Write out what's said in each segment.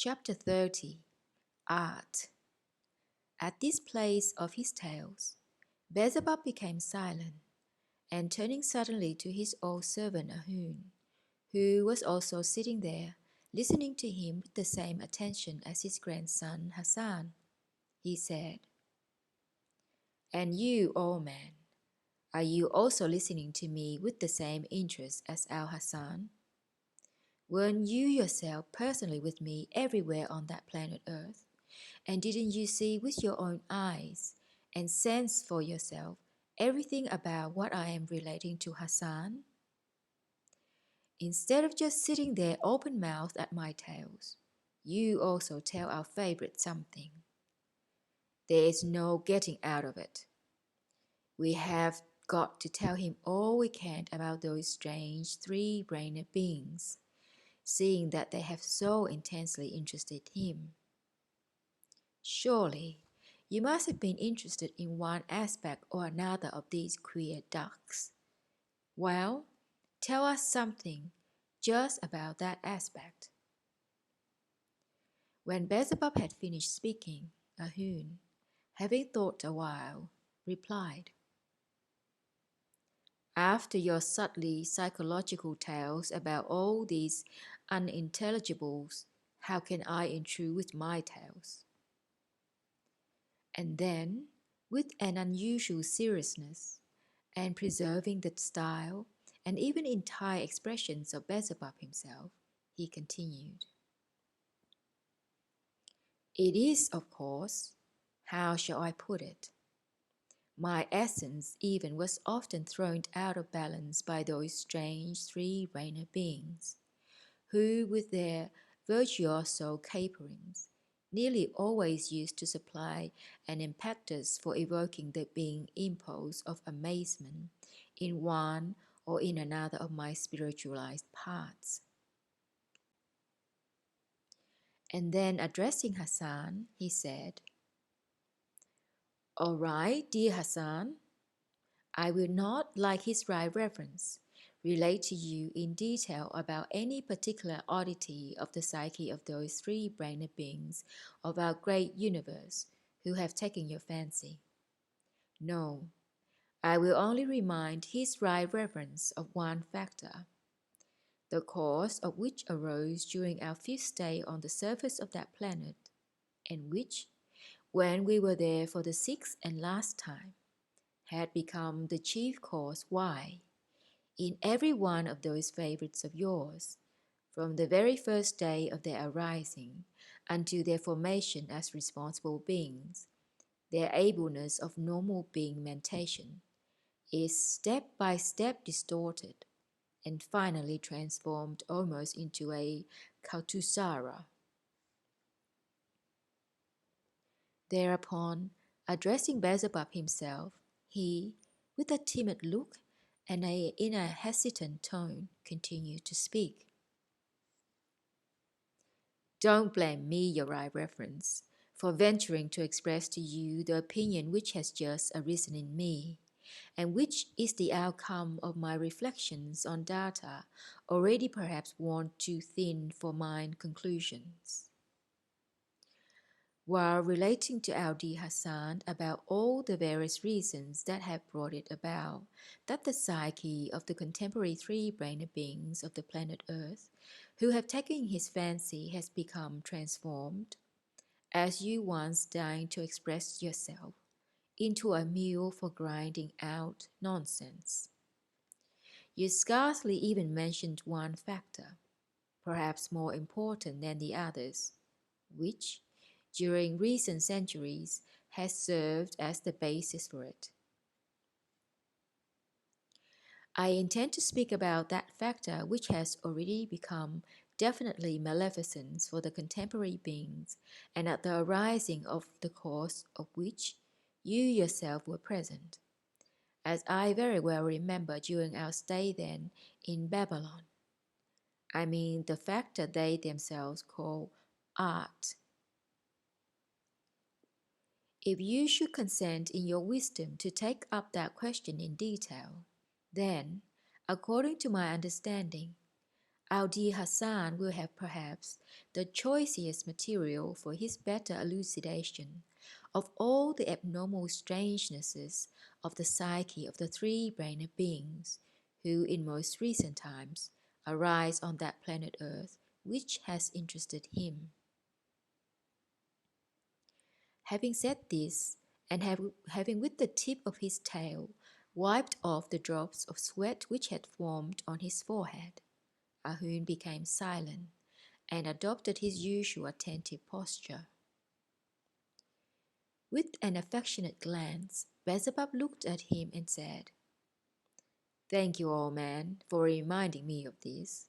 Chapter 30 Art. At this place of his tales, Beelzebub became silent, and turning suddenly to his old servant Ahun, who was also sitting there, listening to him with the same attention as his grandson Hassan, he said, "And you, old man, are you also listening to me with the same interest as our Hassan? Weren't you yourself personally with me everywhere on that planet Earth? And didn't you see with your own eyes and sense for yourself everything about what I am relating to Hassan? Instead of just sitting there open-mouthed at my tales, you also tell our favorite something. There is no getting out of it. We have got to tell him all we can about those strange three-brained beings, seeing that they have so intensely interested him. Surely, you must have been interested in one aspect or another of these queer ducks. Well, tell us something just about that aspect." When Beelzebub had finished speaking, Ahun, having thought a while, replied, "After your subtly psychological tales about all these unintelligibles, how can I intrude with my tales?" And then, with an unusual seriousness, and preserving the style and even entire expressions of Beelzebub himself, he continued, "It is, of course, how shall I put it? My essence even was often thrown out of balance by those strange three-brained beings, who with their virtuoso caperings nearly always used to supply an impetus for evoking the being impulse of amazement in one or in another of my spiritualized parts." And then addressing Hassan, he said, "All right, dear Hassan, I will not, like his right reverence, relate to you in detail about any particular oddity of the psyche of those three-brained beings of our great universe who have taken your fancy. No, I will only remind his right reverence of one factor, the cause of which arose during our fifth stay on the surface of that planet, and which, when we were there for the sixth and last time, had become the chief cause why, in every one of those favorites of yours, from the very first day of their arising until their formation as responsible beings, their ableness of normal being mentation is step by step distorted and finally transformed almost into a Kaltusara." Thereupon, addressing Beelzebub himself, he, with a timid look and in a hesitant tone, continued to speak. "Don't blame me, your right reverence, for venturing to express to you the opinion which has just arisen in me, and which is the outcome of my reflections on data already perhaps worn too thin for mine conclusions. While relating to our dear Hassan about all the various reasons that have brought it about that the psyche of the contemporary three-brained beings of the planet Earth who have taken his fancy has become transformed, as you once deigned to express yourself, into a mule for grinding out nonsense, you scarcely even mentioned one factor, perhaps more important than the others, which, during recent centuries, has served as the basis for it. I intend to speak about that factor which has already become definitely maleficent for the contemporary beings, and at the arising of the cause of which you yourself were present, as I very well remember during our stay then in Babylon. I mean the factor they themselves call art. If you should consent in your wisdom to take up that question in detail, then, according to my understanding, Our dear Hassan will have perhaps the choicest material for his better elucidation of all the abnormal strangenesses of the psyche of the three-brained beings who in most recent times arise on that planet Earth which has interested him. Having said this, and having with the tip of his tail wiped off the drops of sweat which had formed on his forehead, Ahun became silent and adopted his usual attentive posture. With an affectionate glance, Beelzebub looked at him and said, "Thank you, old man, for reminding me of this.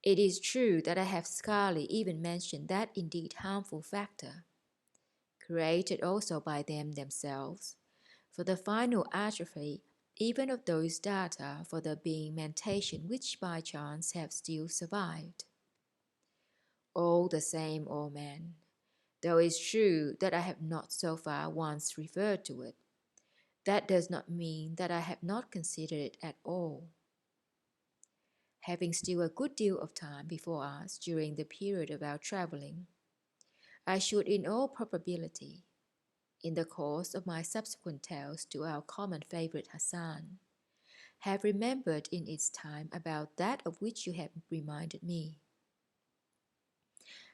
It is true that I have scarcely even mentioned that indeed harmful factor, created also by them themselves, for the final atrophy even of those data for the being mentation which by chance have still survived. All the same, old man, though it's true that I have not so far once referred to it, that does not mean that I have not considered it at all. Having still a good deal of time before us during the period of our travelling, I should in all probability, in the course of my subsequent tales to our common favourite Hassan, have remembered in its time about that of which you have reminded me.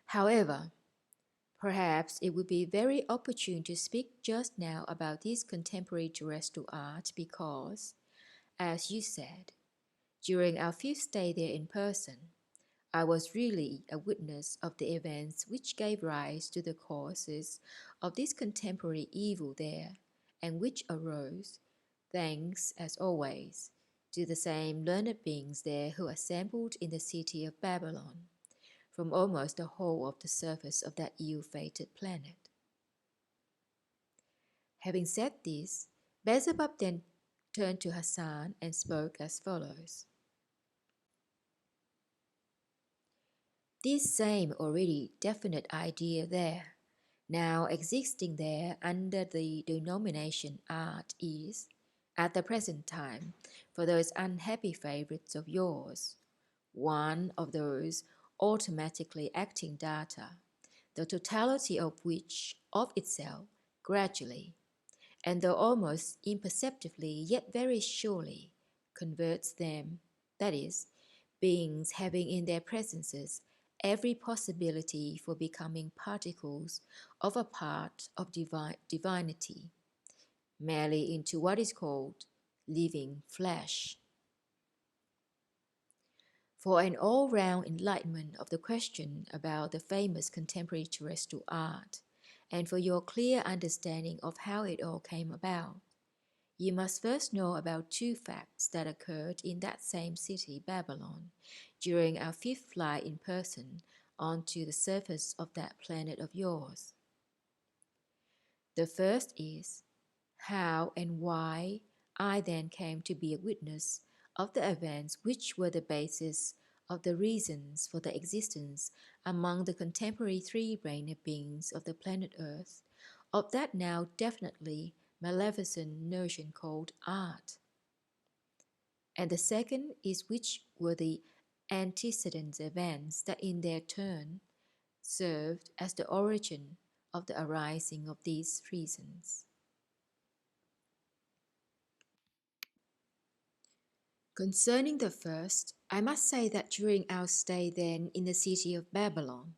However, perhaps it would be very opportune to speak just now about this contemporary terrestrial art because, as you said, during our 5th stay there in person, I was really a witness of the events which gave rise to the causes of this contemporary evil there, and which arose, thanks, as always, to the same learned beings there who assembled in the city of Babylon, from almost the whole of the surface of that ill-fated planet." Having said this, Beelzebub then turned to Hassan and spoke as follows. This same already definite idea there, now existing there under the denomination art, is, at the present time, for those unhappy favourites of yours, one of those automatically acting data, the totality of which, of itself, gradually, and though almost imperceptibly yet very surely, converts them, that is, beings having in their presences every possibility for becoming particles of a part of divinity, merely into what is called living flesh. For an all-round enlightenment of the question about the famous contemporary terrestrial art, and for your clear understanding of how it all came about, you must first know about 2 facts that occurred in that same city, Babylon, during our 5th flight in person onto the surface of that planet of yours. The first is how and why I then came to be a witness of the events which were the basis of the reasons for the existence among the contemporary three-brained beings of the planet Earth of that now definitely maleficent notion called art. And the second is which were the antecedent events that in their turn served as the origin of the arising of these reasons. Concerning the first, I must say that during our stay then in the city of Babylon,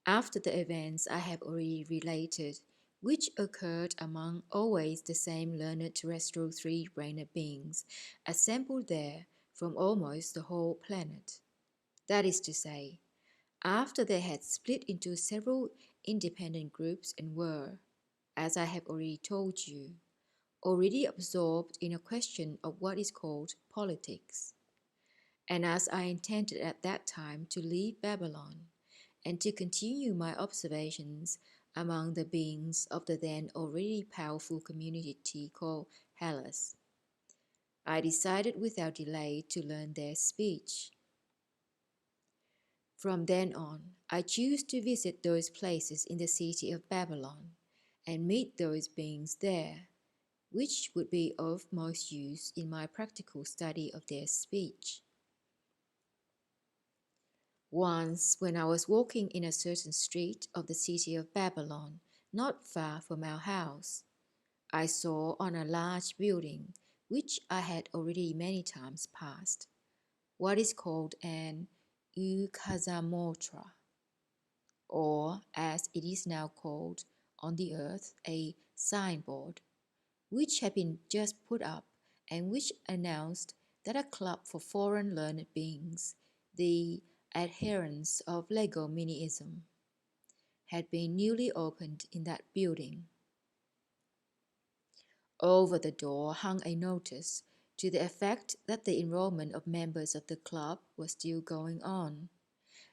after the events I have already related, which occurred among always the same learned terrestrial three-brained beings assembled there from almost the whole planet, that is to say, after they had split into several independent groups and were, as I have already told you, already absorbed in a question of what is called politics. And as I intended at that time to leave Babylon and to continue my observations among the beings of the then already powerful community called Hellas, I decided without delay to learn their speech. From then on, I choose to visit those places in the city of Babylon and meet those beings there, which would be of most use in my practical study of their speech. Once, when I was walking in a certain street of the city of Babylon, not far from our house, I saw on a large building, which I had already many times passed, what is called an Ooissapagaoomnian, or as it is now called on the earth, a signboard, which had been just put up and which announced that a club for foreign learned beings, the Adherents-of-Legominism, had been newly opened in that building. Over the door hung a notice to the effect that the enrollment of members of the club was still going on,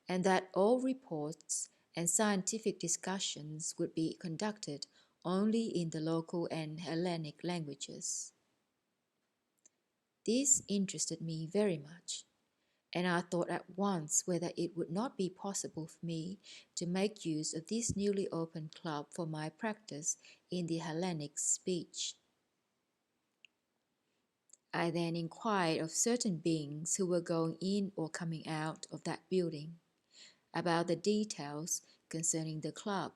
and that all reports and scientific discussions would be conducted only in the local and Hellenic languages. This interested me very much, and I thought at once whether it would not be possible for me to make use of this newly opened club for my practice in the Hellenic speech. I then inquired of certain beings who were going in or coming out of that building about the details concerning the club,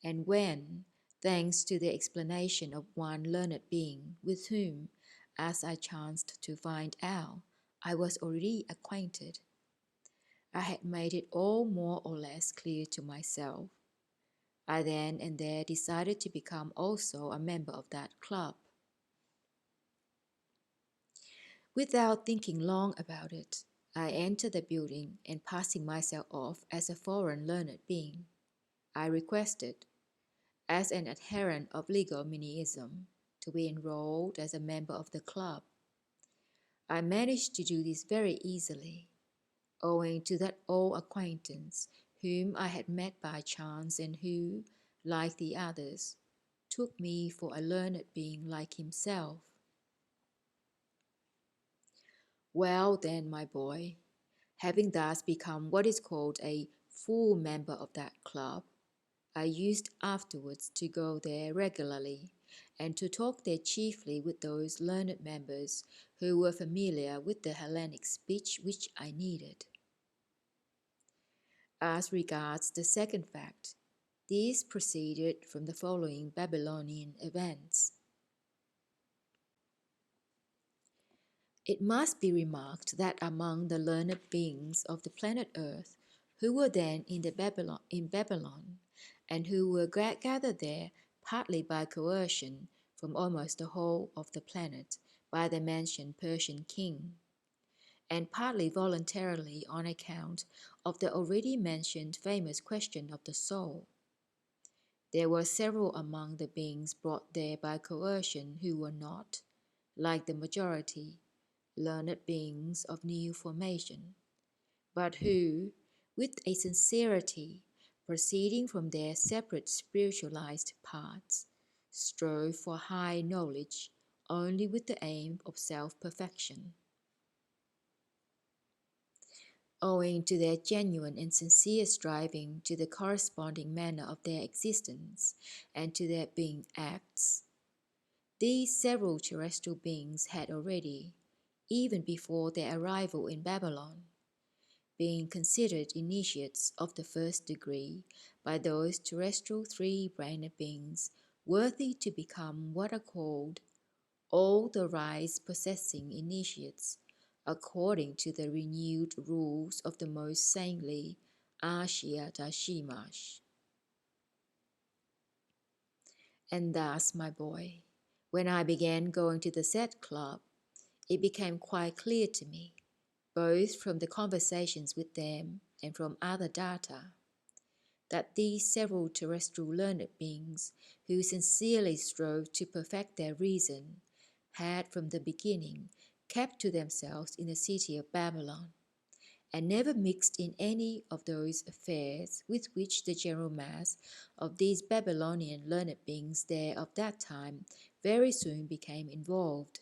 and when, thanks to the explanation of one learned being with whom, as I chanced to find out, I was already acquainted, I had made it all more or less clear to myself, I then and there decided to become also a member of that club. Without thinking long about it, I entered the building and passing myself off as a foreign learned being, I requested, as an adherent of Legominism, to be enrolled as a member of the club. I managed to do this very easily, owing to that old acquaintance whom I had met by chance and who, like the others, took me for a learned being like himself. Well then, my boy, having thus become what is called a full member of that club, I used afterwards to go there regularly and to talk there chiefly with those learned members who were familiar with the Hellenic speech which I needed. As regards the second fact, this proceeded from the following Babylonian events. It must be remarked that among the learned beings of the planet Earth who were then in Babylon, and who were gathered there partly by coercion from almost the whole of the planet by the mentioned Persian king, and partly voluntarily on account of the already mentioned famous question of the soul, there were several among the beings brought there by coercion who were not, like the majority, learned beings of new formation, but who, with a sincerity proceeding from their separate spiritualized parts, strove for high knowledge only with the aim of self-perfection. Owing to their genuine and sincere striving to the corresponding manner of their existence and to their being acts, these several terrestrial beings had already, even before their arrival in Babylon, being considered initiates of the first degree by those terrestrial three-brained beings worthy to become what are called all the rights-possessing initiates according to the renewed rules of the most saintly Aksharpanzier. And thus, my boy, when I began going to the said club, it became quite clear to me, both from the conversations with them and from other data, that these several terrestrial learned beings who sincerely strove to perfect their reason had from the beginning kept to themselves in the city of Babylon, and never mixed in any of those affairs with which the general mass of these Babylonian learned beings there of that time very soon became involved.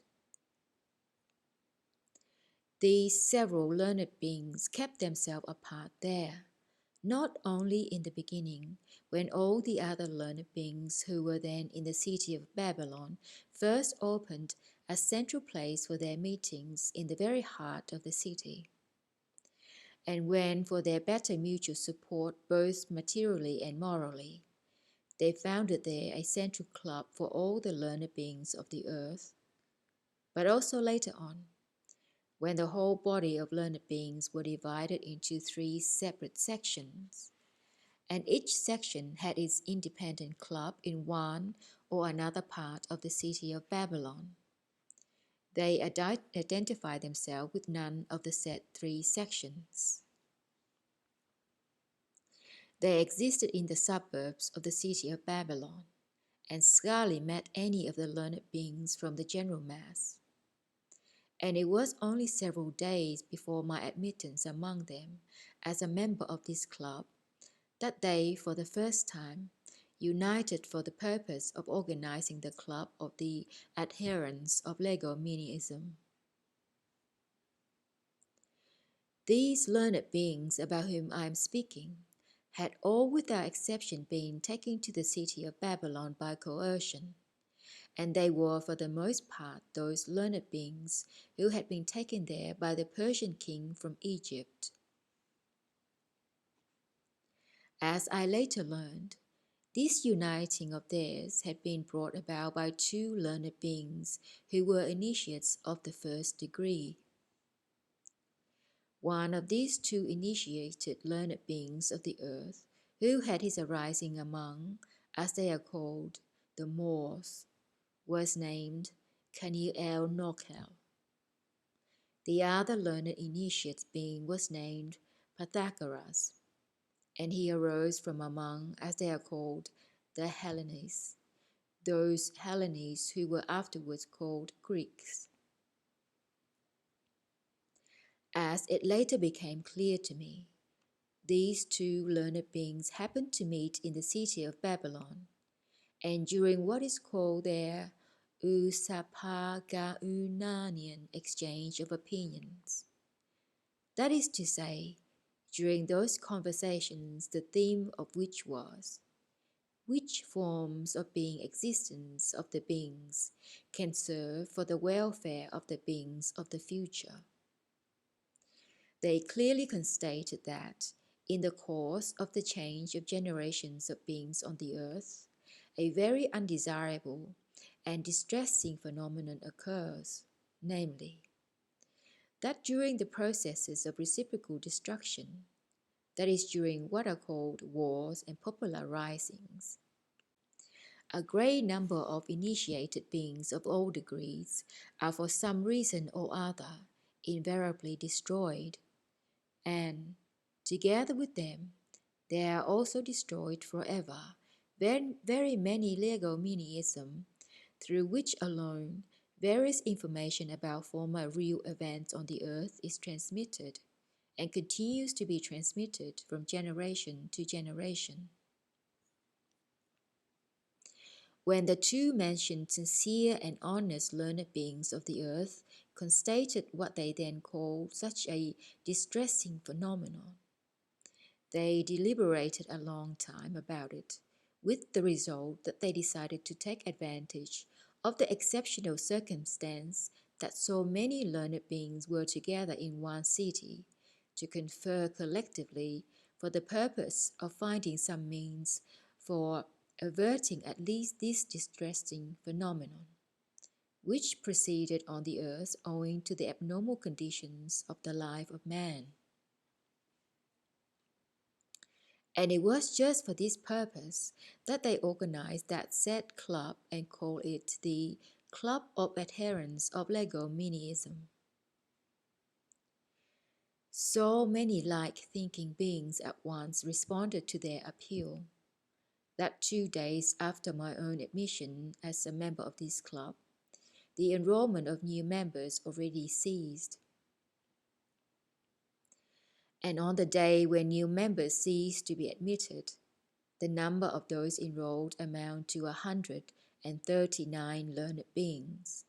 These several learned beings kept themselves apart there, not only in the beginning, when all the other learned beings who were then in the city of Babylon first opened a central place for their meetings in the very heart of the city, and when, for their better mutual support both materially and morally, they founded there a central club for all the learned beings of the earth. But also later on, when the whole body of learned beings were divided into 3 separate sections, and each section had its independent club in one or another part of the city of Babylon, they identify themselves with none of the said 3 sections. They existed in the suburbs of the city of Babylon, and scarcely met any of the learned beings from the general mass. And it was only several days before my admittance among them as a member of this club that they, for the first time, united for the purpose of organizing the club of the Adherents-of-Legominism. These learned beings about whom I am speaking had all without exception been taken to the city of Babylon by coercion, and they were for the most part those learned beings who had been taken there by the Persian king from Egypt. As I later learned, this uniting of theirs had been brought about by 2 learned beings who were initiates of the first degree. One of these 2 initiated learned beings of the earth, who had his arising among, as they are called, the Moors, was named Kanil-El-Norkel. The other learned initiate being was named Pythagoras, and he arose from among, as they are called, the Hellenes, those Hellenes who were afterwards called Greeks. As it later became clear to me, these 2 learned beings happened to meet in the city of Babylon, and during what is called their Ooissapagaoomnian exchange of opinions. That is to say, during those conversations the theme of which was, which forms of being existence of the beings can serve for the welfare of the beings of the future. They clearly constated that, in the course of the change of generations of beings on the earth, a very undesirable and distressing phenomenon occurs, namely, that during the processes of reciprocal destruction, that is during what are called wars and popular risings, a great number of initiated beings of all degrees are for some reason or other invariably destroyed, and, together with them, there are also destroyed forever very many Legominism, through which alone various information about former real events on the earth is transmitted, and continues to be transmitted from generation to generation. When the 2 mentioned sincere and honest learned beings of the earth constated what they then called such a distressing phenomenon, they deliberated a long time about it, with the result that they decided to take advantage of the exceptional circumstance that so many learned beings were together in one city, to confer collectively for the purpose of finding some means for averting at least this distressing phenomenon, which proceeded on the earth owing to the abnormal conditions of the life of man. And it was just for this purpose that they organized that said club and called it the Club of Adherents-of-Legominism. So many like-thinking beings at once responded to their appeal, that 2 days after my own admission as a member of this club, the enrollment of new members already ceased. And on the day when new members ceased to be admitted, the number of those enrolled amount to 139 learned beings.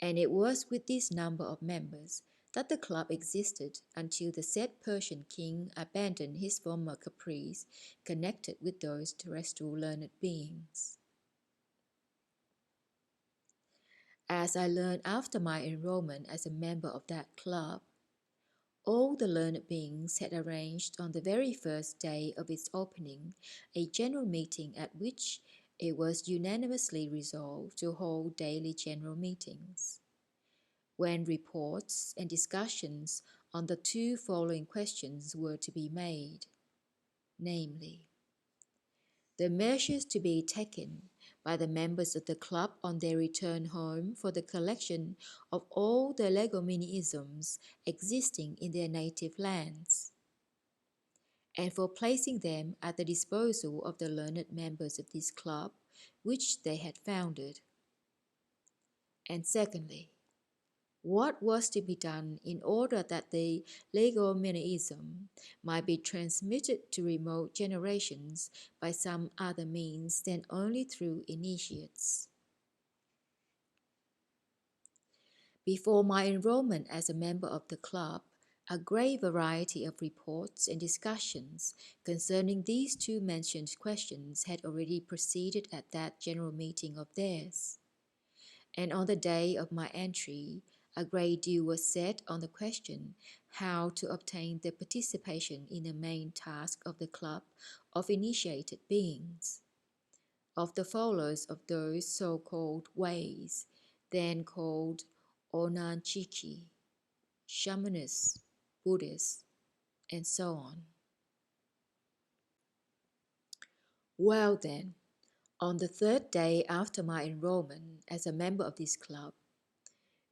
And it was with this number of members that the club existed until the said Persian king abandoned his former caprice connected with those terrestrial learned beings. As I learned after my enrollment as a member of that club, All the learned beings had arranged on the very first day of its opening a general meeting at which it was unanimously resolved to hold daily general meetings, when reports and discussions on the two following questions were to be made, namely, the measures to be taken by the members of the club on their return home for the collection of all the legominisms existing in their native lands, and for placing them at the disposal of the learned members of this club which they had founded. And secondly, what was to be done in order that the legominism might be transmitted to remote generations by some other means than only through initiates. Before my enrollment as a member of the club, a great variety of reports and discussions concerning these two mentioned questions had already proceeded at that general meeting of theirs, and on the day of my entry, a great deal was said on the question how to obtain the participation in the main task of the club of initiated beings, of the followers of those so-called ways, then called Onandjiki, shamanists, Buddhists, and so on. Well then, on the third day after my enrollment as a member of this club,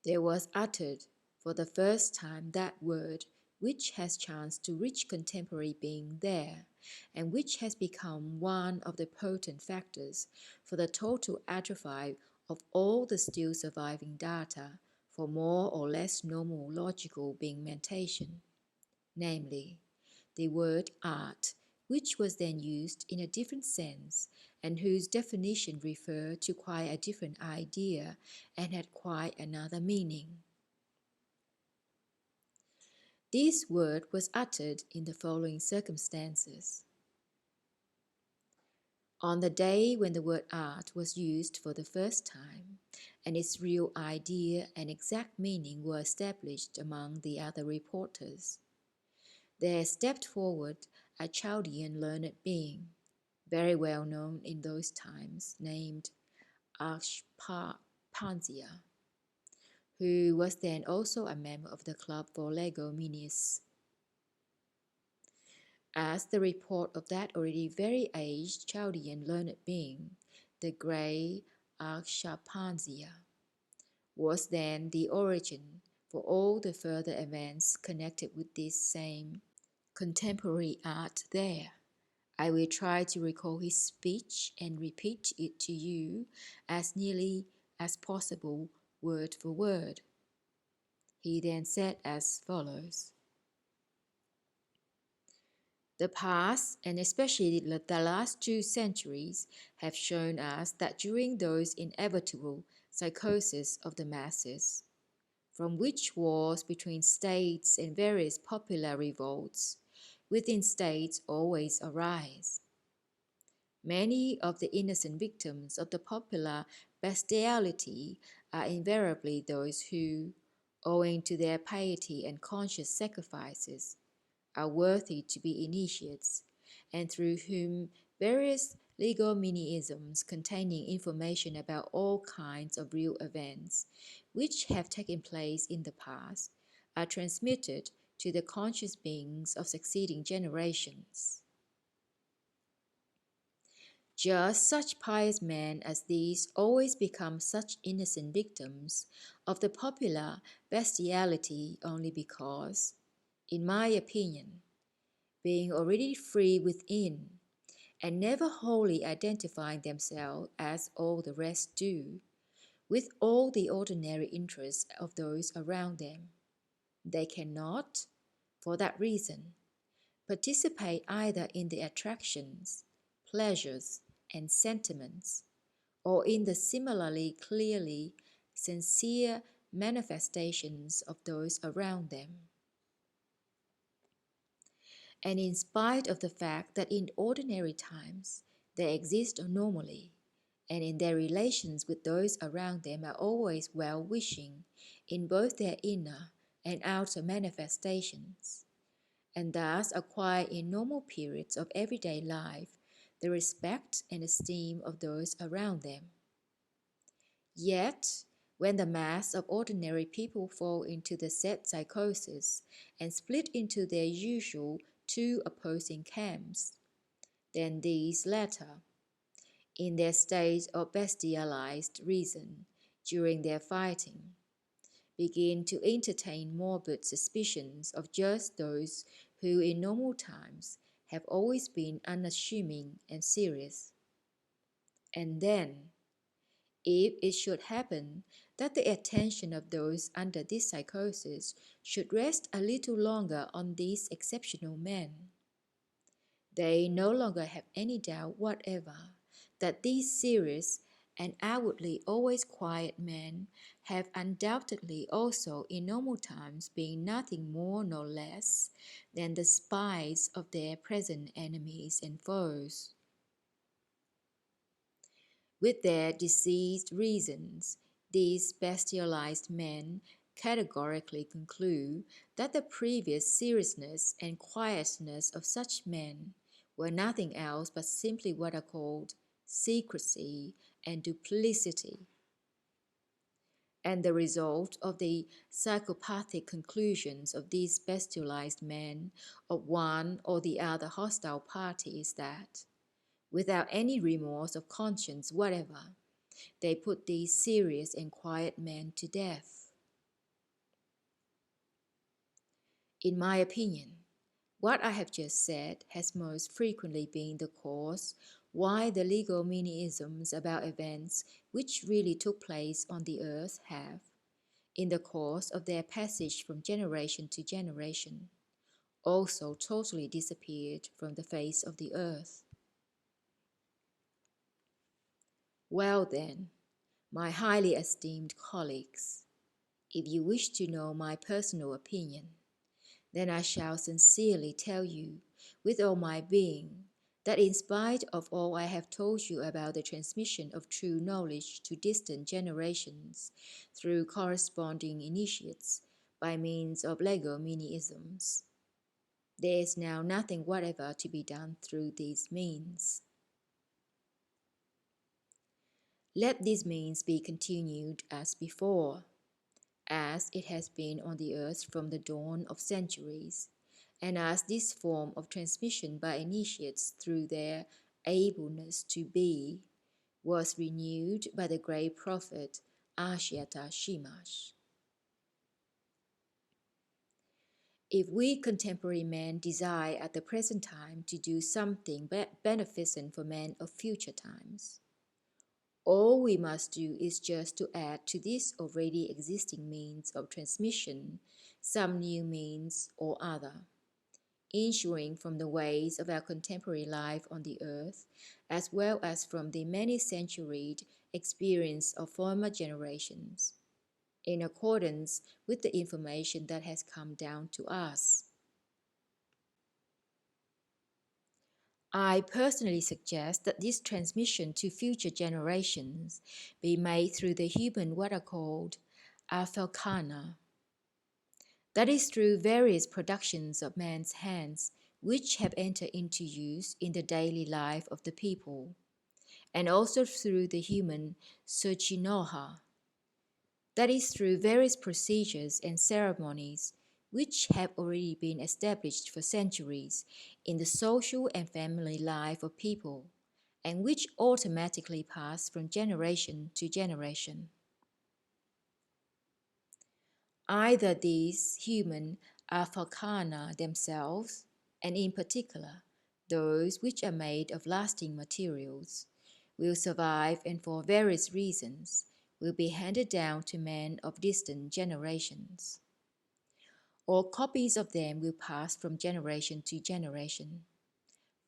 there was uttered for the first time that word which has chanced to reach contemporary being there, and which has become one of the potent factors for the total atrophy of all the still surviving data for more or less normal logical beingmentation, namely, the word art, which was then used in a different sense, and whose definition referred to quite a different idea and had quite another meaning. This word was uttered in the following circumstances. On the day when the word art was used for the first time, and its real idea and exact meaning were established among the other reporters, there stepped forward a Chaldean learned being, very well known in those times, named Aksharpanzier, who was then also a member of the Club for Legominism. As the report of that already very aged Chaldean learned being, the grey Aksharpanzier, was then the origin for all the further events connected with this same contemporary art there. I will try to recall his speech and repeat it to you as nearly as possible, word for word. He then said as follows. The past, and especially the last 2 centuries, have shown us that during those inevitable psychoses of the masses, from which wars between states and various popular revolts within states always arise, many of the innocent victims of the popular bestiality are invariably those who, owing to their piety and conscious sacrifices, are worthy to be initiates, and through whom various legominisms containing information about all kinds of real events which have taken place in the past are transmitted to the conscious beings of succeeding generations. Just such pious men as these always become such innocent victims of the popular bestiality only because, in my opinion, being already free within, and never wholly identifying themselves as all the rest do, with all the ordinary interests of those around them, they cannot, for that reason, participate either in the attractions, pleasures, and sentiments, or in the similarly clearly sincere manifestations of those around them. And in spite of the fact that in ordinary times they exist normally, and in their relations with those around them are always well-wishing in both their inner and outer manifestations, and thus acquire in normal periods of everyday life the respect and esteem of those around them. Yet, when the mass of ordinary people fall into the said psychosis and split into their usual two opposing camps, then these latter, in their state of bestialized reason during their fighting, begin to entertain morbid suspicions of just those who in normal times have always been unassuming and serious. And then, if it should happen that the attention of those under this psychosis should rest a little longer on these exceptional men, they no longer have any doubt whatever that these serious and outwardly always quiet men have undoubtedly also in normal times been nothing more nor less than the spies of their present enemies and foes. With their diseased reasons, these bestialized men categorically conclude that the previous seriousness and quietness of such men were nothing else but simply what are called secrecy and duplicity, and the result of the psychopathic conclusions of these bestialized men of one or the other hostile party is that, without any remorse of conscience whatever, they put these serious and quiet men to death. In my opinion, what I have just said has most frequently been the cause why the Legominisms about events which really took place on the earth have, in the course of their passage from generation to generation, also totally disappeared from the face of the earth. Well then, my highly esteemed colleagues, if you wish to know my personal opinion, then I shall sincerely tell you, with all my being, that in spite of all I have told you about the transmission of true knowledge to distant generations through corresponding initiates by means of Legominisms, there is now nothing whatever to be done through these means. Let these means be continued as before, as it has been on the earth from the dawn of centuries, and as this form of transmission by initiates through their ableness to be was renewed by the great prophet Adashsikra. If we contemporary men desire at the present time to do something beneficent for men of future times, all we must do is just to add to this already existing means of transmission some new means or other, ensuring from the ways of our contemporary life on the earth, as well as from the many-centuried experience of former generations, in accordance with the information that has come down to us. I personally suggest that this transmission to future generations be made through the human what are called Afalkalna. That is through various productions of man's hands which have entered into use in the daily life of the people, and also through the human Soldjinoha. That is through various procedures and ceremonies which have already been established for centuries in the social and family life of people, and which automatically pass from generation to generation. Either these human Afalkalna themselves, and in particular those which are made of lasting materials, will survive and for various reasons will be handed down to men of distant generations, or copies of them will pass from generation to generation,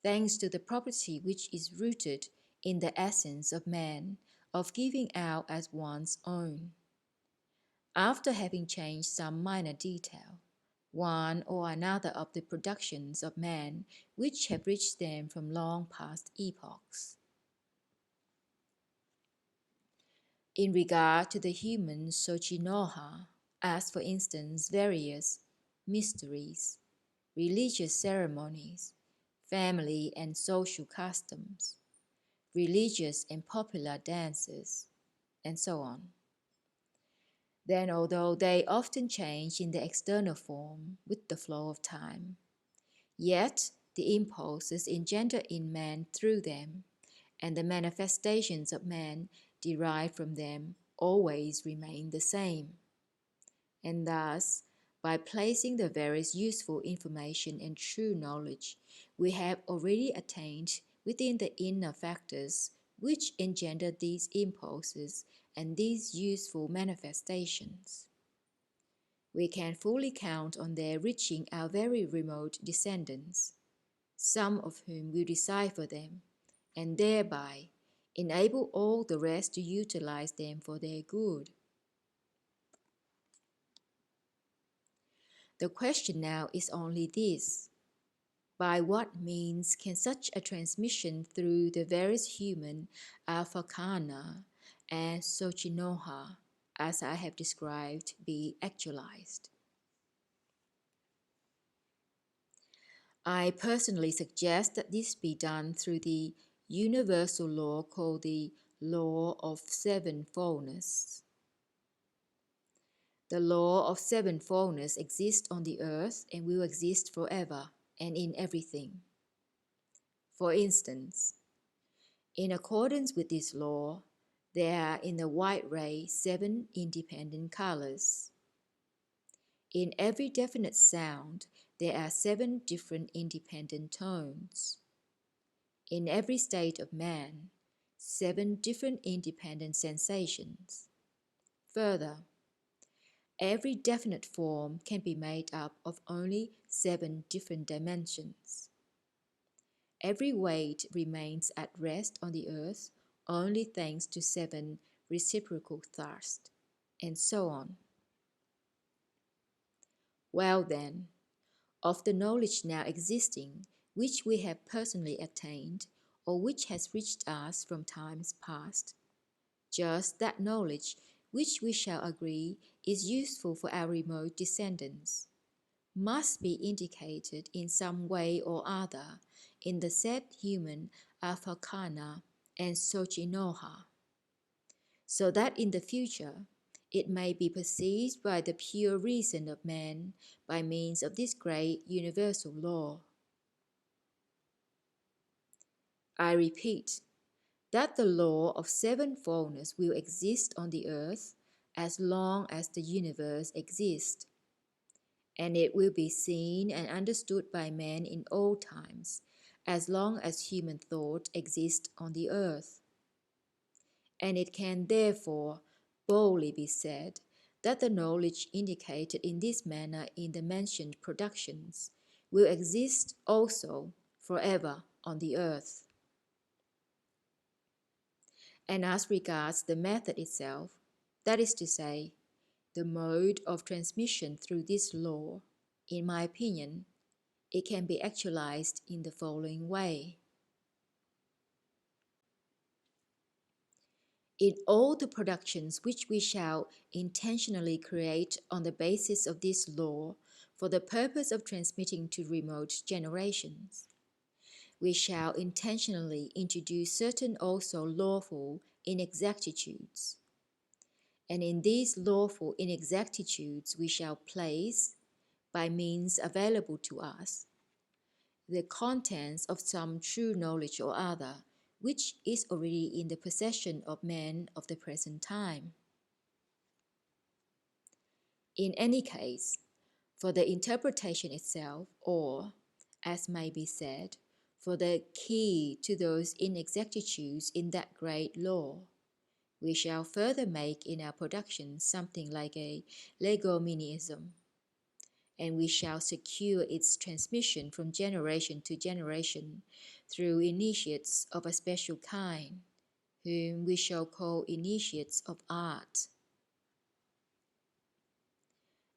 thanks to the property which is rooted in the essence of man of giving out as one's own. After having changed some minor detail, one or another of the productions of man which have reached them from long past epochs. In regard to the human Soldjinoha, as for instance various mysteries, religious ceremonies, family and social customs, religious and popular dances, and so on. Then, although they often change in the external form with the flow of time, yet the impulses engendered in man through them, and the manifestations of man derived from them always remain the same. And thus, by placing the various useful information and true knowledge we have already attained within the inner factors which engender these impulses and these useful manifestations, we can fully count on their reaching our very remote descendants, some of whom will decipher them, and thereby enable all the rest to utilize them for their good. The question now is only this: by what means can such a transmission through the various human Afalkalna and Soldjinoha, as I have described, be actualized? I personally suggest that this be done through the universal law called the Law of Seven Fullness. The Law of Seven Fullness exists on the earth and will exist forever and in everything. For instance, in accordance with this law, there are in the white ray 7 independent colors. In every definite sound, there are 7 different independent tones. In every state of man, 7 different independent sensations. Further, every definite form can be made up of only 7 different dimensions. Every weight remains at rest on the earth only thanks to 7 reciprocal thrusts, and so on. Well then, of the knowledge now existing, which we have personally attained, or which has reached us from times past, just that knowledge which we shall agree is useful for our remote descendants, must be indicated in some way or other in the said human Afalkalna and Soldjinoha, so that in the future it may be perceived by the pure reason of man by means of this great universal law. I repeat that the law of sevenfoldness will exist on the earth as long as the universe exists, and it will be seen and understood by men in all times as long as human thought exists on the earth. And it can therefore boldly be said that the knowledge indicated in this manner in the mentioned productions will exist also forever on the earth. And as regards the method itself, that is to say, the mode of transmission through this law, in my opinion, it can be actualized in the following way. In all the productions which we shall intentionally create on the basis of this law for the purpose of transmitting to remote generations, we shall intentionally introduce certain also lawful inexactitudes. And in these lawful inexactitudes we shall place, by means available to us, the contents of some true knowledge or other, which is already in the possession of men of the present time. In any case, for the interpretation itself, or, as may be said, for the key to those inexactitudes in that great law, we shall further make in our production something like a Legominism, and we shall secure its transmission from generation to generation through initiates of a special kind, whom we shall call initiates of art.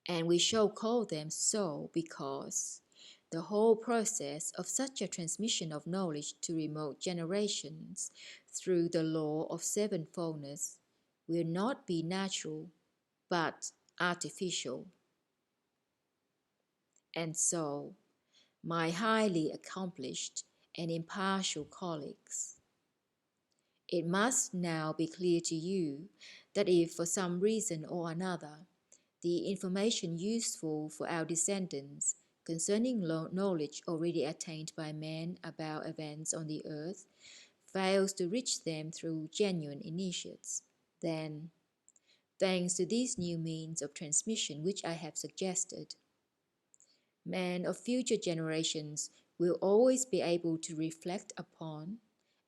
And we shall call them so because the whole process of such a transmission of knowledge to remote generations through the law of sevenfoldness will not be natural, but artificial. And so, my highly accomplished and impartial colleagues, it must now be clear to you that if for some reason or another the information useful for our descendants concerning knowledge already attained by men about events on the earth fails to reach them through genuine initiates, then, thanks to these new means of transmission which I have suggested, men of future generations will always be able to reflect upon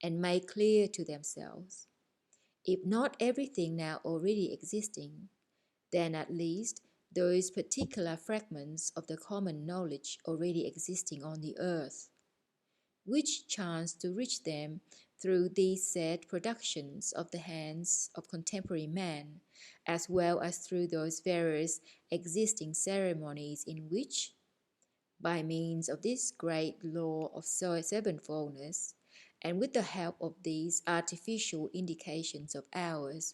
and make clear to themselves, if not everything now already existing, then at least those particular fragments of the common knowledge already existing on the earth, which chance to reach them through these said productions of the hands of contemporary man, as well as through those various existing ceremonies in which, by means of this great law of seven fullness, and with the help of these artificial indications of ours,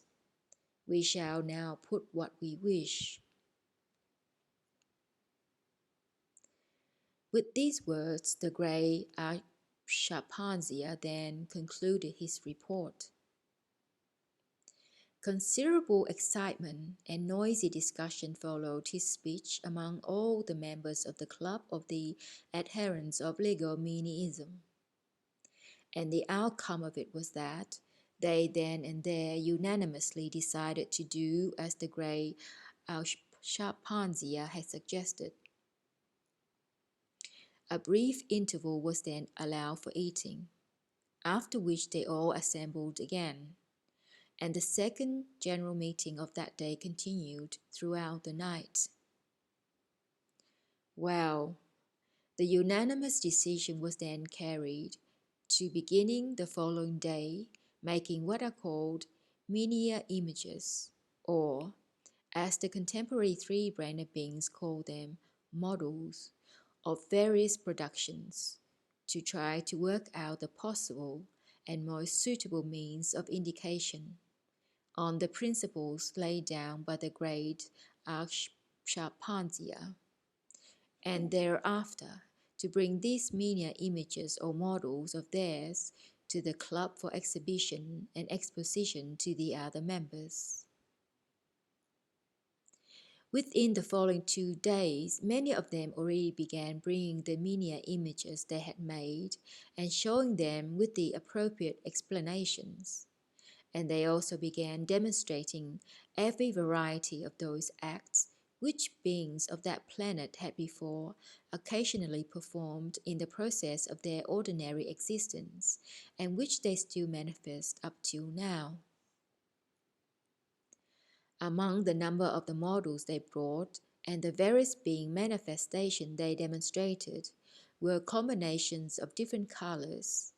we shall now put what we wish. With these words, the great Aksharpanzier then concluded his report. Considerable excitement and noisy discussion followed his speech among all the members of the club of the Adherents-of-Legominism, and the outcome of it was that they then and there unanimously decided to do as the great Aksharpanzier had suggested. A brief interval was then allowed for eating, after which they all assembled again, and the second general meeting of that day continued throughout the night. Well, the unanimous decision was then carried to beginning the following day making what are called miniature images, or, as the contemporary three-brained beings call them, models, of various productions, to try to work out the possible and most suitable means of indication on the principles laid down by the great Aksharpanzier, and thereafter to bring these miniature images or models of theirs to the club for exhibition and exposition to the other members. Within the following 2 days, many of them already began bringing the miniature images they had made and showing them with the appropriate explanations. And they also began demonstrating every variety of those acts which beings of that planet had before occasionally performed in the process of their ordinary existence, and which they still manifest up till now. Among the number of the models they brought and the various being manifestation they demonstrated were combinations of different colors,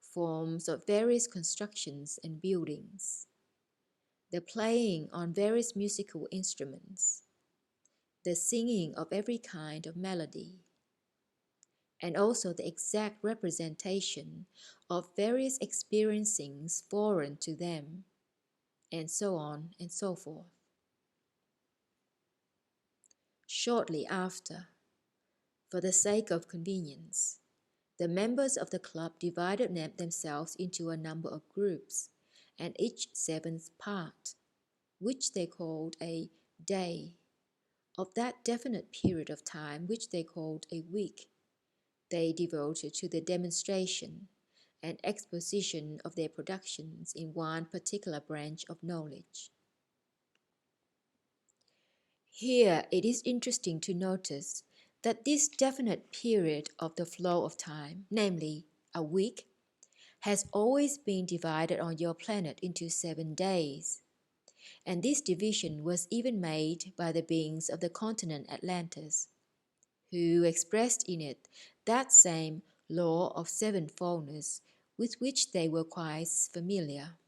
forms of various constructions and buildings, the playing on various musical instruments, the singing of every kind of melody, and also the exact representation of various experiencings foreign to them, and so on and so forth. Shortly after, for the sake of convenience, the members of the club divided themselves into a number of groups, and each seventh part, which they called a day, of that definite period of time which they called a week, they devoted to the demonstration and exposition of their productions in one particular branch of knowledge. Here it is interesting to notice that this definite period of the flow of time, namely a week, has always been divided on your planet into 7 days, and this division was even made by the beings of the continent Atlantis, who expressed in it that same law of seven fullness with which they were quite familiar.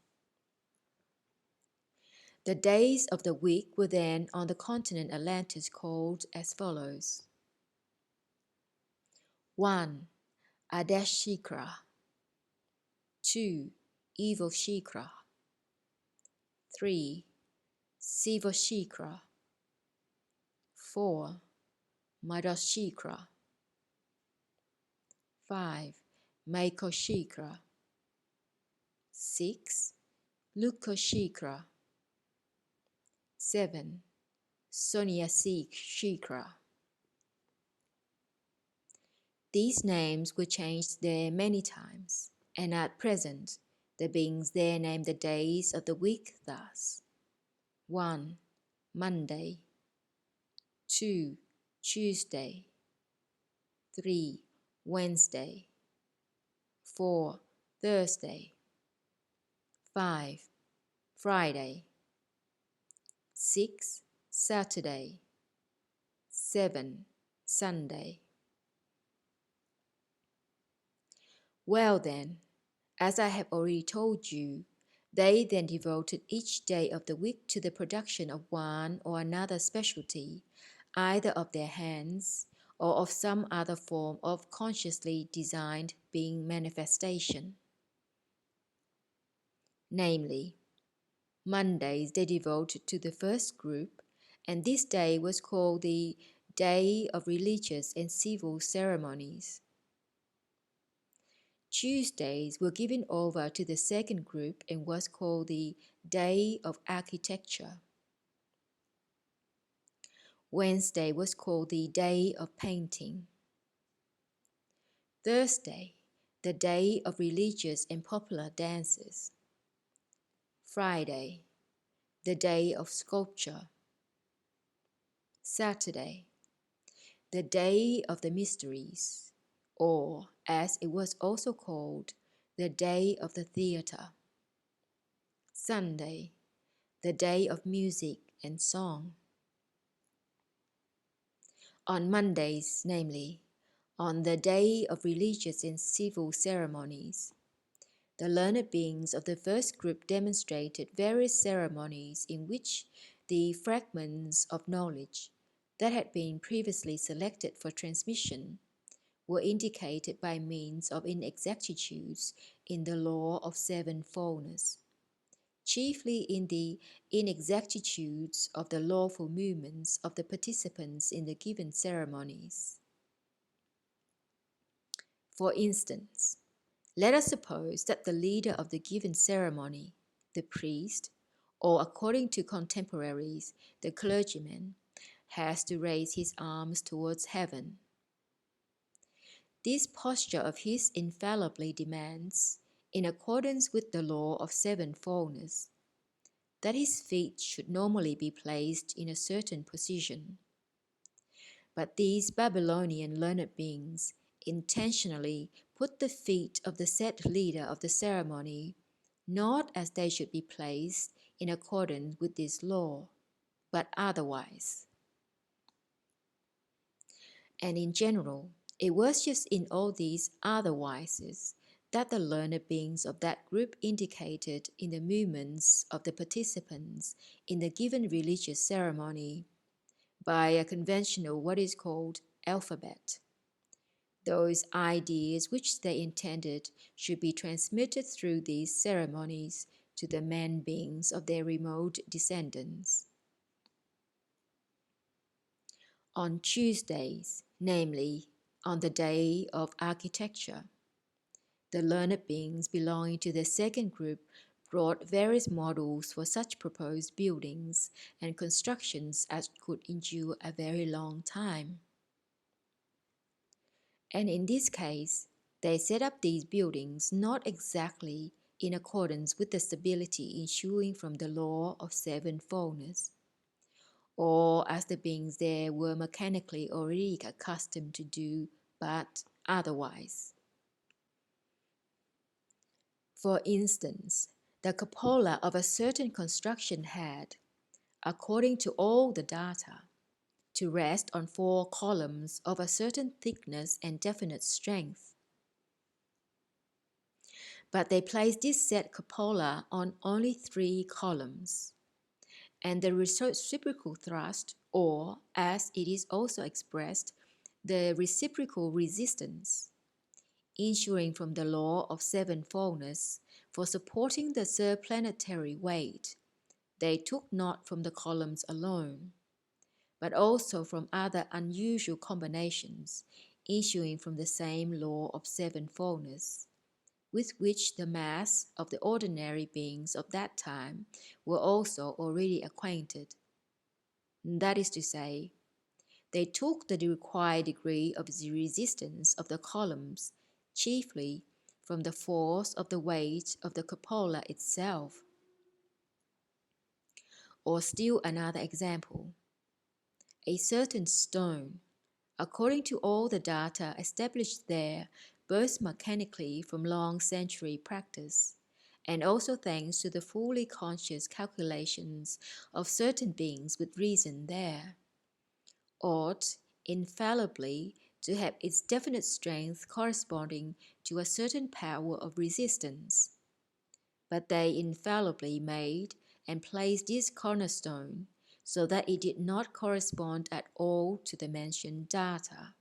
The days of the week were then on the continent Atlantis called as follows: 1. Adashsikra, 2. Evosikra, 3. Cevorksikra, 4. Midosikra. 5. Maikosikra. 6. Lookosikra. 7. Soniasikra. These names were changed there many times, and at present the beings there name the days of the week thus: 1. Monday. 2. Tuesday. 3. Wednesday. 4. Thursday. 5. Friday. 6. Saturday. 7. Sunday. Well then, as I have already told you, they then devoted each day of the week to the production of one or another specialty, either of their hands or of some other form of consciously designed being manifestation. Namely, Mondays they devoted to the first group, and this day was called the Day of Religious and Civil Ceremonies. Tuesdays were given over to the second group and was called the Day of Architecture. Wednesday was called the Day of Painting. Thursday, the Day of Religious and Popular Dances. Friday, the Day of Sculpture. Saturday, the Day of the Mysteries, or, as it was also called, the Day of the Theatre. Sunday, the Day of Music and Song. On Mondays, namely, on the Day of Religious and Civil Ceremonies, the learned beings of the first group demonstrated various ceremonies in which the fragments of knowledge that had been previously selected for transmission were indicated by means of inexactitudes in the Law of Seven Fullness, chiefly in the inexactitudes of the lawful movements of the participants in the given ceremonies. For instance, let us suppose that the leader of the given ceremony, the priest, or according to contemporaries, the clergyman, has to raise his arms towards heaven. This posture of his infallibly demands, in accordance with the Law of Seven Fullness, that his feet should normally be placed in a certain position. But these Babylonian learned beings intentionally put the feet of the said leader of the ceremony not as they should be placed in accordance with this law, but otherwise. And in general, it was just in all these otherwises that the learned beings of that group indicated in the movements of the participants in the given religious ceremony by a conventional what is called alphabet, those ideas which they intended should be transmitted through these ceremonies to the man beings of their remote descendants. On Tuesdays, namely on the Day of Architecture, the learned beings belonging to the second group brought various models for such proposed buildings and constructions as could endure a very long time. And in this case, they set up these buildings not exactly in accordance with the stability ensuing from the Law of Seven Fullness, or as the beings there were mechanically already accustomed to do, but otherwise. For instance, the cupola of a certain construction had, according to all the data, to rest on 4 columns of a certain thickness and definite strength. But they placed this said cupola on only 3 columns, and the reciprocal thrust, or, as it is also expressed, the reciprocal resistance, ensuing from the Law of Seven Fullness for supporting the surplanetary weight, they took not from the columns alone, but also from other unusual combinations issuing from the same law of seven fullness, with which the mass of the ordinary beings of that time were also already acquainted. That is to say, they took the required degree of the resistance of the columns chiefly from the force of the weight of the cupola itself. Or still another example. A certain stone, according to all the data established there, both mechanically from long century practice, and also thanks to the fully conscious calculations of certain beings with reason there, ought infallibly to have its definite strength corresponding to a certain power of resistance. But they infallibly made and placed this cornerstone so that it did not correspond at all to the mentioned data.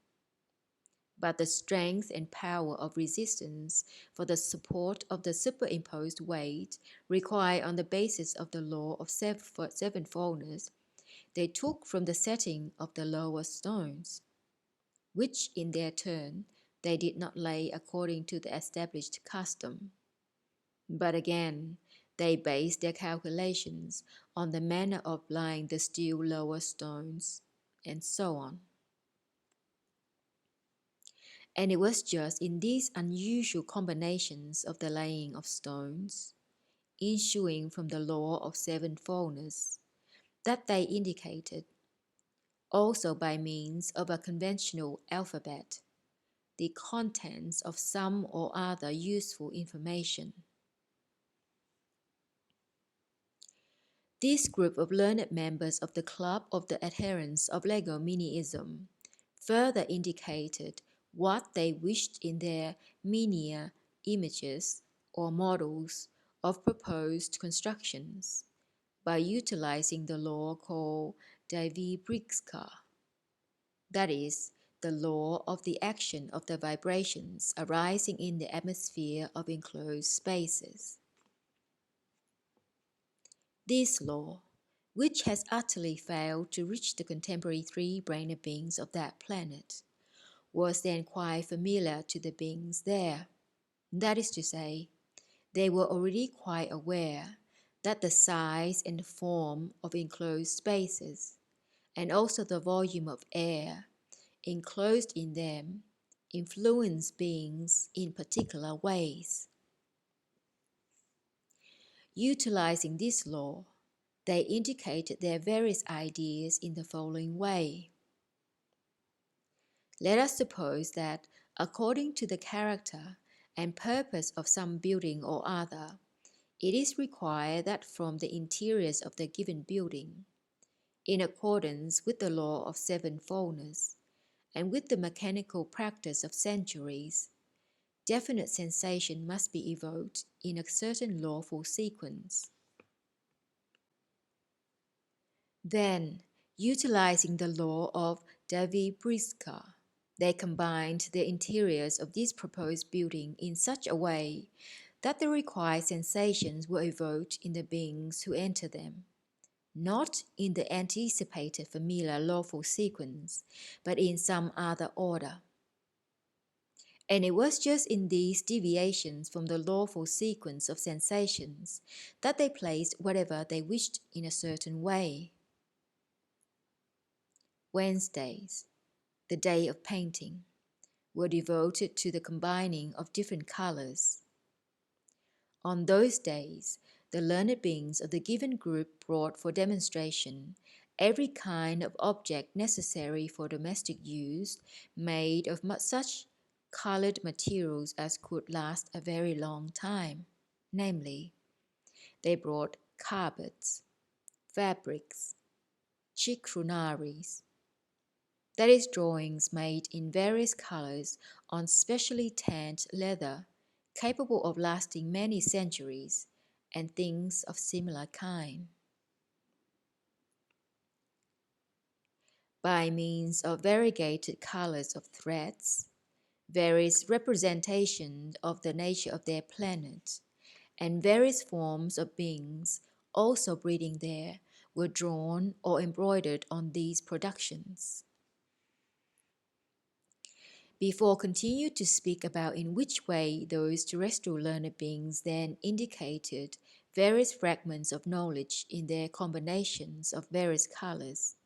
But the strength and power of resistance for the support of the superimposed weight required on the basis of the law of sevenfoldness, they took from the setting of the lower stones, which in their turn they did not lay according to the established custom. But again, they based their calculations on the manner of laying the still lower stones, and so on. And it was just in these unusual combinations of the laying of stones, issuing from the law of sevenfoldness, that they indicated, also by means of a conventional alphabet, the contents of some or other useful information. This group of learned members of the Club of the Adherents of Legominism further indicated what they wished in their miniature images or models of proposed constructions by utilizing the law called Daivibrizkar, that is, the law of the action of the vibrations arising in the atmosphere of enclosed spaces. This law, which has utterly failed to reach the contemporary three-brained beings of that planet, was then quite familiar to the beings there. That is to say, they were already quite aware that the size and form of enclosed spaces, and also the volume of air enclosed in them, influence beings in particular ways. Utilizing this law, they indicated their various ideas in the following way. Let us suppose that, according to the character and purpose of some building or other, it is required that from the interiors of the given building, in accordance with the law of sevenfoldness and with the mechanical practice of centuries, definite sensation must be evoked in a certain lawful sequence. Then, utilizing the law of Daivibrizkar, they combined the interiors of this proposed building in such a way that the required sensations were evoked in the beings who enter them, not in the anticipated familiar lawful sequence, but in some other order. And it was just in these deviations from the lawful sequence of sensations that they placed whatever they wished in a certain way. Wednesdays, the day of painting, were devoted to the combining of different colors. On those days, the learned beings of the given group brought for demonstration every kind of object necessary for domestic use, made of such colored materials as could last a very long time. Namely, they brought carpets, fabrics, chicrunaries, that is, drawings made in various colors on specially tanned leather, capable of lasting many centuries, and things of similar kind. By means of variegated colors of threads, various representations of the nature of their planet, and various forms of beings also breeding there, were drawn or embroidered on these productions. Before continue to speak about in which way those terrestrial learned beings then indicated various fragments of knowledge in their combinations of various colors,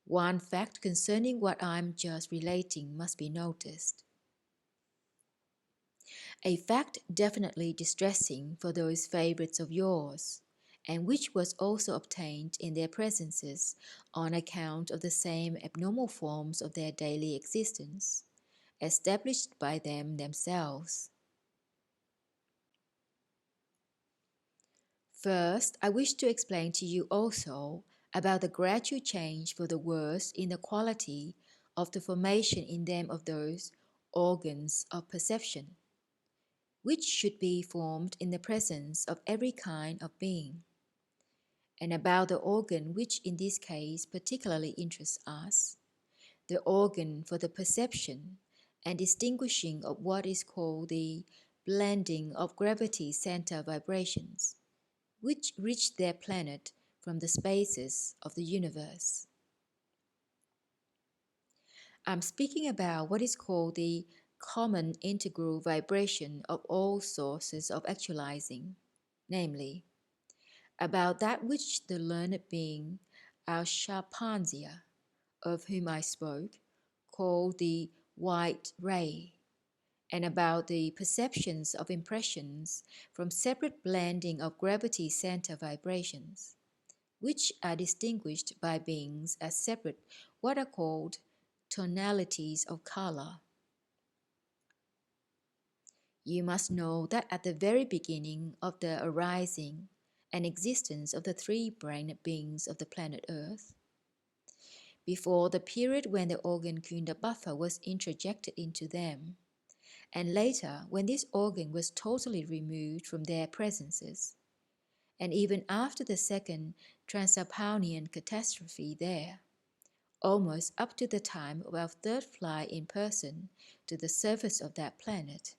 one fact concerning what I'm just relating must be noticed. A fact definitely distressing for those favorites of yours, and which was also obtained in their presences on account of the same abnormal forms of their daily existence, established by them themselves. First, I wish to explain to you also about the gradual change for the worse in the quality of the formation in them of those organs of perception, which should be formed in the presence of every kind of being, and about the organ which in this case particularly interests us, the organ for the perception and distinguishing of what is called the blending of gravity center vibrations, which reach their planet from the spaces of the universe. I'm speaking about what is called the common integral vibration of all sources of actualizing, namely, about that which the learned being Aksharpanzier, of whom I spoke, called the white ray, and about the perceptions of impressions from separate blending of gravity center vibrations, which are distinguished by beings as separate what are called tonalities of color. You must know that at the very beginning of the arising and existence of the three-brained beings of the planet Earth, before the period when the organ Kunda Buffer was interjected into them, and later when this organ was totally removed from their presences, and even after the second Insapalnian catastrophe there, almost up to the time of our third flight in person to the surface of that planet,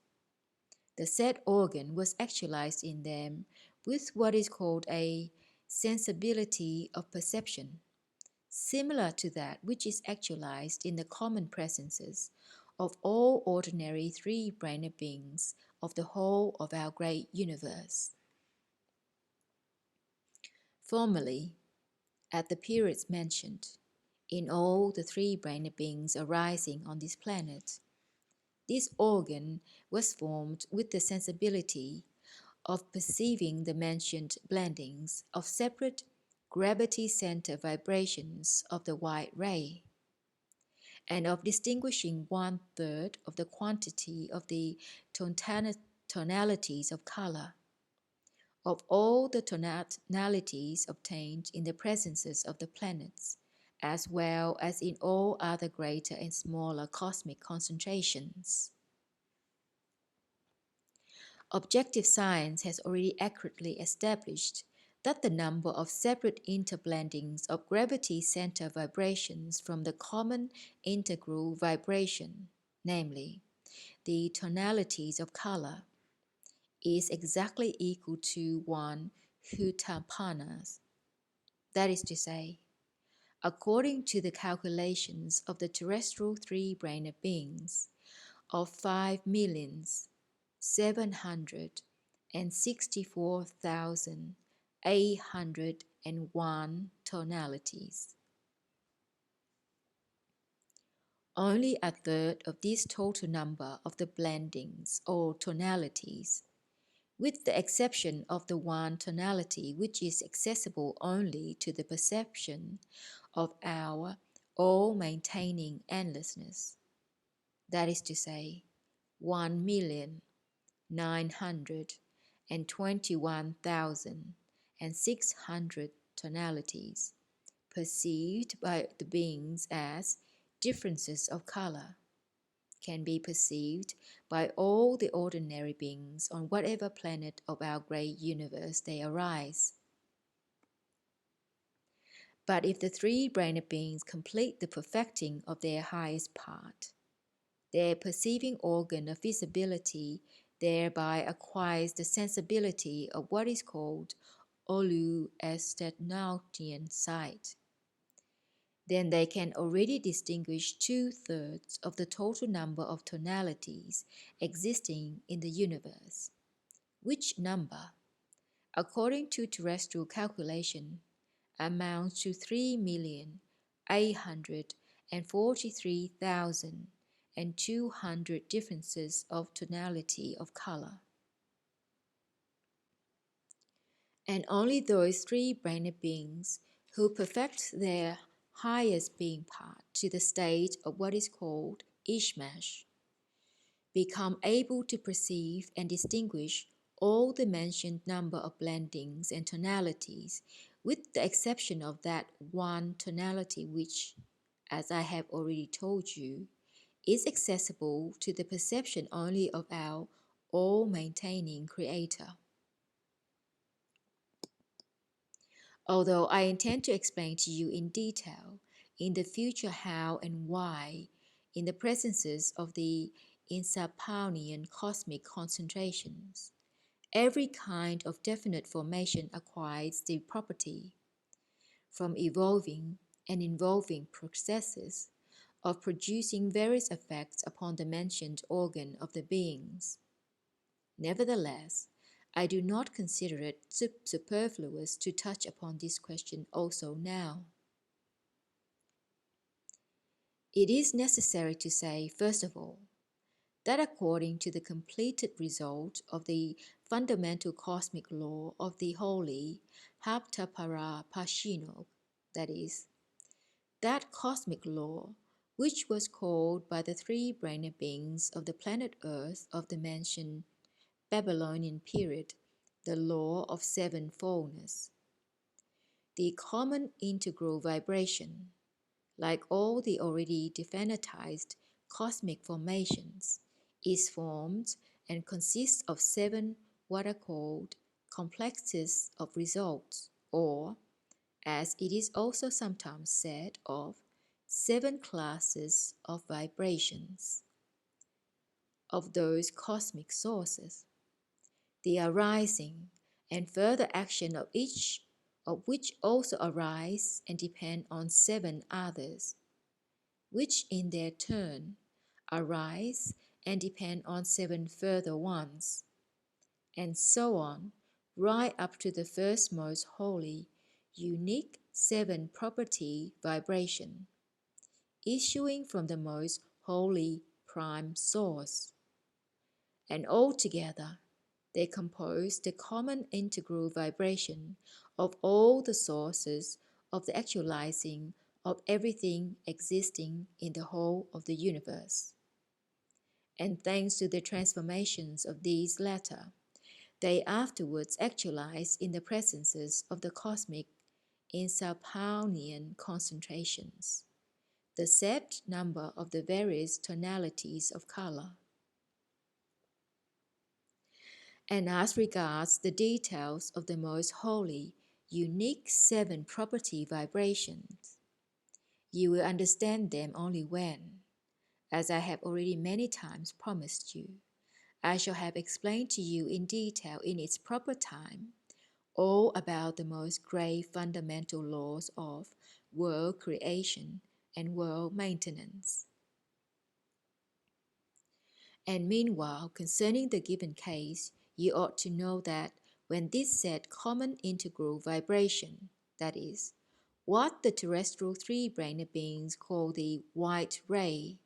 the said organ was actualized in them with what is called a sensibility of perception, similar to that which is actualized in the common presences of all ordinary three-brained beings of the whole of our great universe. Formerly, at the periods mentioned, in all the three-brained beings arising on this planet, this organ was formed with the sensibility of perceiving the mentioned blendings of separate gravity center vibrations of the white ray, and of distinguishing 1/3 of the quantity of the tonalities of color, of all the tonalities obtained in the presences of the planets, as well as in all other greater and smaller cosmic concentrations. Objective science has already accurately established that the number of separate interblendings of gravity center vibrations from the common integral vibration, namely, the tonalities of color, is exactly equal to 1 hutapanas. That is to say, according to the calculations of the terrestrial three-brained beings, of 5,764,801 tonalities. Only a third of this total number of the blendings or tonalities, with the exception of the one tonality which is accessible only to the perception of our all-maintaining endlessness, that is to say, 1,921,600 tonalities, perceived by the beings as differences of color, can be perceived by all the ordinary beings on whatever planet of our great universe they arise. But if the three-brained beings complete the perfecting of their highest part, their perceiving organ of visibility thereby acquires the sensibility of what is called Olooestesnokhnian side. Then they can already distinguish 2/3 of the total number of tonalities existing in the universe, which number, according to terrestrial calculation, amounts to 3,843,200 differences of tonality of color. And only those three-brained beings who perfect their highest being part to the state of what is called Ishmash become able to perceive and distinguish all the mentioned number of blendings and tonalities, with the exception of that one tonality which, as I have already told you, is accessible to the perception only of our all-maintaining Creator. Although I intend to explain to you in detail in the future how and why, in the presences of the Insapalnian cosmic concentrations, every kind of definite formation acquires the property, from evolving and involving processes, of producing various effects upon the mentioned organ of the beings. Nevertheless, I do not consider it superfluous to touch upon this question also now. It is necessary to say, first of all, that according to the completed result of the fundamental cosmic law of the holy Haptapara-Pashinok, that is, that cosmic law which was called by the three-brained beings of the planet Earth of the mentioned Babylonian period, the Law of Seven Fullness. The common integral vibration, like all the already definitized cosmic formations, is formed and consists of seven what are called complexes of results, or, as it is also sometimes said of, seven classes of vibrations. Of those cosmic sources, the arising and further action of each of which also arise and depend on seven others, which in their turn arise and depend on seven further ones, and so on, right up to the first most holy, unique seven property vibration, issuing from the most holy prime source. And altogether, they compose the common integral vibration of all the sources of the actualizing of everything existing in the whole of the universe. And thanks to the transformations of these latter, they afterwards actualize in the presences of the cosmic Insapalnian-concentrations, the set number of the various tonalities of color. And as regards the details of the most holy, unique seven property vibrations, you will understand them only when, as I have already many times promised you, I shall have explained to you in detail in its proper time all about the most great fundamental laws of world creation and world maintenance. And meanwhile, concerning the given case, you ought to know that when this said common integral vibration, that is, what the terrestrial three-brained beings call the white ray,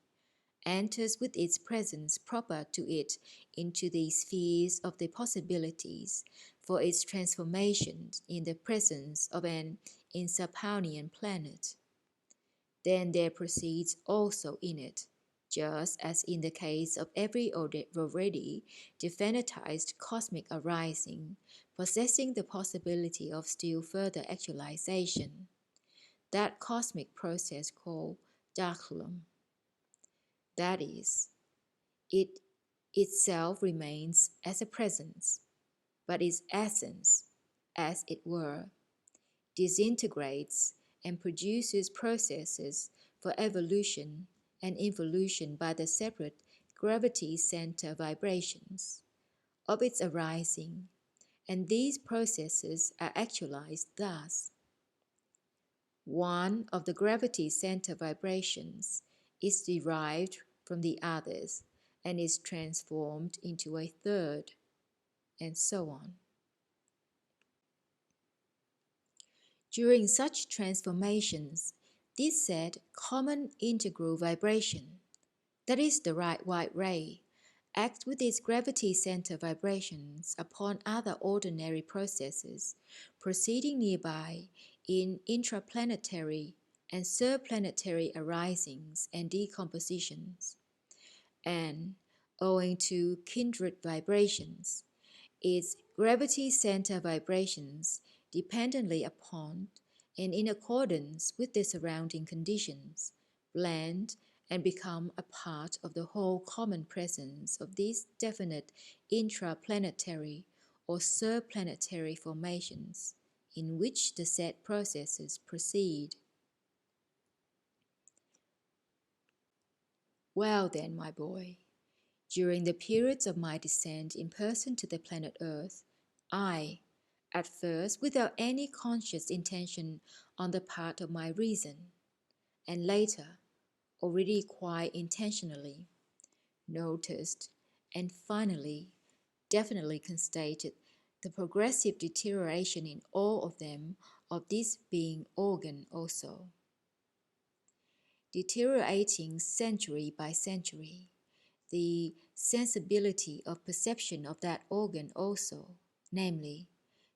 enters with its presence proper to it into the spheres of the possibilities for its transformation in the presence of an Insapalnian planet, then there proceeds also in it, just as in the case of every already definitized cosmic arising, possessing the possibility of still further actualization, that cosmic process called Dakhlam. That is, it itself remains as a presence, but its essence, as it were, disintegrates and produces processes for evolution and involution by the separate gravity center vibrations of its arising, and these processes are actualized thus. One of the gravity center vibrations is derived from the others and is transformed into a third, and so on. During such transformations, this said common integral vibration, that is the right white ray, acts with its gravity center vibrations upon other ordinary processes proceeding nearby in intraplanetary and subplanetary arisings and decompositions, and, owing to kindred vibrations, its gravity center vibrations dependently upon and in accordance with the surrounding conditions blend and become a part of the whole common presence of these definite intraplanetary or subplanetary formations in which the said processes proceed. Well then, my boy, during the periods of my descent in person to the planet Earth, I, at first without any conscious intention on the part of my reason, and later, already quite intentionally, noticed and finally definitely constated the progressive deterioration in all of them of this being organ also, deteriorating century by century, the sensibility of perception of that organ also, namely,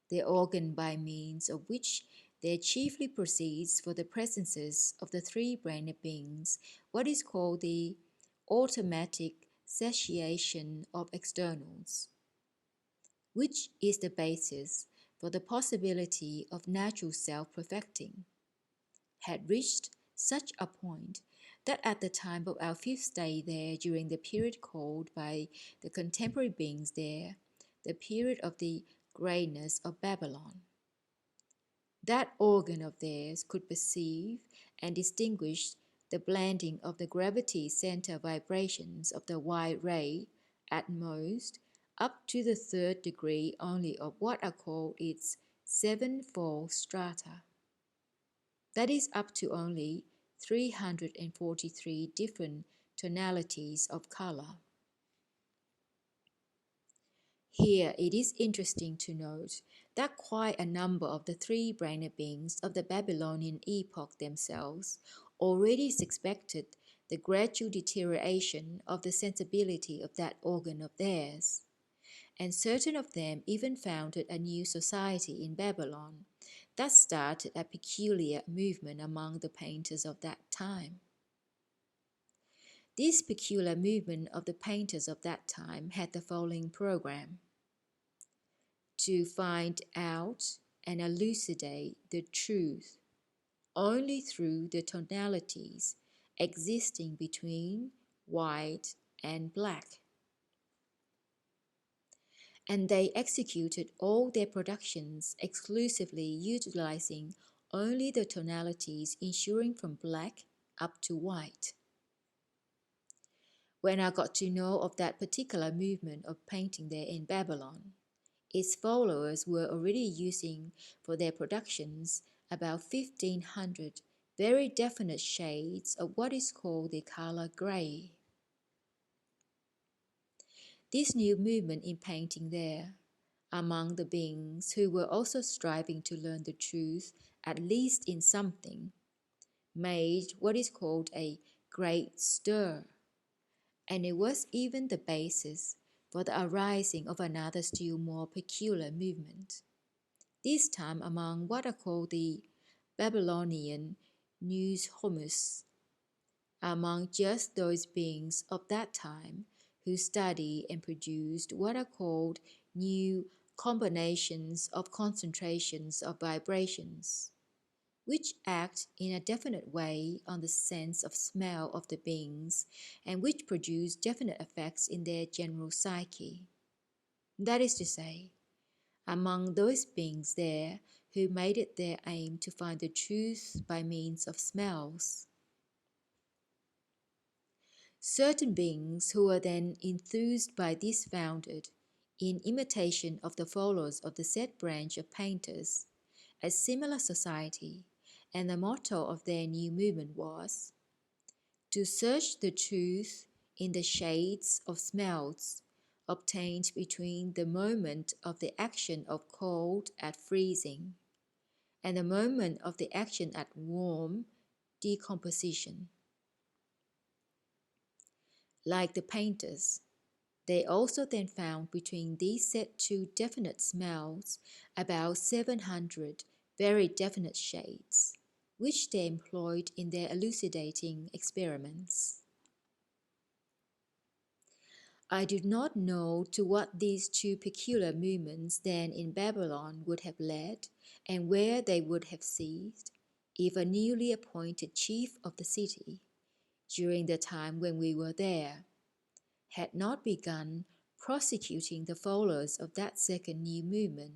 the organ by means of which there chiefly proceeds for the presences of the three-brained beings what is called the automatic satiation of externals, which is the basis for the possibility of natural self-perfecting, had reached such a point that at the time of our fifth stay there during the period called by the contemporary beings there the period of the greyness of Babylon, that organ of theirs could perceive and distinguish the blending of the gravity center vibrations of the white ray at most up to the third degree only of what are called its sevenfold strata. That is up to only 343 different tonalities of color. Here it is interesting to note that quite a number of the three-brained beings of the Babylonian epoch themselves already suspected the gradual deterioration of the sensibility of that organ of theirs, and certain of them even founded a new society in Babylon that started a peculiar movement among the painters of that time. This peculiar movement of the painters of that time had the following program: to find out and elucidate the truth only through the tonalities existing between white and black. And they executed all their productions exclusively utilizing only the tonalities issuing from black up to white. When I got to know of that particular movement of painting there in Babylon, its followers were already using for their productions about 1,500 very definite shades of what is called the color grey. This new movement in painting there, among the beings who were also striving to learn the truth, at least in something, made what is called a great stir, and it was even the basis for the arising of another still more peculiar movement, this time among what are called the Babylonian newshomes, among just those beings of that time who study and produced what are called new combinations of concentrations of vibrations, which act in a definite way on the sense of smell of the beings and which produce definite effects in their general psyche. That is to say, among those beings there who made it their aim to find the truth by means of smells, certain beings who were then enthused by this founded, in imitation of the followers of the said branch of painters, a similar society, and the motto of their new movement was, to search the truth in the shades of smells obtained between the moment of the action of cold at freezing and the moment of the action at warm decomposition. Like the painters, they also then found between these said two definite smells about 700 very definite shades, which they employed in their elucidating experiments. I do not know to what these two peculiar movements then in Babylon would have led, and where they would have ceased, if a newly appointed chief of the city, during the time when we were there, had not begun prosecuting the followers of that second new movement,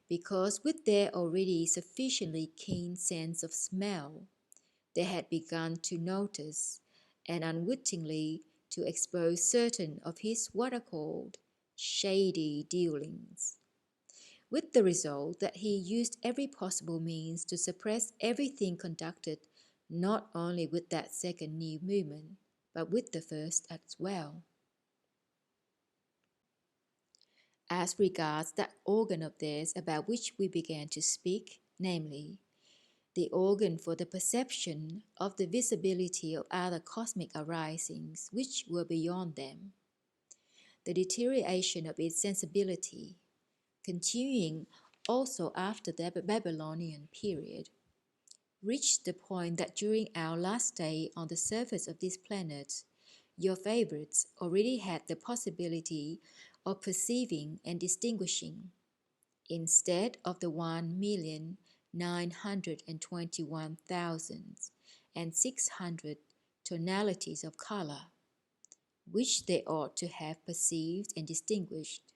because with their already sufficiently keen sense of smell, they had begun to notice, and unwittingly to expose certain of his what are called shady dealings, with the result that he used every possible means to suppress everything conducted not only with that second new movement, but with the first as well. As regards that organ of theirs about which we began to speak, namely, the organ for the perception of the visibility of other cosmic arisings which were beyond them, the deterioration of its sensibility, continuing also after the Babylonian period, reached the point that during our last stay on the surface of this planet, your favorites already had the possibility of perceiving and distinguishing, instead of the 1,921,600 tonalities of color, which they ought to have perceived and distinguished,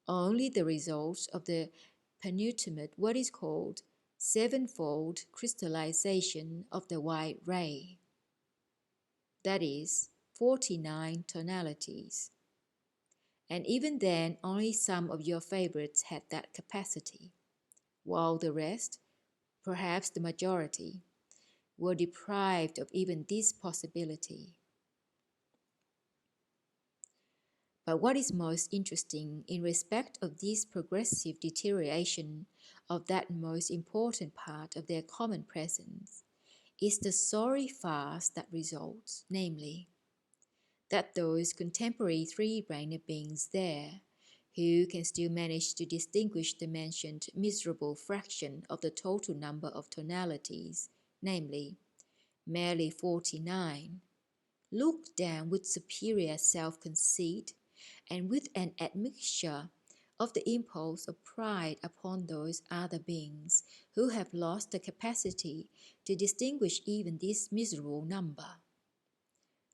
only the results of the penultimate what is called sevenfold crystallization of the white ray, that is, 49 tonalities. And even then only some of your favorites had that capacity, while the rest, perhaps the majority, were deprived of even this possibility. But what is most interesting in respect of this progressive deterioration of that most important part of their common presence is the sorry farce that results, namely, that those contemporary three-brained beings there, who can still manage to distinguish the mentioned miserable fraction of the total number of tonalities, namely, merely 49, look down with superior self-conceit and with an admixture of the impulse of pride upon those other beings who have lost the capacity to distinguish even this miserable number,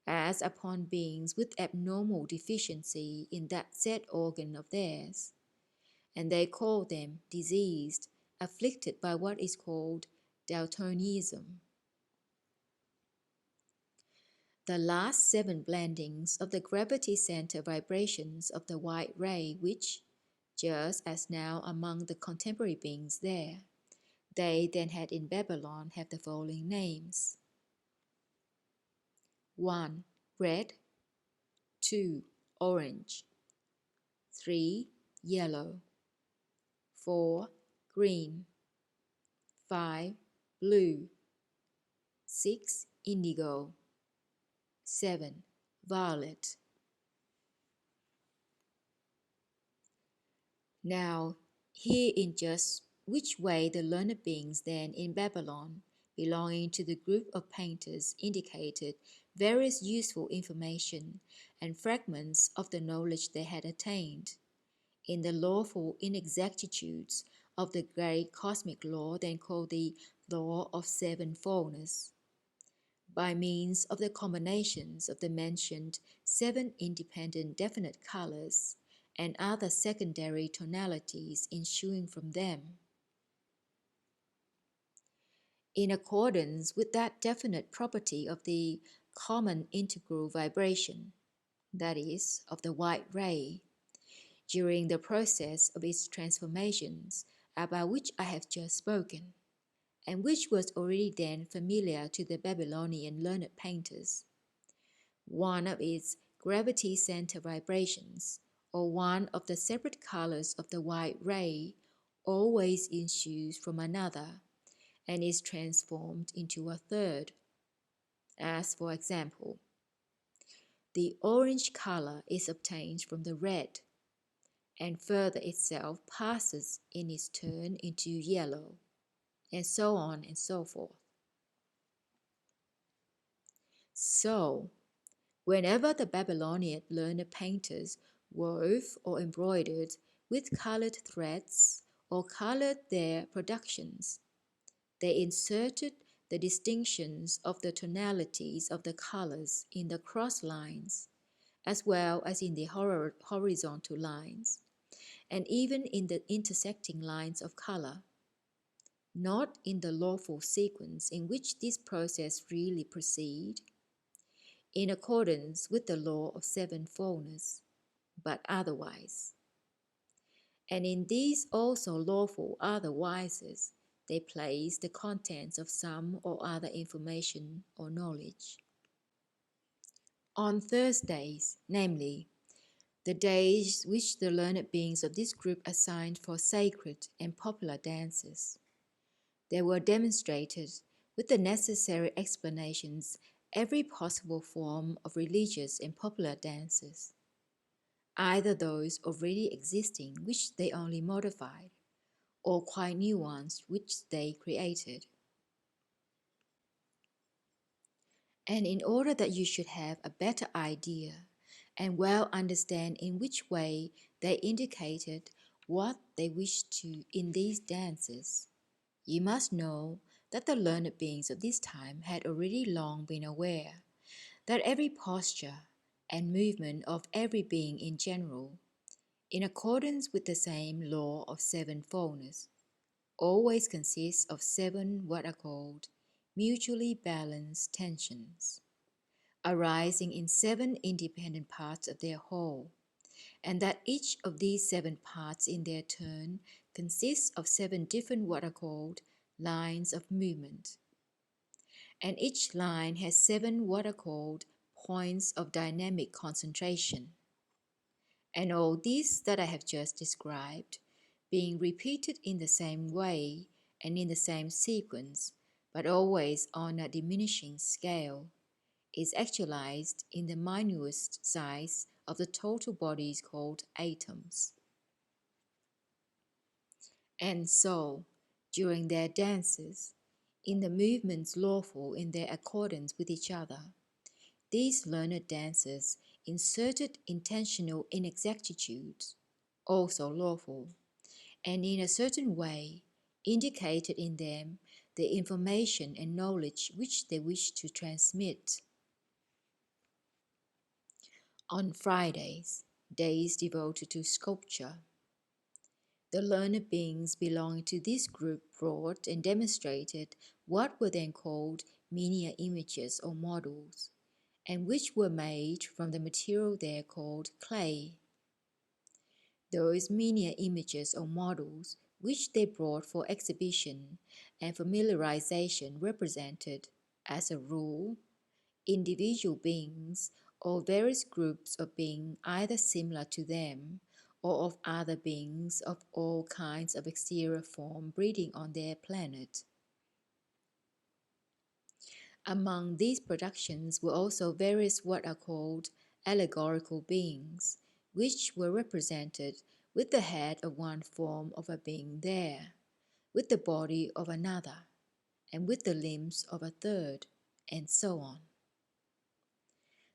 as upon beings with abnormal deficiency in that said organ of theirs, and they call them diseased, afflicted by what is called daltonism. The last 7 blendings of the gravity center vibrations of the white ray which, just as now among the contemporary beings there, they then had in Babylon have the following names. 1. Red. 2. Orange. 3. Yellow. 4. Green. 5. Blue. 6. Indigo. 7. Violet. Now, here in just which way the learned beings then in Babylon, belonging to the group of painters, indicated various useful information and fragments of the knowledge they had attained, in the lawful inexactitudes of the great cosmic law then called the Law of Seven Fullness, by means of the combinations of the mentioned 7 independent definite colors and other secondary tonalities ensuing from them, in accordance with that definite property of the common integral vibration, that is, of the white ray, during the process of its transformations about which I have just spoken, and which was already then familiar to the Babylonian learned painters. One of its gravity center vibrations, or one of the separate colors of the white ray, always issues from another and is transformed into a third. As for example, the orange color is obtained from the red, and further itself passes in its turn into yellow, and so on and so forth. So, whenever the Babylonian learned painters wove or embroidered with colored threads or colored their productions, they inserted the distinctions of the tonalities of the colors in the cross lines, as well as in the horizontal lines, and even in the intersecting lines of color, not in the lawful sequence in which this process really proceeds, in accordance with the law of seven fullness, but otherwise. And in these also lawful otherwises, they place the contents of some or other information or knowledge. On Thursdays, namely, the days which the learned beings of this group assigned for sacred and popular dances, they were demonstrated with the necessary explanations every possible form of religious and popular dances, either those already existing which they only modified, or quite new ones which they created. And in order that you should have a better idea and well understand in which way they indicated what they wished to in these dances, you must know that the learned beings of this time had already long been aware that every posture and movement of every being in general, in accordance with the same law of seven fullness, always consists of seven what are called mutually balanced tensions, arising in seven independent parts of their whole, and that each of these seven parts in their turn consists of seven different what are called lines of movement, and each line has seven what are called points of dynamic concentration. And all these that I have just described, being repeated in the same way and in the same sequence, but always on a diminishing scale, is actualized in the minutest size of the total bodies called atoms. And so, during their dances, in the movements lawful in their accordance with each other, these learned dancers inserted intentional inexactitudes, also lawful, and in a certain way indicated in them the information and knowledge which they wished to transmit. On Fridays, days devoted to sculpture, the learned beings belonging to this group brought and demonstrated what were then called miniature images or models, and which were made from the material there called clay. Those miniature images or models which they brought for exhibition and familiarization represented, as a rule, individual beings or various groups of beings either similar to them or of other beings of all kinds of exterior form breeding on their planet. Among these productions were also various what are called allegorical beings, which were represented with the head of one form of a being there, with the body of another, and with the limbs of a third, and so on.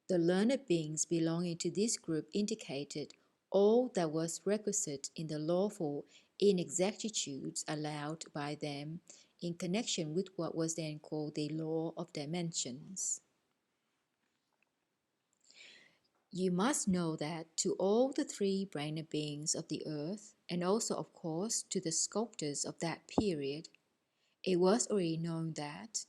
The learned beings belonging to this group indicated all that was requisite in the lawful inexactitudes allowed by them in connection with what was then called the law of dimensions. You must know that to all the three-brained beings of the earth, and also of course to the sculptors of that period, it was already known that,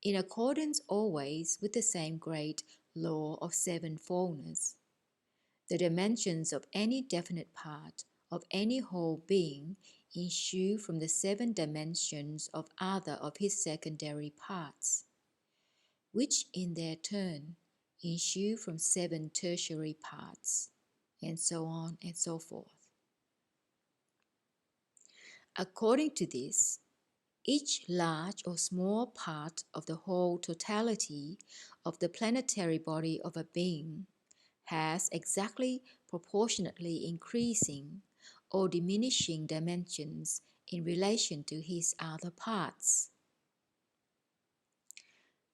in accordance always with the same great law of seven fullness, The dimensions of any definite part of any whole being issue from the 7 dimensions of other of his secondary parts, which in their turn issue from 7 tertiary parts, and so on and so forth. According to this, each large or small part of the whole totality of the planetary body of a being has exactly proportionately increasing or diminishing dimensions in relation to his other parts.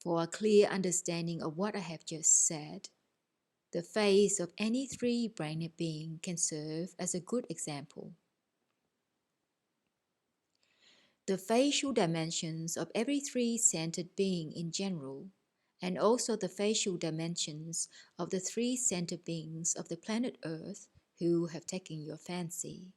For a clear understanding of what I have just said, the face of any 3-brained being can serve as a good example. The facial dimensions of every 3-centered being in general, and also the facial dimensions of the 3-centered beings of the planet Earth who have taken your fancy,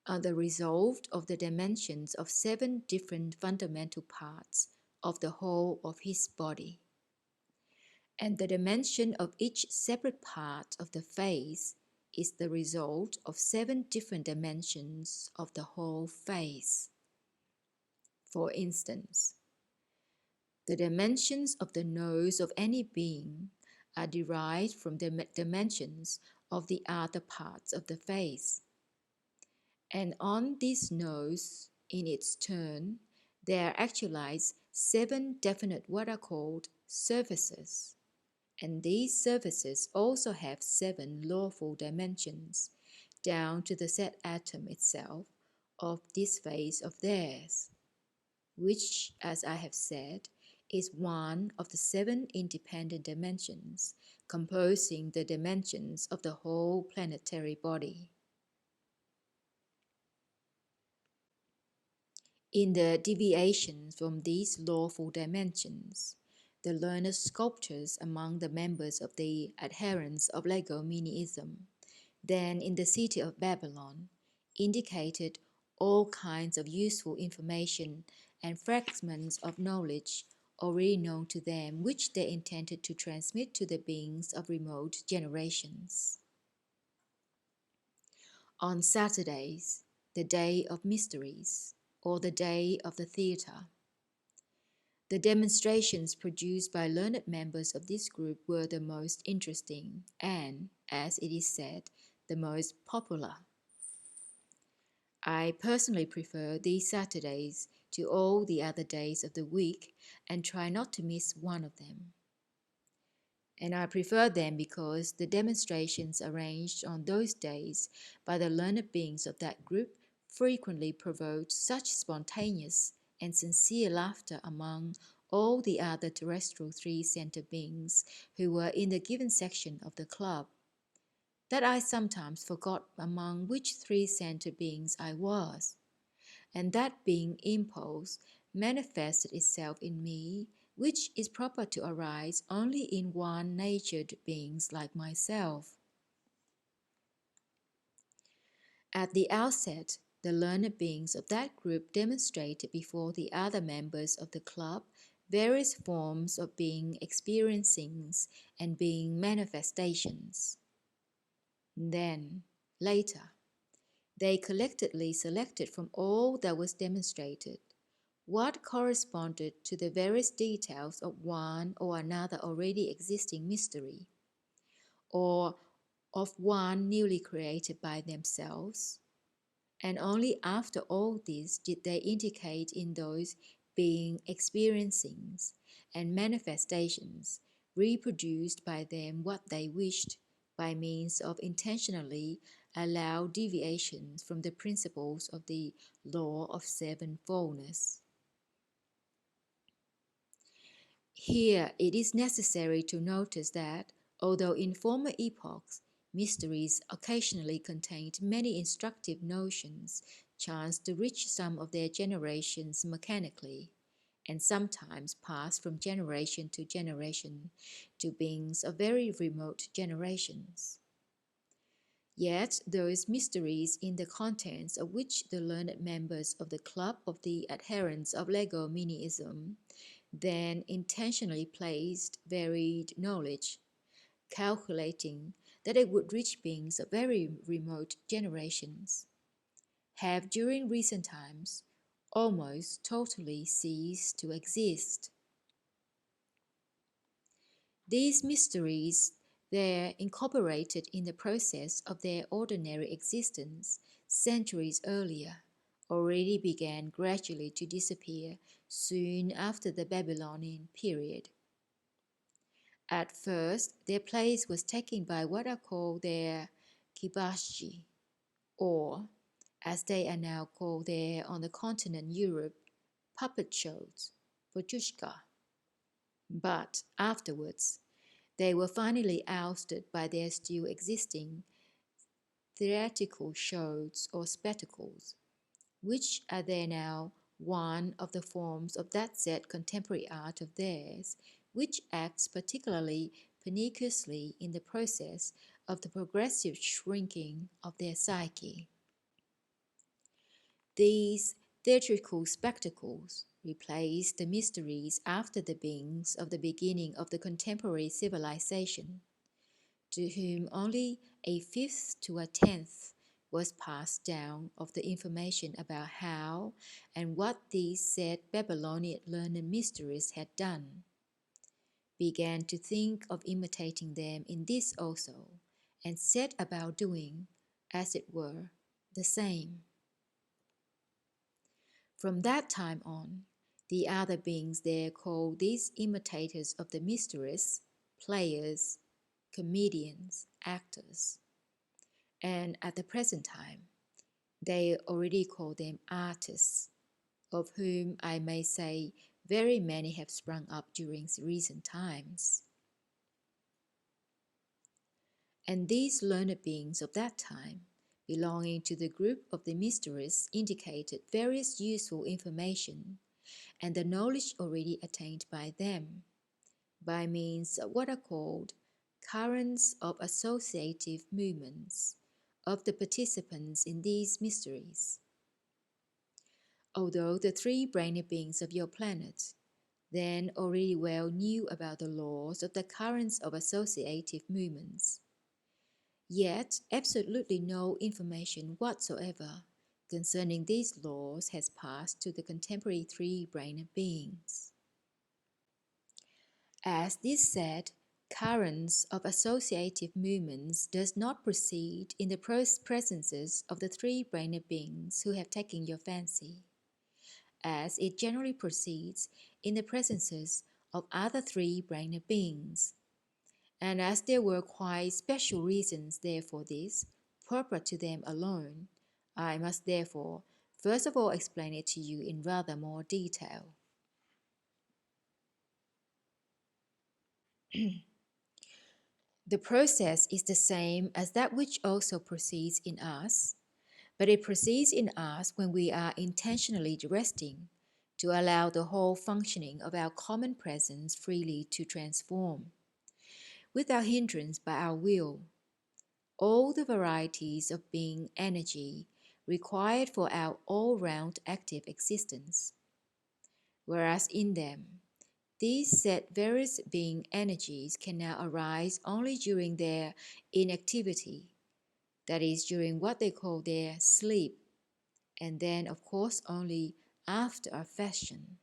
are the result of the dimensions of 7 different fundamental parts of the whole of his body. And the dimension of each separate part of the face is the result of 7 different dimensions of the whole face. For instance, the dimensions of the nose of any being are derived from the dimensions of the other parts of the face. And on this nose, in its turn, there are actualized 7 definite what are called surfaces. And these surfaces also have 7 lawful dimensions, down to the set atom itself of this face of theirs, which, as I have said, is one of the 7 independent dimensions composing the dimensions of the whole planetary body. In the deviations from these lawful dimensions, the learned sculptors among the members of the Adherents-of-Legominism, then in the city of Babylon, indicated all kinds of useful information and fragments of knowledge already known to them, which they intended to transmit to the beings of remote generations. On Saturdays, the day of mysteries, or the day of the theatre, the demonstrations produced by learned members of this group were the most interesting and, as it is said, the most popular. I personally prefer these Saturdays to all the other days of the week and try not to miss one of them. And I prefer them because the demonstrations arranged on those days by the learned beings of that group frequently provoked such spontaneous and sincere laughter among all the other terrestrial 3-centered beings who were in the given section of the club, that I sometimes forgot among which 3-centered beings I was, and that being impulse manifested itself in me, which is proper to arise only in one-natured beings like myself. At the outset, the learned beings of that group demonstrated before the other members of the club various forms of being experiencings and being manifestations. Then, later, they collectively selected from all that was demonstrated what corresponded to the various details of one or another already existing mystery, or of one newly created by themselves, and only after all this did they indicate in those being experiencings and manifestations reproduced by them what they wished by means of intentionally allow deviations from the principles of the Law of Seven Fullness. Here it is necessary to notice that, although in former epochs mysteries occasionally contained many instructive notions, chanced to reach some of their generations mechanically, and sometimes passed from generation to beings of very remote generations. Yet those mysteries in the contents of which the learned members of the Club of the Adherents of Legominism then intentionally placed varied knowledge, calculating that it would reach beings of very remote generations, have during recent times almost totally ceased to exist. These mysteries, there incorporated in the process of their ordinary existence centuries earlier, already began gradually to disappear soon after the Babylonian period. At first, their place was taken by what are called their kibashji, or, as they are now called there on the continent Europe, puppet shows, pochushka. But afterwards, they were finally ousted by their still existing theatrical shows or spectacles, which are there now one of the forms of that said contemporary art of theirs, which acts particularly perniciously in the process of the progressive shrinking of their psyche. These theatrical spectacles replace the mysteries after the beings of the beginning of the contemporary civilization, to whom only a fifth to a tenth was passed down of the information about how and what these said Babylonian learned mysteries had done, began to think of imitating them in this also, and set about doing, as it were, the same. From that time on, the other beings there called these imitators of the mysteries players, comedians, actors, and at the present time, they already call them artists, of whom I may say very many have sprung up during recent times. And these learned beings of that time, belonging to the group of the mysteries, indicated various useful information and the knowledge already attained by them, by means of what are called currents of associative movements of the participants in these mysteries. Although the three-brained beings of your planet then already well knew about the laws of the currents of associative movements, yet absolutely no information whatsoever concerning these laws has passed to the contemporary three-brained beings. As this said, currents of associative movements does not proceed in the presences of the three-brained beings who have taken your fancy, as it generally proceeds in the presences of other three-brained beings, and as there were quite special reasons there for this, proper to them alone, I must therefore first of all explain it to you in rather more detail. The process is the same as that which also proceeds in us, but it proceeds in us when we are intentionally resting to allow the whole functioning of our common presence freely to transform, without hindrance by our will, all the varieties of being energy required for our all-round active existence, whereas in them, these said various being energies can now arise only during their inactivity, that is, during what they call their sleep, and then, of course, only after a fashion.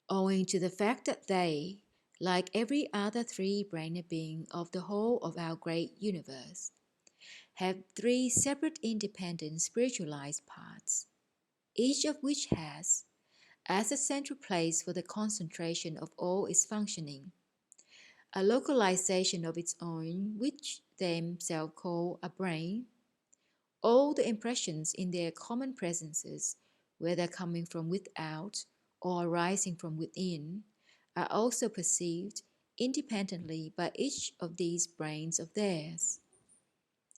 Owing to the fact that they, like every other three-brained being of the whole of our great universe, have three separate independent spiritualized parts, each of which has, as a central place for the concentration of all its functioning, a localization of its own which they themselves call a brain. All the impressions in their common presences, whether coming from without or arising from within, are also perceived independently by each of these brains of theirs,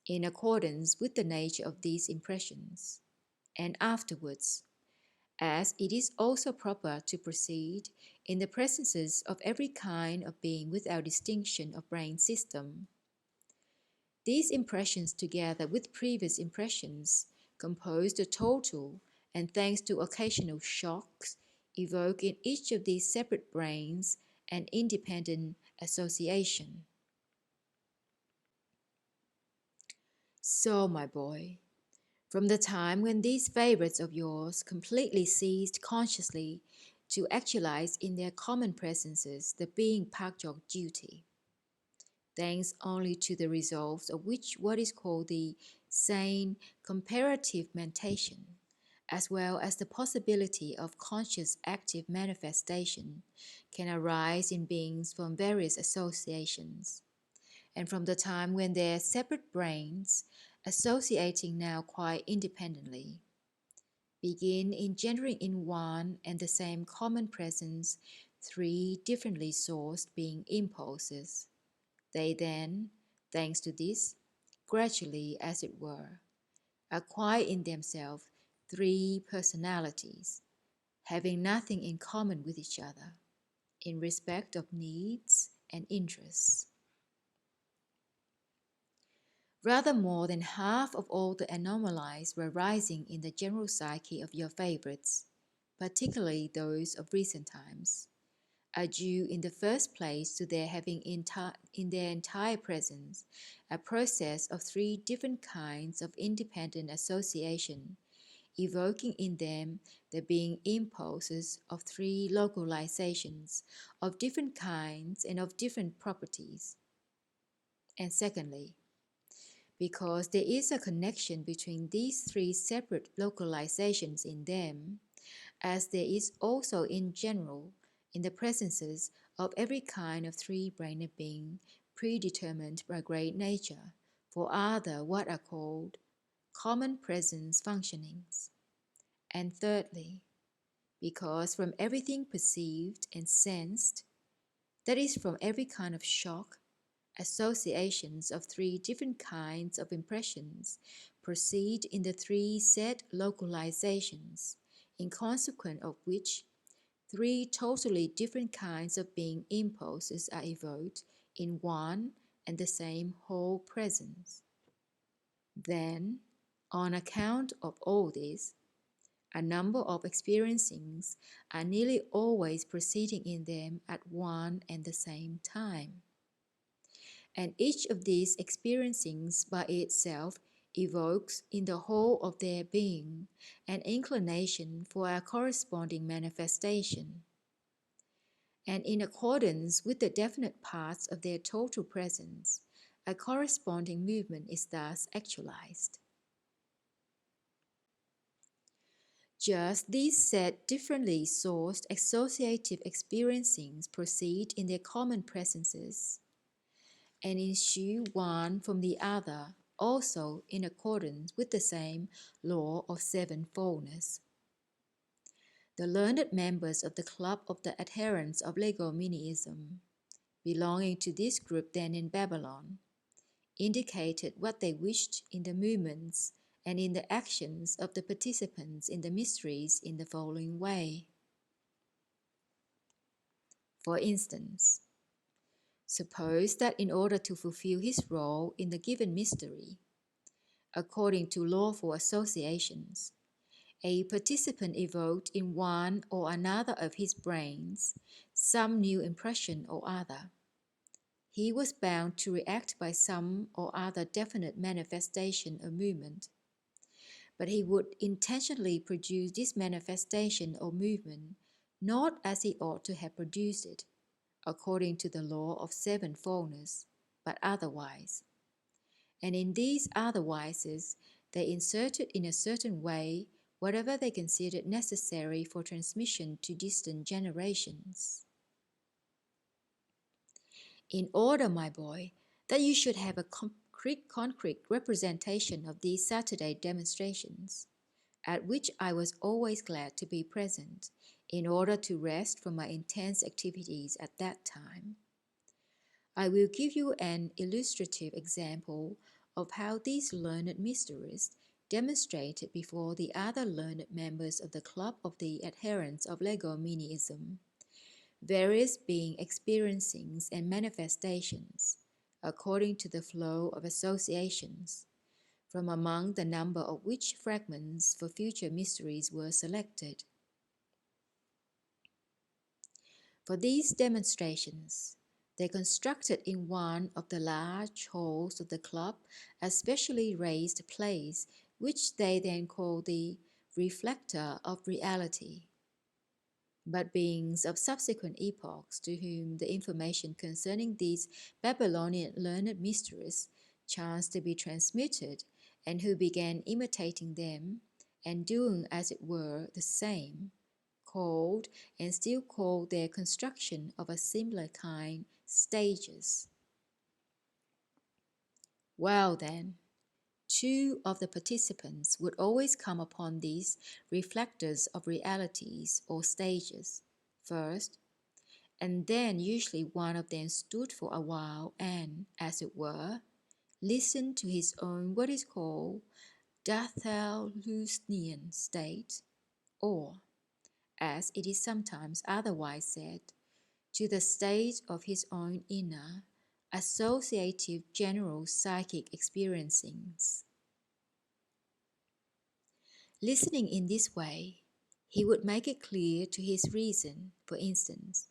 in accordance with the nature of these impressions, and afterwards, as it is also proper to proceed in the presences of every kind of being without distinction of brain system. These impressions, together with previous impressions, compose the total, and thanks to occasional shocks, evoke in each of these separate brains an independent association. So, my boy, from the time when these favorites of yours completely ceased consciously to actualize in their common presences the being-Partkdolg-duty, thanks only to the results of which what is called the sane comparative mentation, as well as the possibility of conscious active manifestation, can arise in beings from various associations, and from the time when their separate brains, associating now quite independently, begin engendering in one and the same common presence three differently sourced being impulses. They then, thanks to this, gradually, as it were, acquire in themselves three personalities, having nothing in common with each other, in respect of needs and interests. Rather more than half of all the anomalies arising in the general psyche of your favorites, particularly those of recent times, are due in the first place to their having in their entire presence a process of three different kinds of independent association, evoking in them the being impulses of three localizations of different kinds and of different properties. And secondly, because there is a connection between these three separate localizations in them, as there is also in general in the presences of every kind of three-brained being predetermined by great nature for other what are called common presence functionings. And thirdly, because from everything perceived and sensed, that is from every kind of shock, associations of three different kinds of impressions proceed in the three said localizations, in consequence of which three totally different kinds of being impulses are evoked in one and the same whole presence. Then, on account of all this, a number of experiencings are nearly always proceeding in them at one and the same time. And each of these experiencings by itself evokes in the whole of their being an inclination for a corresponding manifestation. And in accordance with the definite parts of their total presence, a corresponding movement is thus actualized. Just these said differently sourced associative experiencings proceed in their common presences, and issue one from the other, also in accordance with the same law of seven fullness. The learned members of the Club of the Adherents of Legominism, belonging to this group then in Babylon, indicated what they wished in the movements and in the actions of the participants in the mysteries in the following way. For instance, suppose that in order to fulfill his role in the given mystery, according to lawful associations, a participant evoked in one or another of his brains some new impression or other. He was bound to react by some or other definite manifestation or movement, but he would intentionally produce this manifestation or movement not as he ought to have produced it, according to the law of seven fullness, but otherwise. And in these otherwises, they inserted in a certain way whatever they considered necessary for transmission to distant generations. In order, my boy, that you should have a concrete representation of these Saturday demonstrations, at which I was always glad to be present, in order to rest from my intense activities at that time, I will give you an illustrative example of how these learned mysteries demonstrated before the other learned members of the Club of the Adherents of Legominism various being experiencings and manifestations, according to the flow of associations, from among the number of which fragments for future mysteries were selected. For these demonstrations, They constructed in one of the large halls of the club a specially raised place, which they then called the reflector of reality. But beings of subsequent epochs, to whom the information concerning these Babylonian learned mysteries chanced to be transmitted, and who began imitating them, and doing as it were the same, called and still call their construction of a similar kind stages. Well then, two of the participants would always come upon these reflectors of realities or stages first, and then usually one of them stood for a while and, as it were, listened to his own what is called Daivibrizkar state, or, as it is sometimes otherwise said, to the state of his own inner, associative general psychic experiencings. Listening in this way, he would make it clear to his reason, for instance,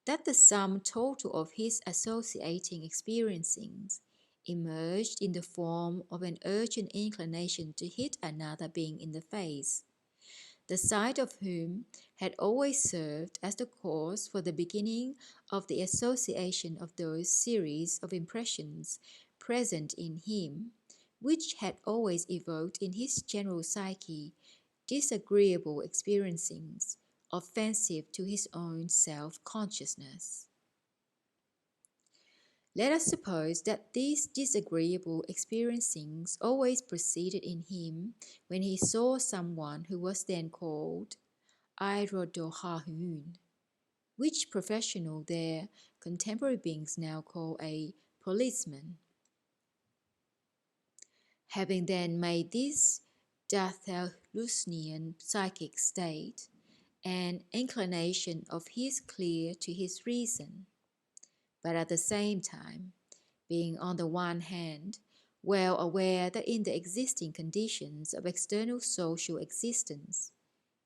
that the sum total of his associating experiencings emerged in the form of an urgent inclination to hit another being in the face, the sight of whom had always served as the cause for the beginning of the association of those series of impressions present in him, which had always evoked in his general psyche disagreeable experiencings, offensive to his own self-consciousness. Let us suppose that these disagreeable experiencings always proceeded in him when he saw someone who was then called Nirioonossian, which professional their contemporary beings now call a policeman. Having then made this Daivibrizkar psychic state an inclination of his clear to his reason, but at the same time, being on the one hand well aware that in the existing conditions of external social existence,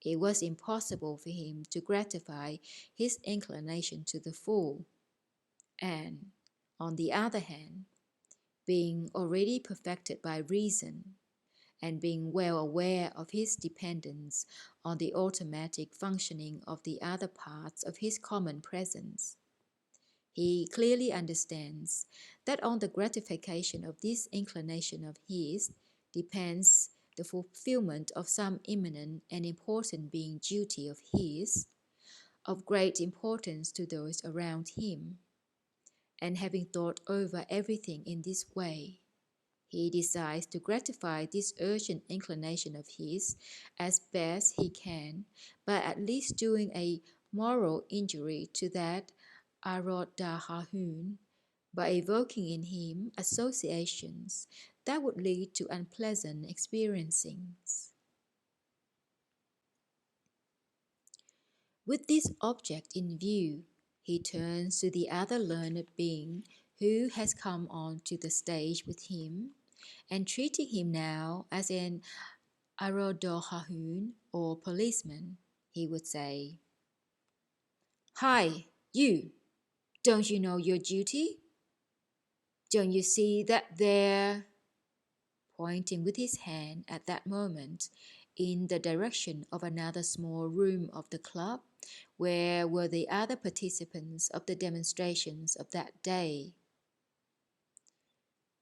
it was impossible for him to gratify his inclination to the full, and, on the other hand, being already perfected by reason, and being well aware of his dependence on the automatic functioning of the other parts of his common presence, he clearly understands that on the gratification of this inclination of his depends the fulfillment of some imminent and important being duty of his, of great importance to those around him. And having thought over everything in this way, he decides to gratify this urgent inclination of his as best he can, by at least doing a moral injury to that Nirioonossian, by evoking in him associations that would lead to unpleasant experiencings. With this object in view, he turns to the other learned being who has come on to the stage with him, and treating him now as an Nirioonossian or policeman, he would say, "Hi, you! Don't you know your duty? Don't you see that there," pointing with his hand at that moment in the direction of another small room of the club, where were the other participants of the demonstrations of that day.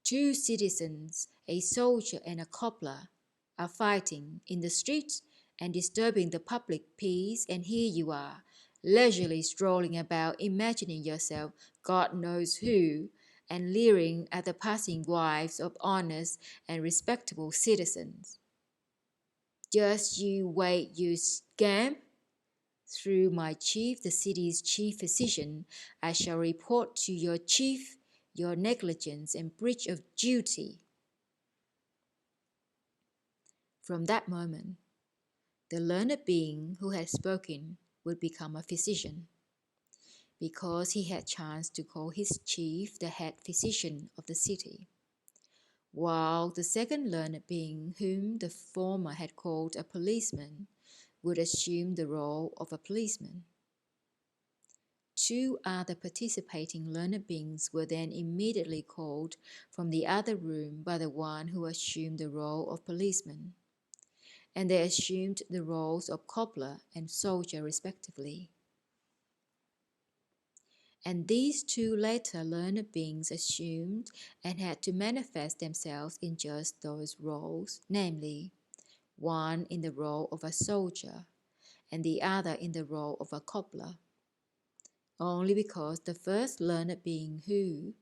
Two citizens, a soldier and a cobbler, are fighting in the street and disturbing the public peace, and here you are, leisurely strolling about, imagining yourself God knows who, and leering at the passing wives of honest and respectable citizens. Just you wait, you scamp. Through my chief, the city's chief physician, I shall report to your chief your negligence and breach of duty. From that moment, the learned being who had spoken would become a physician, because he had chanced to call his chief the head physician of the city, while the second learned being, whom the former had called a policeman, would assume the role of a policeman. Two other participating learned beings were then immediately called from the other room by the one who assumed the role of policeman, and they assumed the roles of cobbler and soldier respectively. And these two later learned beings assumed and had to manifest themselves in just those roles, namely, one in the role of a soldier and the other in the role of a cobbler, only because the first learned being who,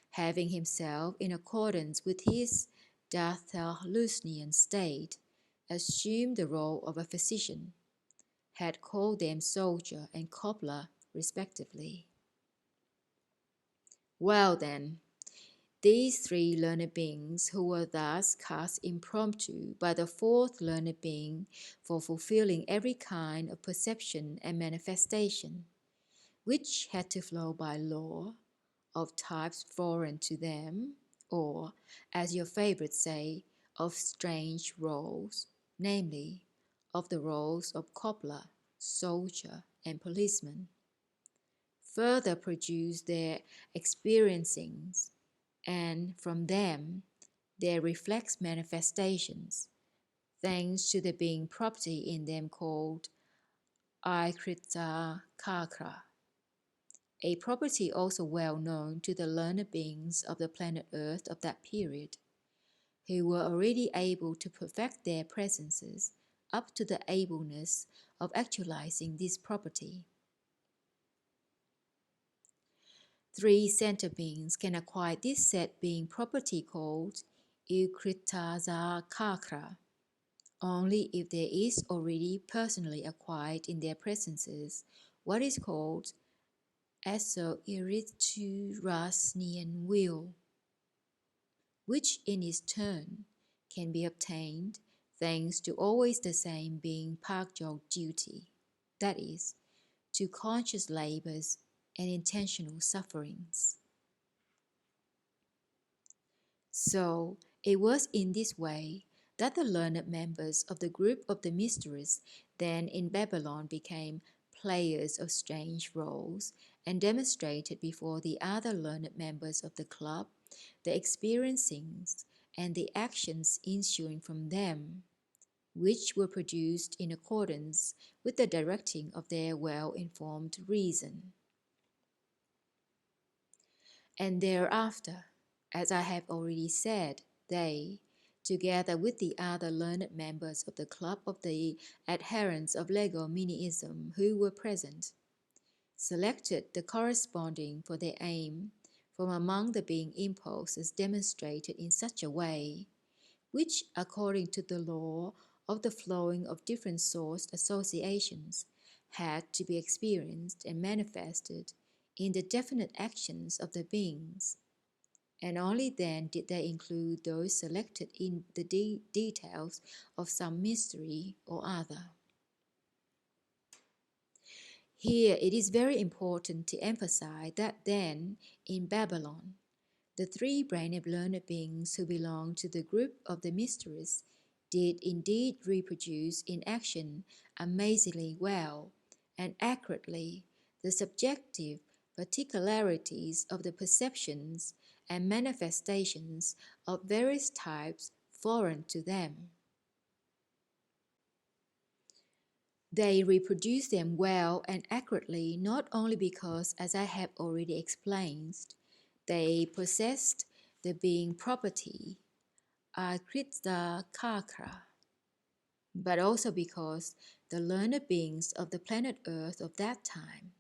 having himself in accordance with his Daivibrizkar state, assumed the role of a physician, had called them soldier and cobbler respectively. Well then, these three learned beings who were thus cast impromptu by the fourth learned being for fulfilling every kind of perception and manifestation, which had to flow by law of types foreign to them, or, as your favorites say, of strange roles, namely, of the roles of cobbler, soldier, and policeman, further produce their experiencings, and from them their reflex manifestations, thanks to the being property in them called Ooissapagaoomnian, a property also well known to the learned beings of the planet Earth of that period, who were already able to perfect their presences up to the ableness of actualizing this property. Three center beings can acquire this set being property called Ooissapagaoomnian only if there is already personally acquired in their presences what is called Essoaieritoorassnian-will, which in its turn can be obtained thanks to always the same being-Partkdolg-duty, that is, to conscious labors and intentional sufferings. So, it was in this way that the learned members of the group of the mysteries then in Babylon became players of strange roles and demonstrated before the other learned members of the club the experiencings and the actions ensuing from them, which were produced in accordance with the directing of their well-informed reason. And thereafter, as I have already said, they, together with the other learned members of the club of the Adherents-of-Legominism who were present, selected the corresponding for their aim from among the being impulses demonstrated in such a way, which, according to the law of the flowing of different source associations, had to be experienced and manifested in the definite actions of the beings, and only then did they include those selected in the details of some mystery or other. Here it is very important to emphasize that then, in Babylon, the three-brained learned beings who belonged to the group of the mysteries did indeed reproduce in action amazingly well and accurately the subjective particularities of the perceptions and manifestations of various types foreign to them. They reproduce them well and accurately not only because, as I have already explained, they possessed the being property Ooissapagaoomnian, but also because the learned beings of the planet Earth of that time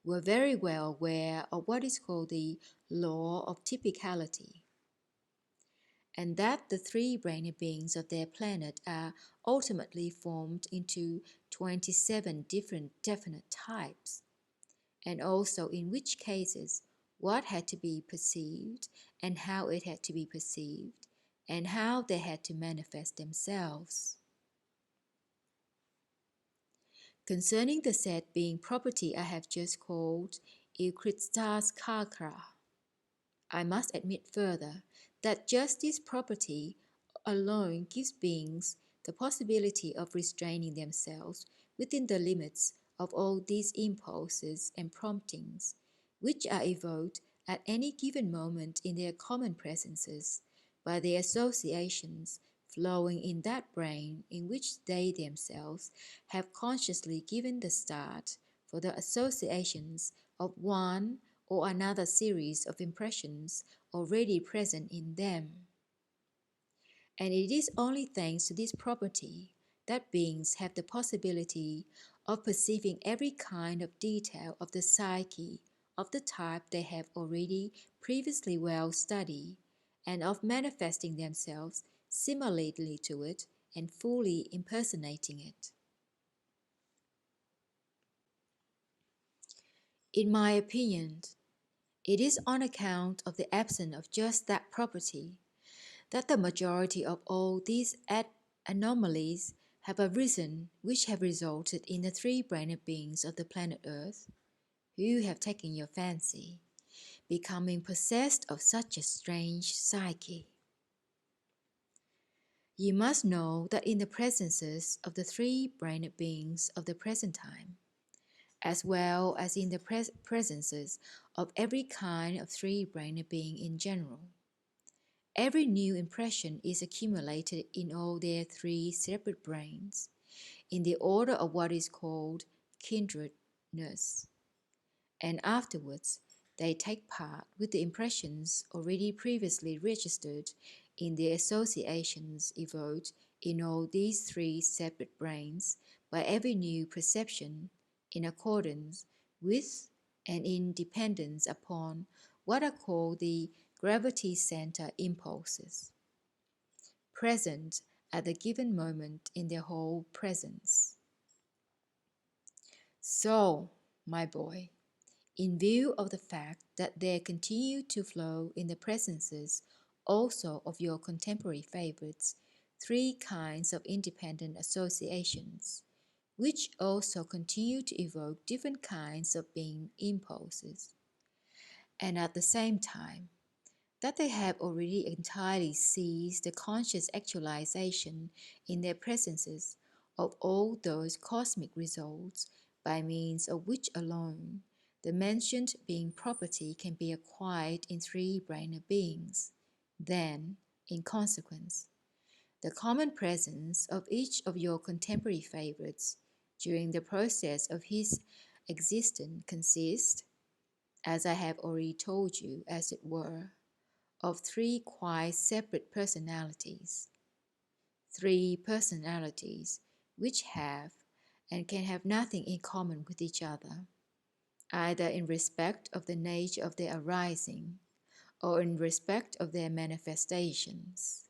were very well aware of what is called the Law of Typicality, and that the three-brained beings of their planet are ultimately formed into 27 different definite types, and also in which cases what had to be perceived and how it had to be perceived and how they had to manifest themselves. Concerning the set being property I have just called Ooissapagaoomnian, I must admit further that just this property alone gives beings the possibility of restraining themselves within the limits of all these impulses and promptings, which are evoked at any given moment in their common presences by the associations flowing in that brain in which they themselves have consciously given the start for the associations of one or another series of impressions already present in them. And it is only thanks to this property that beings have the possibility of perceiving every kind of detail of the psyche of the type they have already previously well studied, and of manifesting themselves similarly to it and fully impersonating it. In my opinion, it is on account of the absence of just that property that the majority of all these anomalies have arisen, which have resulted in the three-brained beings of the planet Earth, who have taken your fancy, becoming possessed of such a strange psyche. You must know that in the presences of the three-brained beings of the present time, as well as in the presences of every kind of three-brained being in general, every new impression is accumulated in all their three separate brains, in the order of what is called kindredness, and afterwards they take part with the impressions already previously registered in the associations evoked in all these three separate brains by every new perception, in accordance with and in dependence upon what are called the gravity center impulses, present at the given moment in their whole presence. So, my boy, in view of the fact that there continue to flow in the presences also of your contemporary favorites three kinds of independent associations, which also continue to evoke different kinds of being impulses, and at the same time that they have already entirely ceased the conscious actualization in their presences of all those cosmic results by means of which alone the mentioned being property can be acquired in three-brained beings, then, in consequence, the common presence of each of your contemporary favorites during the process of his existence consists, as I have already told you, as it were, of three quite separate personalities. Three personalities which have and can have nothing in common with each other, either in respect of the nature of their arising or in respect of their manifestations.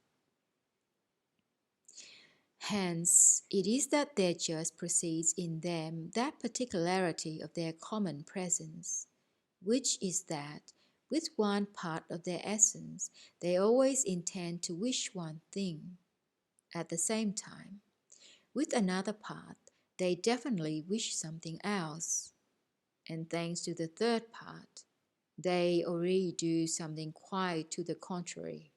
Hence, it is that there just proceeds in them that particularity of their common presence, which is that with one part of their essence they always intend to wish one thing. At the same time, with another part they definitely wish something else. And thanks to the third part, they already do something quite to the contrary.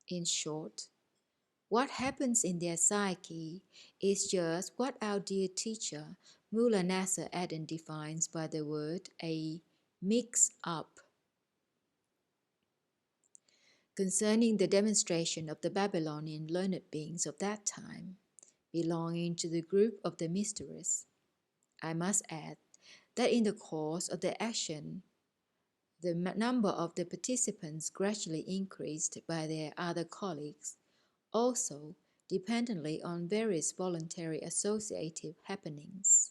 In short, what happens in their psyche is just what our dear teacher Mullah Nasser Adam defines by the word a mix-up. Concerning the demonstration of the Babylonian learned beings of that time, belonging to the group of the mysterious, I must add that in the course of the action, the number of the participants gradually increased by their other colleagues, also dependently on various voluntary associative happenings.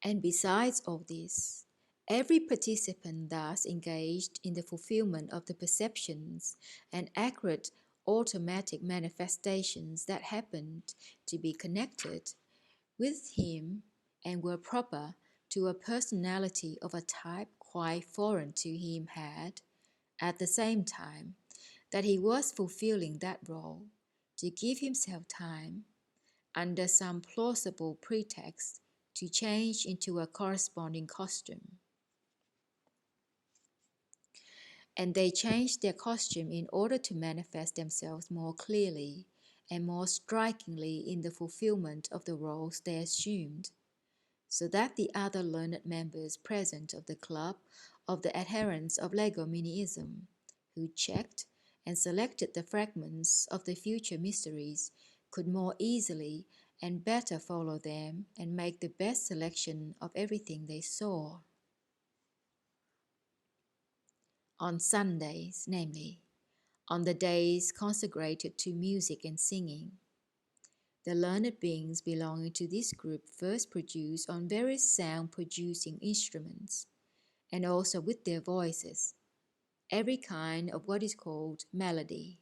And besides all this, every participant thus engaged in the fulfillment of the perceptions and accurate automatic manifestations that happened to be connected with him and were proper to a personality of a type quite foreign to him had, at the same time that he was fulfilling that role, to give himself time, under some plausible pretext, to change into a corresponding costume. And they changed their costume in order to manifest themselves more clearly and more strikingly in the fulfillment of the roles they assumed, so that the other learned members present of the club of the adherents of Legominism, who checked and selected the fragments of the future mysteries, could more easily and better follow them and make the best selection of everything they saw. On Sundays, namely, on the days consecrated to music and singing, the learned beings belonging to this group first produce on various sound-producing instruments, and also with their voices, every kind of what is called melody,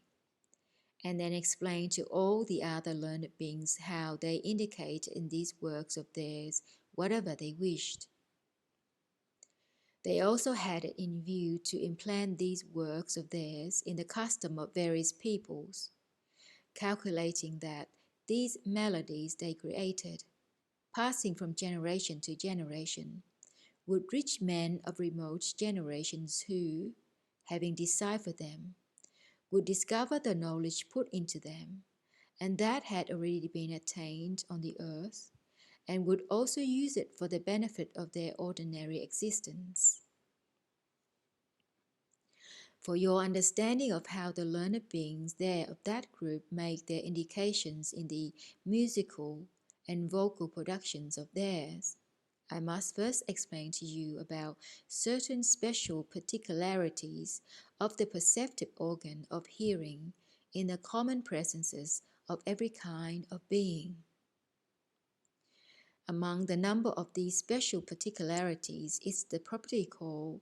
and then explain to all the other learned beings how they indicate in these works of theirs whatever they wished. They also had it in view to implant these works of theirs in the custom of various peoples, calculating that these melodies they created, passing from generation to generation, would reach men of remote generations who, having deciphered them, would discover the knowledge put into them, and that had already been attained on the earth, and would also use it for the benefit of their ordinary existence. For your understanding of how the learned beings there of that group make their indications in the musical and vocal productions of theirs, I must first explain to you about certain special particularities of the perceptive organ of hearing in the common presences of every kind of being. Among the number of these special particularities is the property called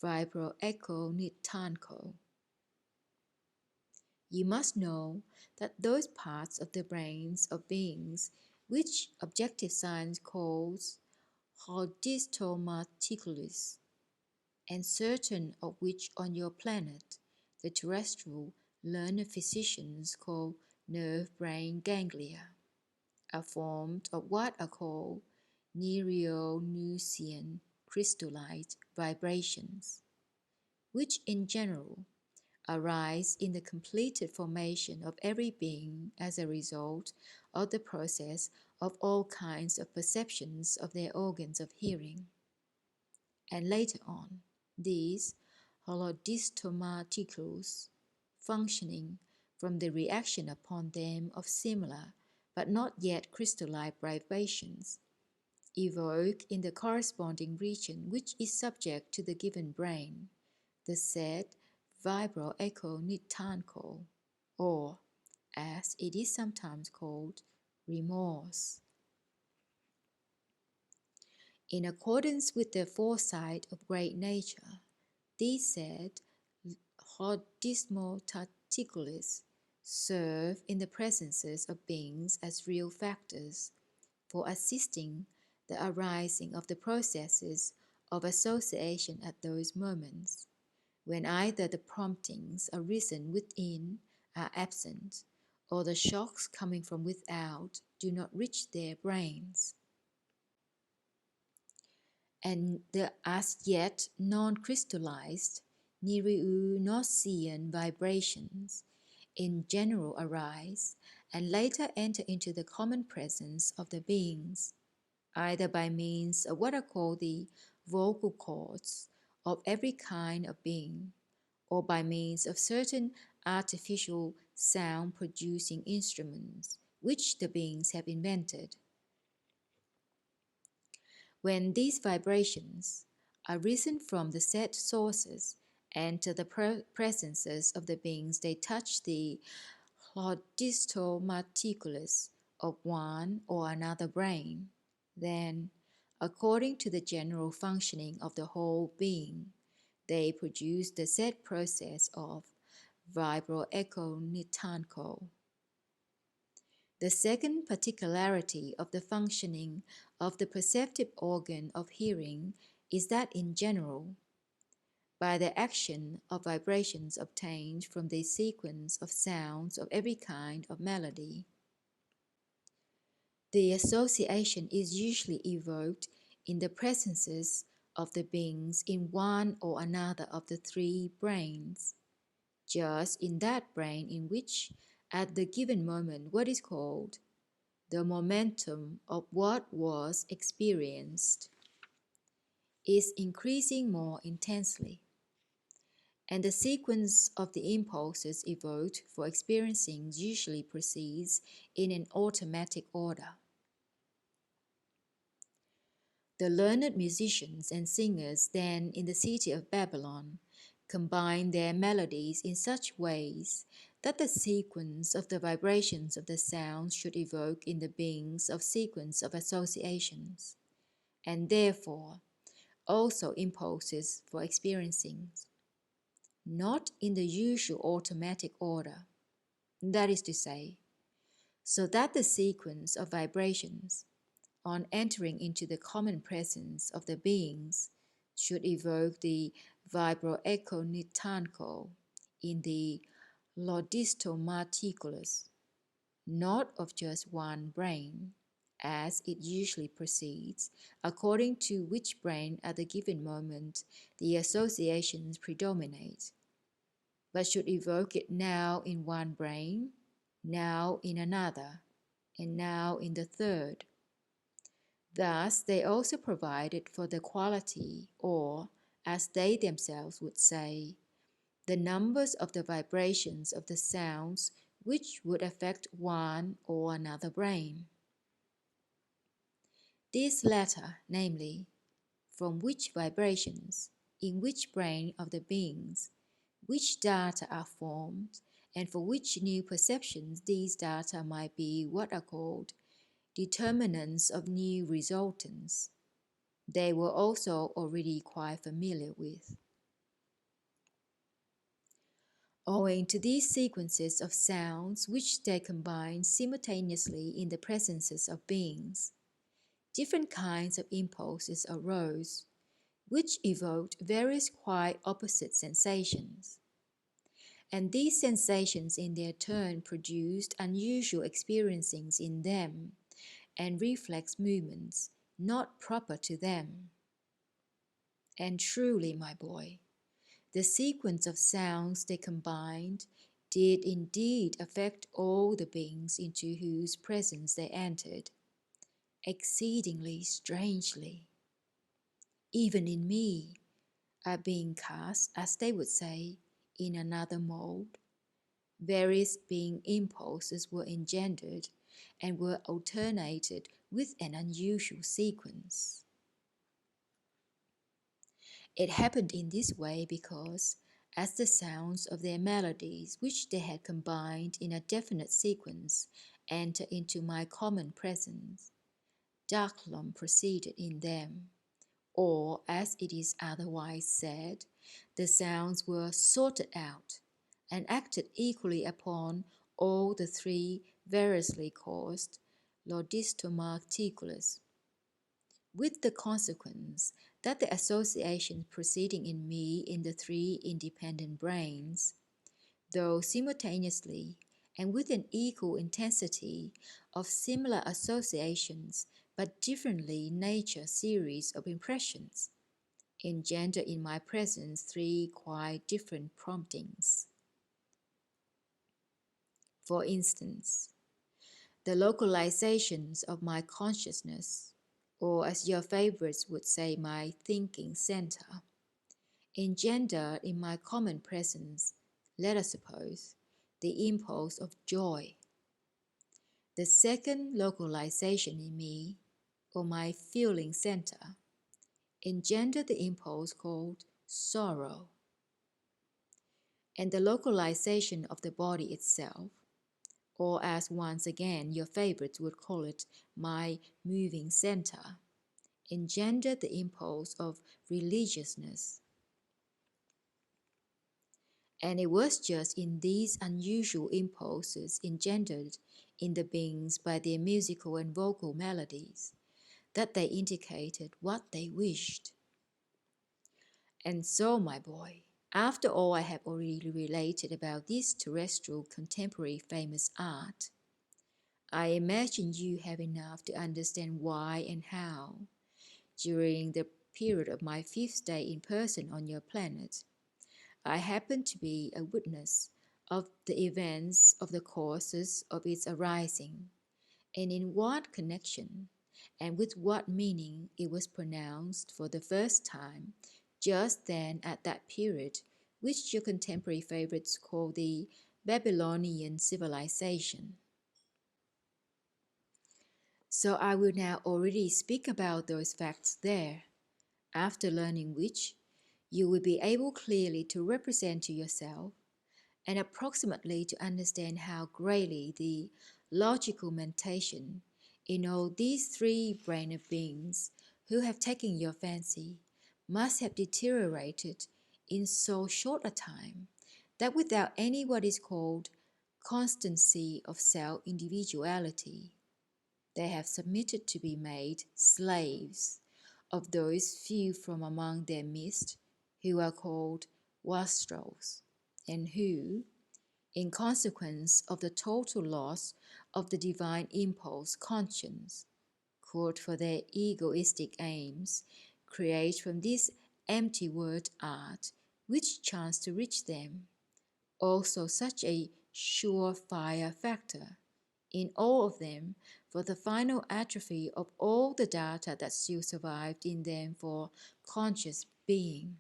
vibroecho-nitanko. You must know that those parts of the brains of beings which objective science calls hodistomaticles, and certain of which on your planet the terrestrial learned physicians call nerve-brain ganglia, are formed of what are called Nirioonossian-crystallized-vibrations, which in general arise in the completed formation of every being as a result of the process of all kinds of perceptions of their organs of hearing. And later on, these holodystomaticles, functioning from the reaction upon them of similar but not yet crystallized vibrations, evoke in the corresponding region which is subject to the given brain the said vibroecho-nitanko, or, as it is sometimes called, remorse. In accordance with the foresight of great nature, these said hodismotaticles serve in the presences of beings as real factors for assisting the arising of the processes of association at those moments, when either the promptings arisen within are absent, or the shocks coming from without do not reach their brains. And the as yet non-crystallized Nirioonossian-vibrations in general arise and later enter into the common presence of the beings, either by means of what are called the vocal cords of every kind of being, or by means of certain artificial sound-producing instruments which the beings have invented. When these vibrations, arisen from the said sources, enter the presences of the beings, they touch the hodistomaticles of one or another brain. Then, according to the general functioning of the whole being, they produce the said process of vibroecho-nitanko. The second particularity of the functioning of the perceptive organ of hearing is that in general, by the action of vibrations obtained from the sequence of sounds of every kind of melody, the association is usually evoked in the presences of the beings in one or another of the three brains, just in that brain in which, at the given moment what is called the momentum of what was experienced is increasing more intensely, and the sequence of the impulses evoked for experiencing usually proceeds in an automatic order. The learned musicians and singers then in the city of Babylon combine their melodies in such ways that the sequence of the vibrations of the sounds should evoke in the beings of sequence of associations, and therefore also impulses for experiencing, not in the usual automatic order, that is to say, so that the sequence of vibrations on entering into the common presence of the beings should evoke the vibroecho-nitanko in the lodistomarticulus, not of just one brain, as it usually proceeds, according to which brain at the given moment the associations predominate, but should evoke it now in one brain, now in another, and now in the third. Thus, they also provided for the quality, or, as they themselves would say, the numbers of the vibrations of the sounds which would affect one or another brain. This latter, namely, from which vibrations, in which brain of the beings, which data are formed, and for which new perceptions these data might be what are called determinants of new resultants, they were also already quite familiar with. Owing to these sequences of sounds which they combined simultaneously in the presences of beings, different kinds of impulses arose, which evoked various quite opposite sensations. And these sensations in their turn produced unusual experiencings in them, and reflex movements not proper to them. And truly, my boy, the sequence of sounds they combined did indeed affect all the beings into whose presence they entered, exceedingly strangely. Even in me, being cast, as they would say, in another mold, various being impulses were engendered and were alternated with an unusual sequence. It happened in this way because, as the sounds of their melodies, which they had combined in a definite sequence, entered into my common presence, Daklom proceeded in them, or, as it is otherwise said, the sounds were sorted out and acted equally upon all the three variously caused lodistomarticulus, with the consequence that the associations proceeding in me in the three independent brains, though simultaneously and with an equal intensity of similar associations but differently nature series of impressions, engender in my presence three quite different promptings. For instance, the localizations of my consciousness, or as your favorites would say, my thinking center, engender in my common presence, let us suppose, the impulse of joy. The second localization in me, or my feeling center, engendered the impulse called sorrow. And the localization of the body itself, or as once again your favorites would call it, my moving center, engendered the impulse of religiousness. And it was just in these unusual impulses engendered in the beings by their musical and vocal melodies that they indicated what they wished. And so, my boy, after all I have already related about this terrestrial contemporary famous art, I imagine you have enough to understand why and how, during the period of my 5th stay in person on your planet, I happened to be a witness of the events of the causes of its arising, and in what connection and with what meaning it was pronounced for the first time just then at that period, which your contemporary favorites call the Babylonian Civilization. So I will now already speak about those facts there, after learning which, you will be able clearly to represent to yourself and approximately to understand how greatly the logical mentation in all these three-brained beings who have taken your fancy must have deteriorated in so short a time that without any what is called constancy of self-individuality, they have submitted to be made slaves of those few from among their midst who are called wastrels, and who, in consequence of the total loss of the divine impulse conscience, could for their egoistic aims create from this empty word art which chanced to reach them also such a sure-fire factor in all of them for the final atrophy of all the data that still survived in them for conscious being.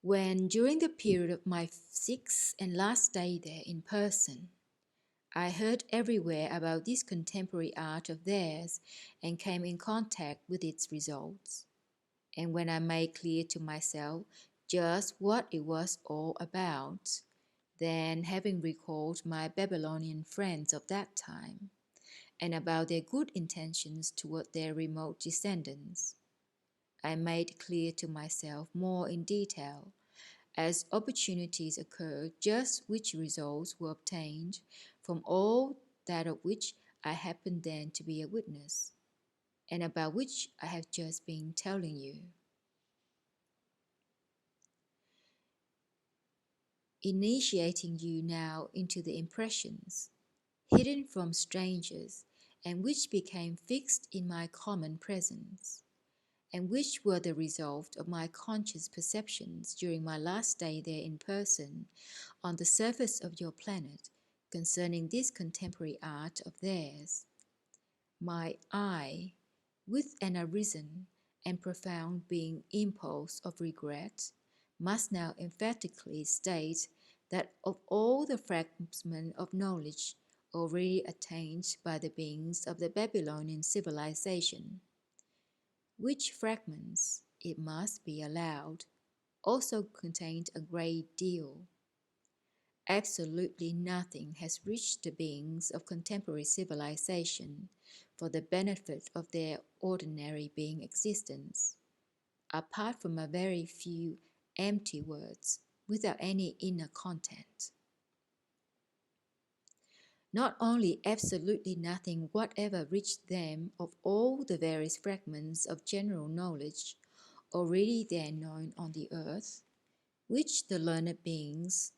When, during the period of my sixth and last stay there in person, I heard everywhere about this contemporary art of theirs and came in contact with its results, and when I made clear to myself just what it was all about, then, having recalled my Babylonian friends of that time, and about their good intentions toward their remote descendants, I made clear to myself more in detail, as opportunities occurred, just which results were obtained from all that of which I happened then to be a witness, and about which I have just been telling you. Initiating you now into the impressions hidden from strangers and which became fixed in my common presence, and which were the result of my conscious perceptions during my last stay there in person on the surface of your planet concerning this contemporary art of theirs. My eye, with an arisen and profound being impulse of regret, must now emphatically state that of all the fragments of knowledge already attained by the beings of the Babylonian civilization, which fragments, it must be allowed, also contained a great deal, absolutely nothing has reached the beings of contemporary civilization for the benefit of their ordinary being existence, apart from a very few empty words without any inner content. Not only absolutely nothing whatever reached them of all the various fragments of general knowledge already then known on the earth, which the learned beings,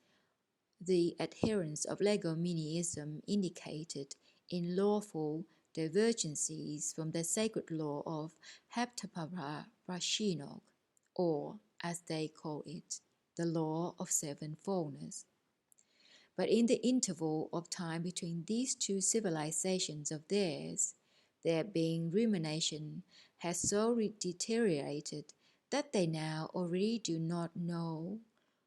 the adherents of Legominism, indicated in lawful divergencies from the sacred law of Heptaparashinoch, or, as they call it, the Law of Seven Fullness. But in the interval of time between these two civilizations of theirs, their being rumination has so deteriorated that they now already do not know,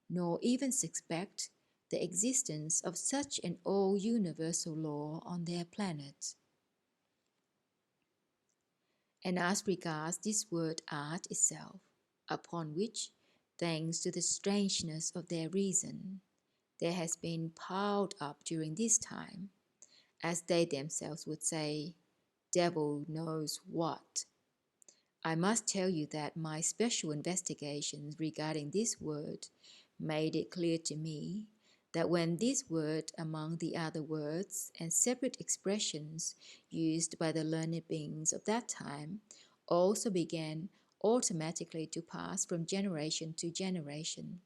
nor even suspect, the existence of such an all-universal law on their planet. And as regards this word art itself, upon which, thanks to the strangeness of their reason, there has been piled up during this time, as they themselves would say, devil knows what. I must tell you that my special investigations regarding this word made it clear to me that when this word, among the other words and separate expressions used by the learned beings of that time, also began automatically to pass from generation to generation,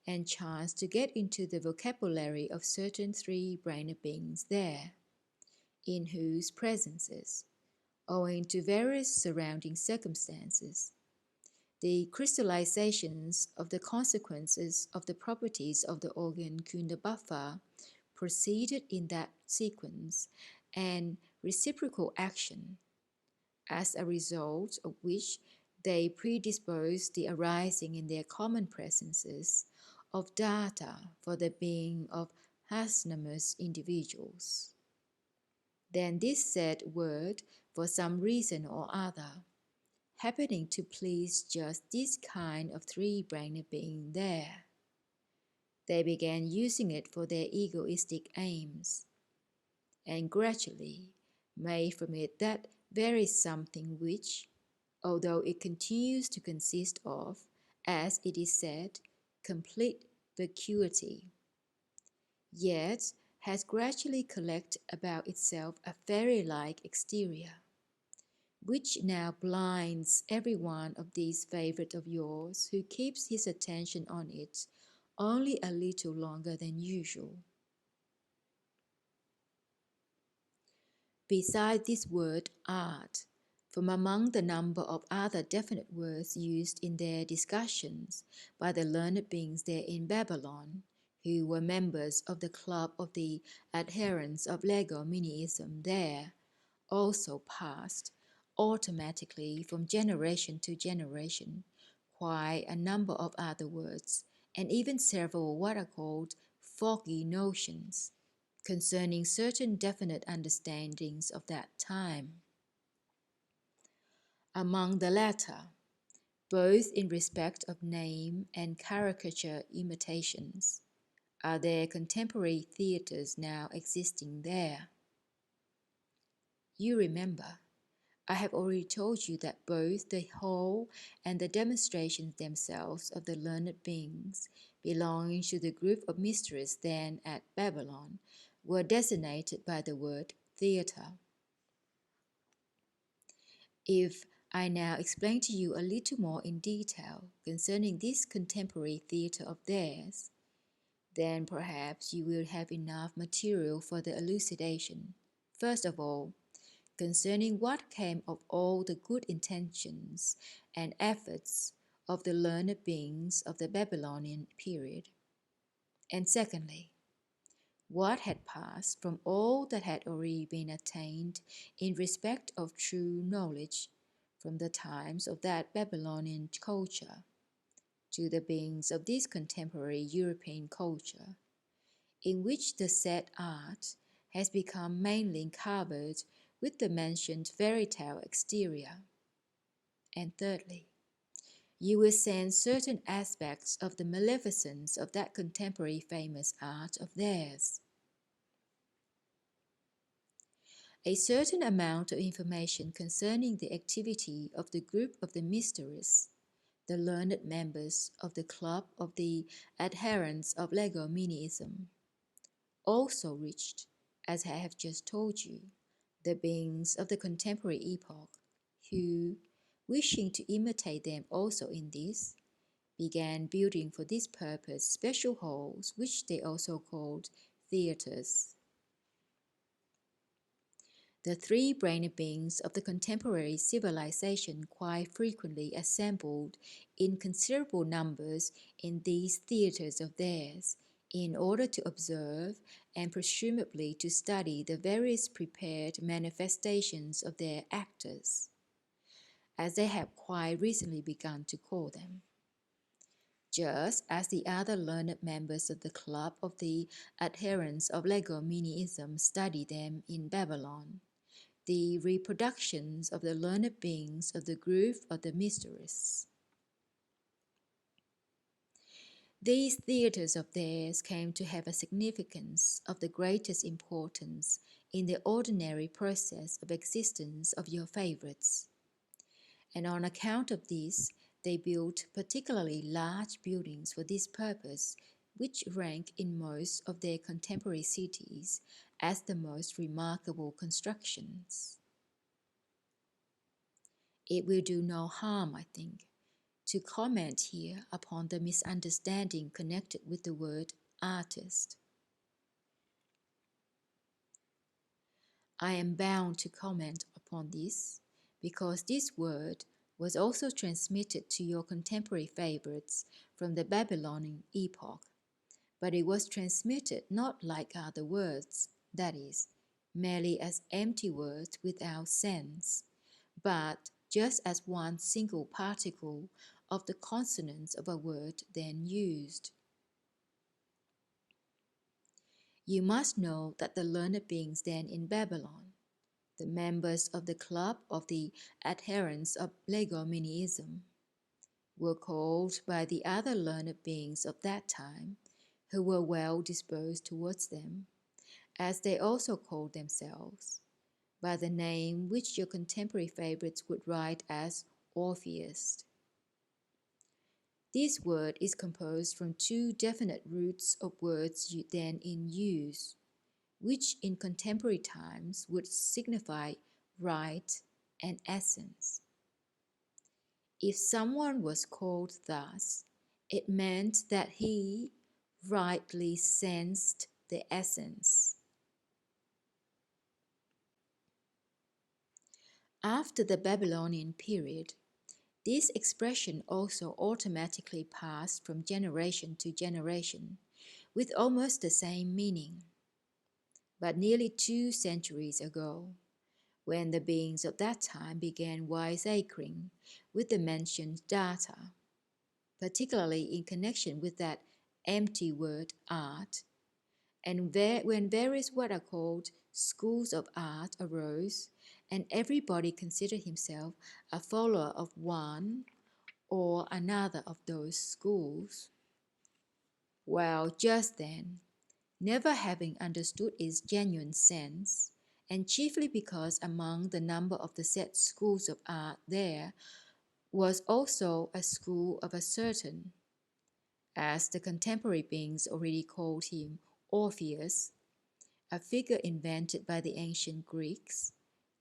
and chanced to get into the vocabulary of certain three-brained beings there, in whose presences, owing to various surrounding circumstances, The crystallizations of the consequences of the properties of the organ Kunda Buffer proceeded in that sequence, and reciprocal action, as a result of which they predisposed the arising in their common presences of data for the being of hasnamous individuals. Then this said word, for some reason or other, happening to please just this kind of three-brained being there, they began using it for their egoistic aims, and gradually made from it that very something which, although it continues to consist of, as it is said, complete vacuity, yet has gradually collected about itself a fairy-like exterior, which now blinds every one of these favourites of yours who keeps his attention on it only a little longer than usual. Besides this word art, from among the number of other definite words used in their discussions by the learned beings there in Babylon, who were members of the club of the Adherents-of-Legominism there, also passed automatically from generation to generation quite a number of other words, and even several what are called foggy notions concerning certain definite understandings of that time. Among the latter, both in respect of name and caricature imitations, are there contemporary theatres now existing there. You remember, I have already told you that both the whole and the demonstrations themselves of the learned beings belonging to the group of mysteries then at Babylon were designated by the word theatre. If I now explain to you a little more in detail concerning this contemporary theatre of theirs, then perhaps you will have enough material for the elucidation. First of all, concerning what came of all the good intentions and efforts of the learned beings of the Babylonian period. And secondly, what had passed from all that had already been attained in respect of true knowledge from the times of that Babylonian culture to the beings of this contemporary European culture, in which the said art has become mainly covered with the mentioned fairy tale exterior. And thirdly, you will sense certain aspects of the maleficence of that contemporary famous art of theirs. A certain amount of information concerning the activity of the group of the mysteries, the learned members of the club of the Adherents-of-Legominism, also reached, as I have just told you, the beings of the contemporary epoch, who, wishing to imitate them also in this, began building for this purpose special halls which they also called theatres. The three-brained beings of the contemporary civilization quite frequently assembled in considerable numbers in these theatres of theirs, in order to observe and presumably to study the various prepared manifestations of their actors, as they have quite recently begun to call them. Just as the other learned members of the club of the Adherents-of-Legominism study them in Babylon, the reproductions of the learned beings of the group of the mysteries. These theatres of theirs came to have a significance of the greatest importance in the ordinary process of existence of your favourites, and on account of this they built particularly large buildings for this purpose, which rank in most of their contemporary cities as the most remarkable constructions. It will do no harm, I think, to comment here upon the misunderstanding connected with the word artist. I am bound to comment upon this because this word, was also transmitted to your contemporary favorites from the Babylonian epoch, but it was transmitted not like other words, that is, merely as empty words without sense, but just as one single particle of the consonants of a word then used. You must know that the learned beings then in Babylon, the members of the club of the Adherents-of-Legominism, were called by the other learned beings of that time, who were well disposed towards them, as they also called themselves, by the name which your contemporary favorites would write as Orpheus. This word is composed from two definite roots of words then in use, which in contemporary times would signify right and essence. If someone was called thus, it meant that he rightly sensed the essence. After the Babylonian period, this expression also automatically passed from generation to generation with almost the same meaning. But nearly 2 centuries ago, when the beings of that time began Ooissapagaoomnian with the mentioned data, particularly in connection with that empty word art, and when various what are called schools of art arose, and everybody considered himself a follower of one or another of those schools. Well, just then, never having understood its genuine sense, and chiefly because among the number of the said schools of art there was also a school of a certain, as the contemporary beings already called him Orpheus, a figure invented by the ancient Greeks,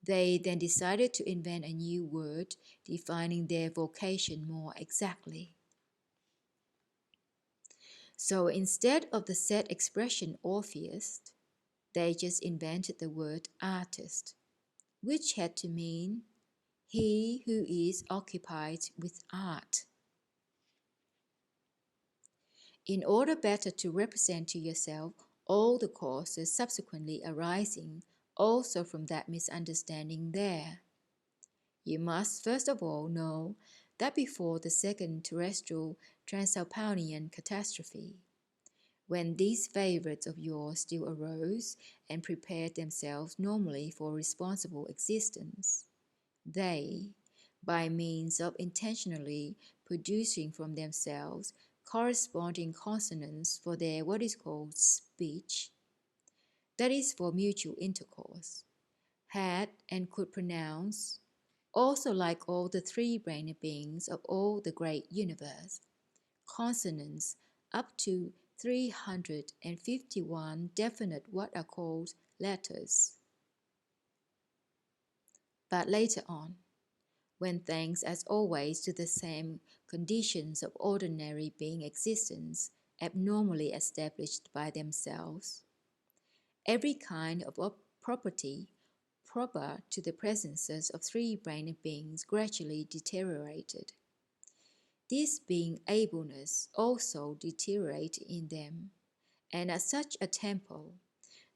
they then decided to invent a new word defining their vocation more exactly. So instead of the said expression Orpheus, they just invented the word artist, which had to mean he who is occupied with art. In order better to represent to yourself all the causes subsequently arising also from that misunderstanding there, you must first of all know that before the second terrestrial Transalpinian catastrophe, when these favorites of yours still arose and prepared themselves normally for responsible existence, they, by means of intentionally producing from themselves corresponding consonants for their what is called speech, that is for mutual intercourse, had and could pronounce, also like all the three-brained beings of all the great universe, consonants up to 351 definite what are called letters. But later on, when thanks as always to the same conditions of ordinary being existence abnormally established by themselves, every kind of property proper to the presences of three-brained beings gradually deteriorated. This being ableness also deteriorated in them, and at such a tempo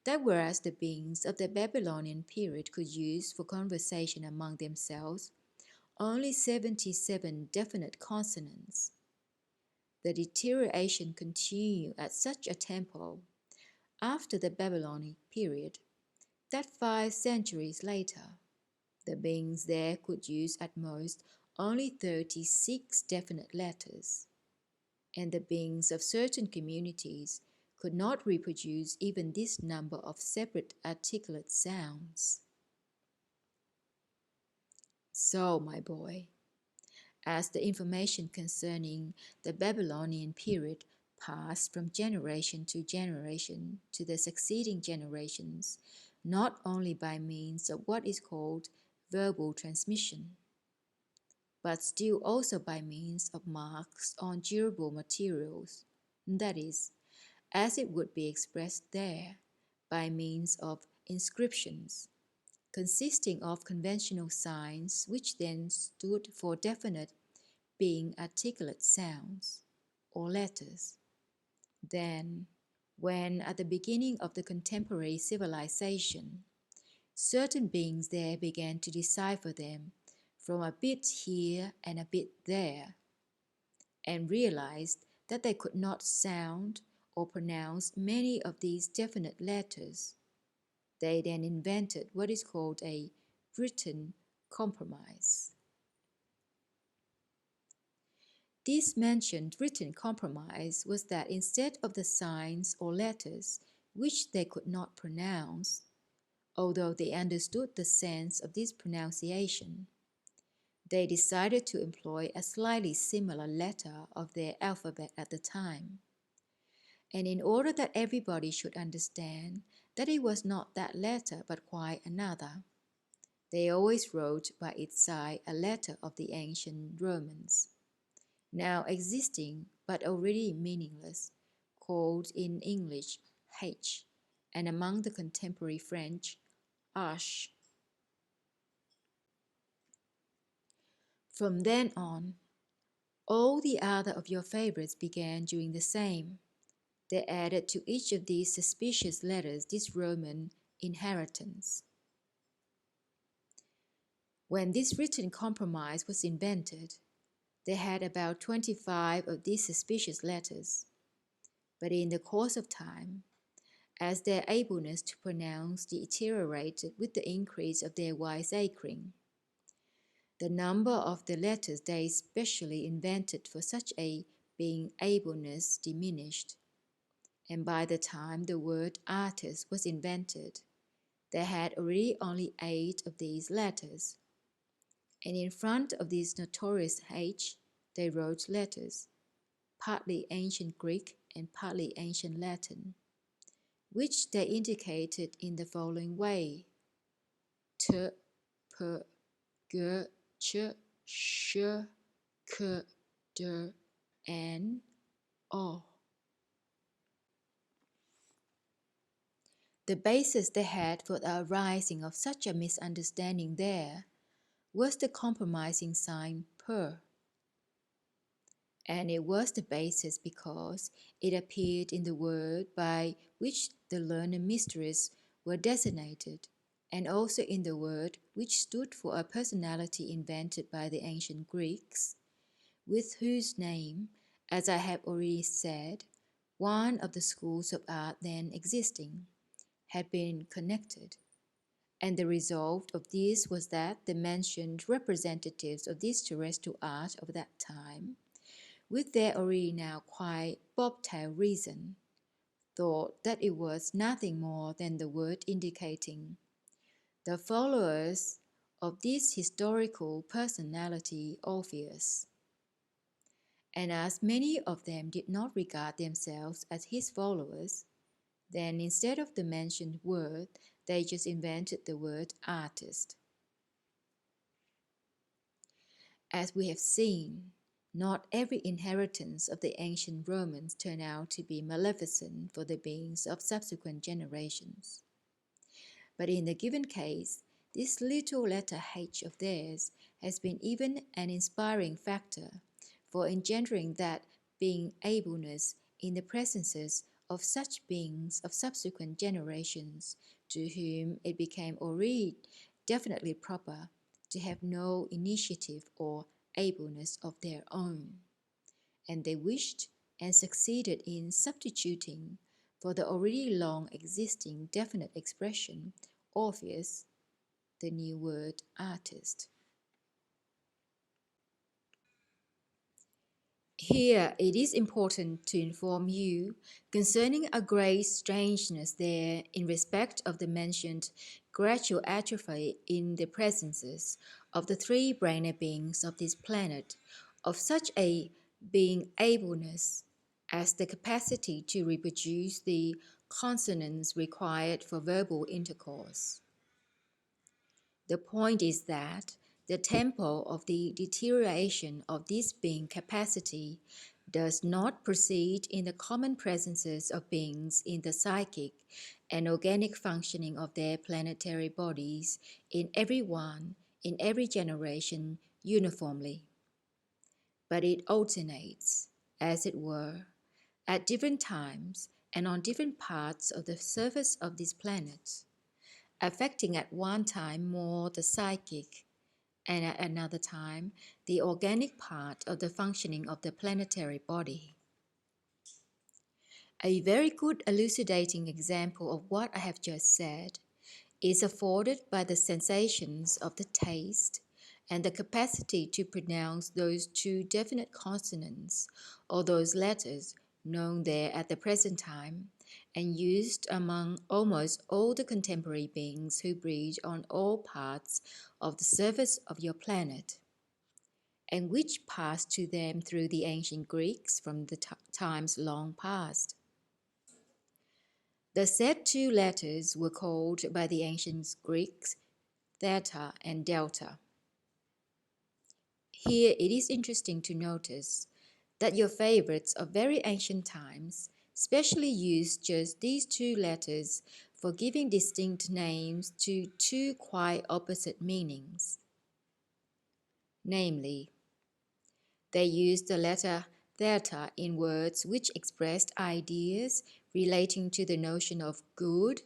that whereas the beings of the Babylonian period could use for conversation among themselves only 77 definite consonants, the deterioration continued at such a tempo after the Babylonian period that 5 centuries later, the beings there could use at most only 36 definite letters, and the beings of certain communities could not reproduce even this number of separate articulate sounds. So, my boy, as the information concerning the Babylonian period passed from generation to generation to the succeeding generations, not only by means of what is called verbal transmission, but still also by means of marks on durable materials, that is, as it would be expressed there, by means of inscriptions, consisting of conventional signs which then stood for definite being articulate sounds or letters. Then, when at the beginning of the contemporary civilization, certain beings there began to decipher them from a bit here and a bit there, and realized that they could not sound or pronounce many of these definite letters, they then invented what is called a written compromise. This mentioned written compromise was that instead of the signs or letters which they could not pronounce, although they understood the sense of this pronunciation, they decided to employ a slightly similar letter of their alphabet at the time. And in order that everybody should understand that it was not that letter but quite another, they always wrote by its side a letter of the ancient Romans, now existing but already meaningless, called in English H, and among the contemporary French H. From then on, all the other of your favorites began doing the same. They added to each of these suspicious letters this Roman inheritance. When this written compromise was invented, they had about 25 of these suspicious letters, but in the course of time, as their ableness to pronounce deteriorated with the increase of their wiseacring, the number of the letters they specially invented for such a being ableness diminished, and by the time the word artist was invented, they had already only 8 of these letters, and in front of this notorious H, they wrote letters, partly ancient Greek and partly ancient Latin, which they indicated in the following way: T, P, G, Ch, Sh, K, D, N, O. The basis they had for the arising of such a misunderstanding there was the compromising sign per, and it was the basis because it appeared in the word by which the learned mysteries were designated, and also in the word which stood for a personality invented by the ancient Greeks, with whose name, as I have already said, one of the schools of art then existing had been connected. And the result of this was that the mentioned representatives of this terrestrial art of that time, with their already now quite bobtail reason, thought that it was nothing more than the word indicating the followers of this historical personality Orpheus. And as many of them did not regard themselves as his followers, then instead of the mentioned word, they just invented the word artist. As we have seen, not every inheritance of the ancient Romans turned out to be maleficent for the beings of subsequent generations. But in the given case, this little letter H of theirs has been even an inspiring factor for engendering that being ableness in the presences of such beings of subsequent generations to whom it became already definitely proper to have no initiative or ableness of their own, and they wished and succeeded in substituting for the already long existing definite expression Orpheus the new word artist. Here it is important to inform you concerning a great strangeness there in respect of the mentioned gradual atrophy in the presences of the 3 brainer beings of this planet of such a being ableness as the capacity to reproduce the consonants required for verbal intercourse. The point is that the tempo of the deterioration of this being capacity does not proceed in the common presences of beings in the psychic and organic functioning of their planetary bodies in every one, in every generation, uniformly. But it alternates, as it were, at different times and on different parts of the surface of this planet, affecting at one time more the psychic and at another time the organic part of the functioning of the planetary body. A very good elucidating example of what I have just said is afforded by the sensations of the taste and the capacity to pronounce those two definite consonants or those letters known there at the present time and used among almost all the contemporary beings who breed on all parts of the surface of your planet, and which passed to them through the ancient Greeks from the times long past. The said two letters were called by the ancient Greeks theta and delta. Here it is interesting to notice that your favorites of very ancient times specially used just these two letters for giving distinct names to two quite opposite meanings. Namely, they used the letter theta in words which expressed ideas relating to the notion of good,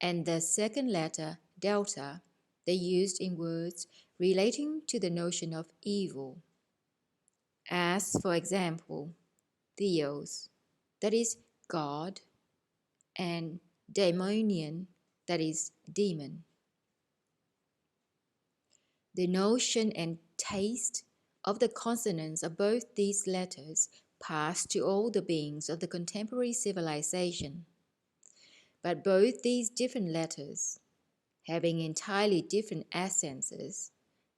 and the second letter, delta, they used in words relating to the notion of evil. As, for example, theos, that is God, and daimonian, that is demon. The notion and taste of the consonants of both these letters passed to all the beings of the contemporary civilization. But both these different letters, having entirely different essences,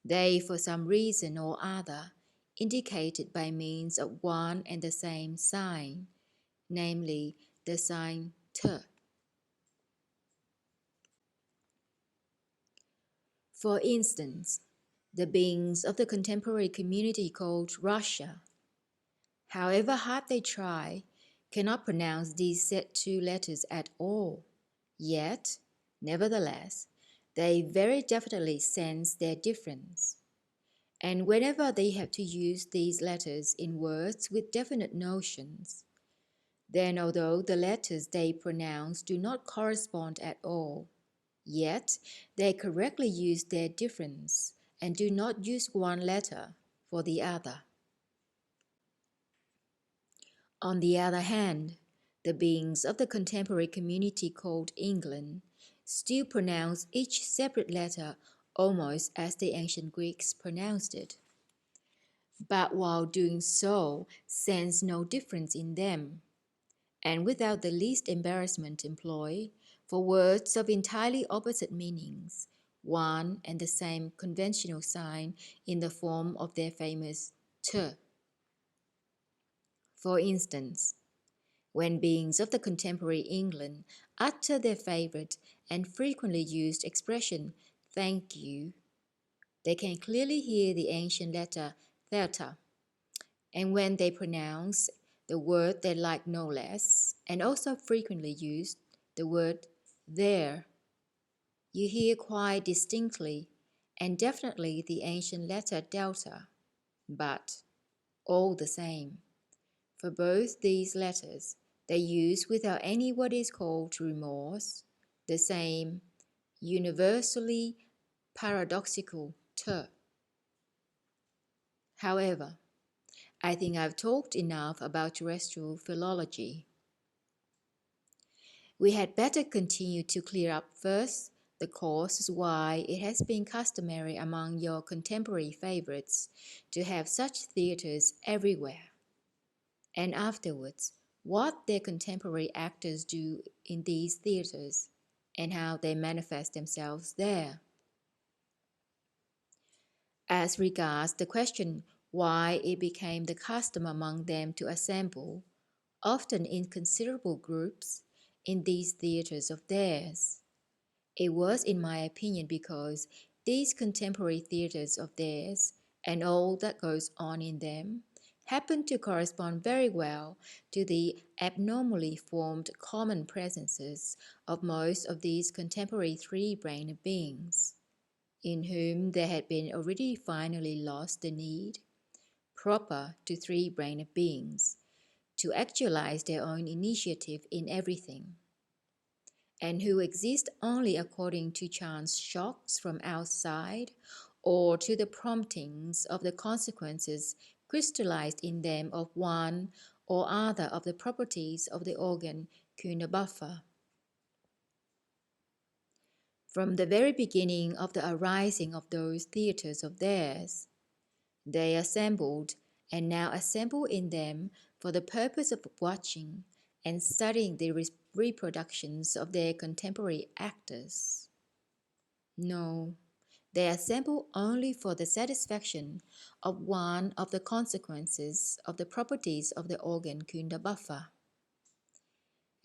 they, for some reason or other, indicated by means of one and the same sign, namely the sign T. For instance, the beings of the contemporary community called Russia, however hard they try, cannot pronounce these set two letters at all. Yet, nevertheless, they very definitely sense their difference. And whenever they have to use these letters in words with definite notions, then although the letters they pronounce do not correspond at all, yet they correctly use their difference and do not use one letter for the other. On the other hand, the beings of the contemporary community called England still pronounce each separate letter almost as the ancient Greeks pronounced it, but while doing so sense no difference in them, and without the least embarrassment employ, for words of entirely opposite meanings, one and the same conventional sign in the form of their famous T. For instance, when beings of the contemporary England utter their favorite and frequently used expression, thank you, they can clearly hear the ancient letter theta, and when they pronounce the word they like no less, and also frequently use the word there, you hear quite distinctly and definitely the ancient letter delta, but all the same, for both these letters they use without any what is called remorse the same universally paradoxical T. However, I think I've talked enough about terrestrial philology. We had better continue to clear up first the causes why it has been customary among your contemporary favorites to have such theatres everywhere, and afterwards what their contemporary actors do in these theatres, and how they manifest themselves there. As regards the question why it became the custom among them to assemble, often in considerable groups, in these theatres of theirs, it was, in my opinion, because these contemporary theatres of theirs, and all that goes on in them, happen to correspond very well to the abnormally formed common presences of most of these contemporary three-brained beings, in whom there had been already finally lost the need, proper to three-brained beings, to actualize their own initiative in everything, and who exist only according to chance shocks from outside or to the promptings of the consequences crystallized in them of one or other of the properties of the organ Kunabuffa. From the very beginning of the arising of those theatres of theirs, they assembled and now assemble in them for the purpose of watching and studying the reproductions of their contemporary actors. No, they assemble only for the satisfaction of one of the consequences of the properties of the organ Kundabuffa,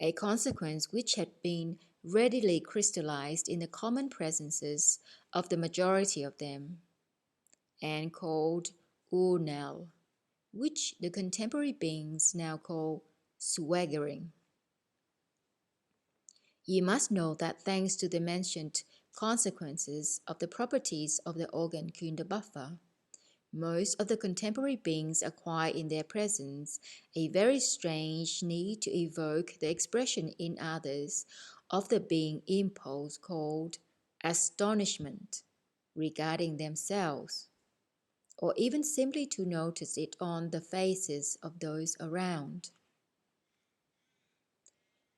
a consequence which had been readily crystallized in the common presences of the majority of them, and called Urnel, which the contemporary beings now call swaggering. You must know that thanks to the mentioned consequences of the properties of the organ Kundabuffa, most of the contemporary beings acquire in their presence a very strange need to evoke the expression in others of the being impulse called astonishment regarding themselves, or even simply to notice it on the faces of those around.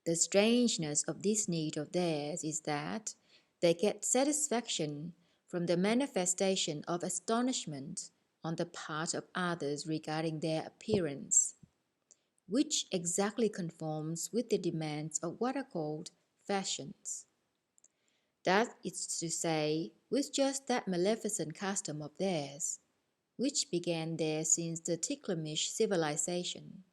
The strangeness of this need of theirs is that they get satisfaction from the manifestation of astonishment on the part of others regarding their appearance, which exactly conforms with the demands of what are called fashions. That is to say, with just that maleficent custom of theirs, which began there since the Ticklemish civilization,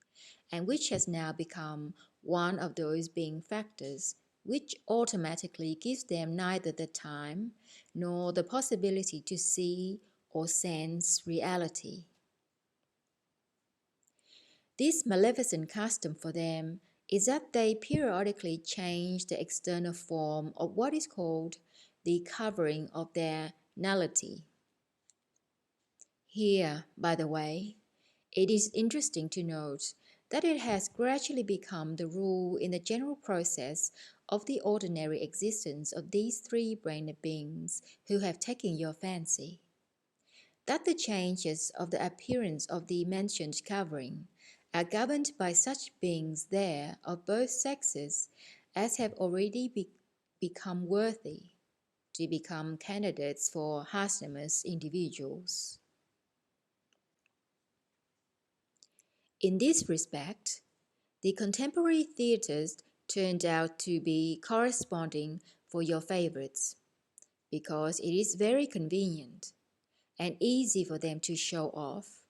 and which has now become one of those being factors which automatically gives them neither the time nor the possibility to see or sense reality. This maleficent custom for them is that they periodically change the external form of what is called the covering of their nullity. Here, by the way, it is interesting to note that it has gradually become the rule in the general process of the ordinary existence of these three-brained beings who have taken your fancy, that the changes of the appearance of the mentioned covering are governed by such beings there of both sexes as have already become worthy to become candidates for Hasnamus individuals. In this respect, the contemporary theatres turned out to be corresponding for your favorites, because it is very convenient and easy for them to show off,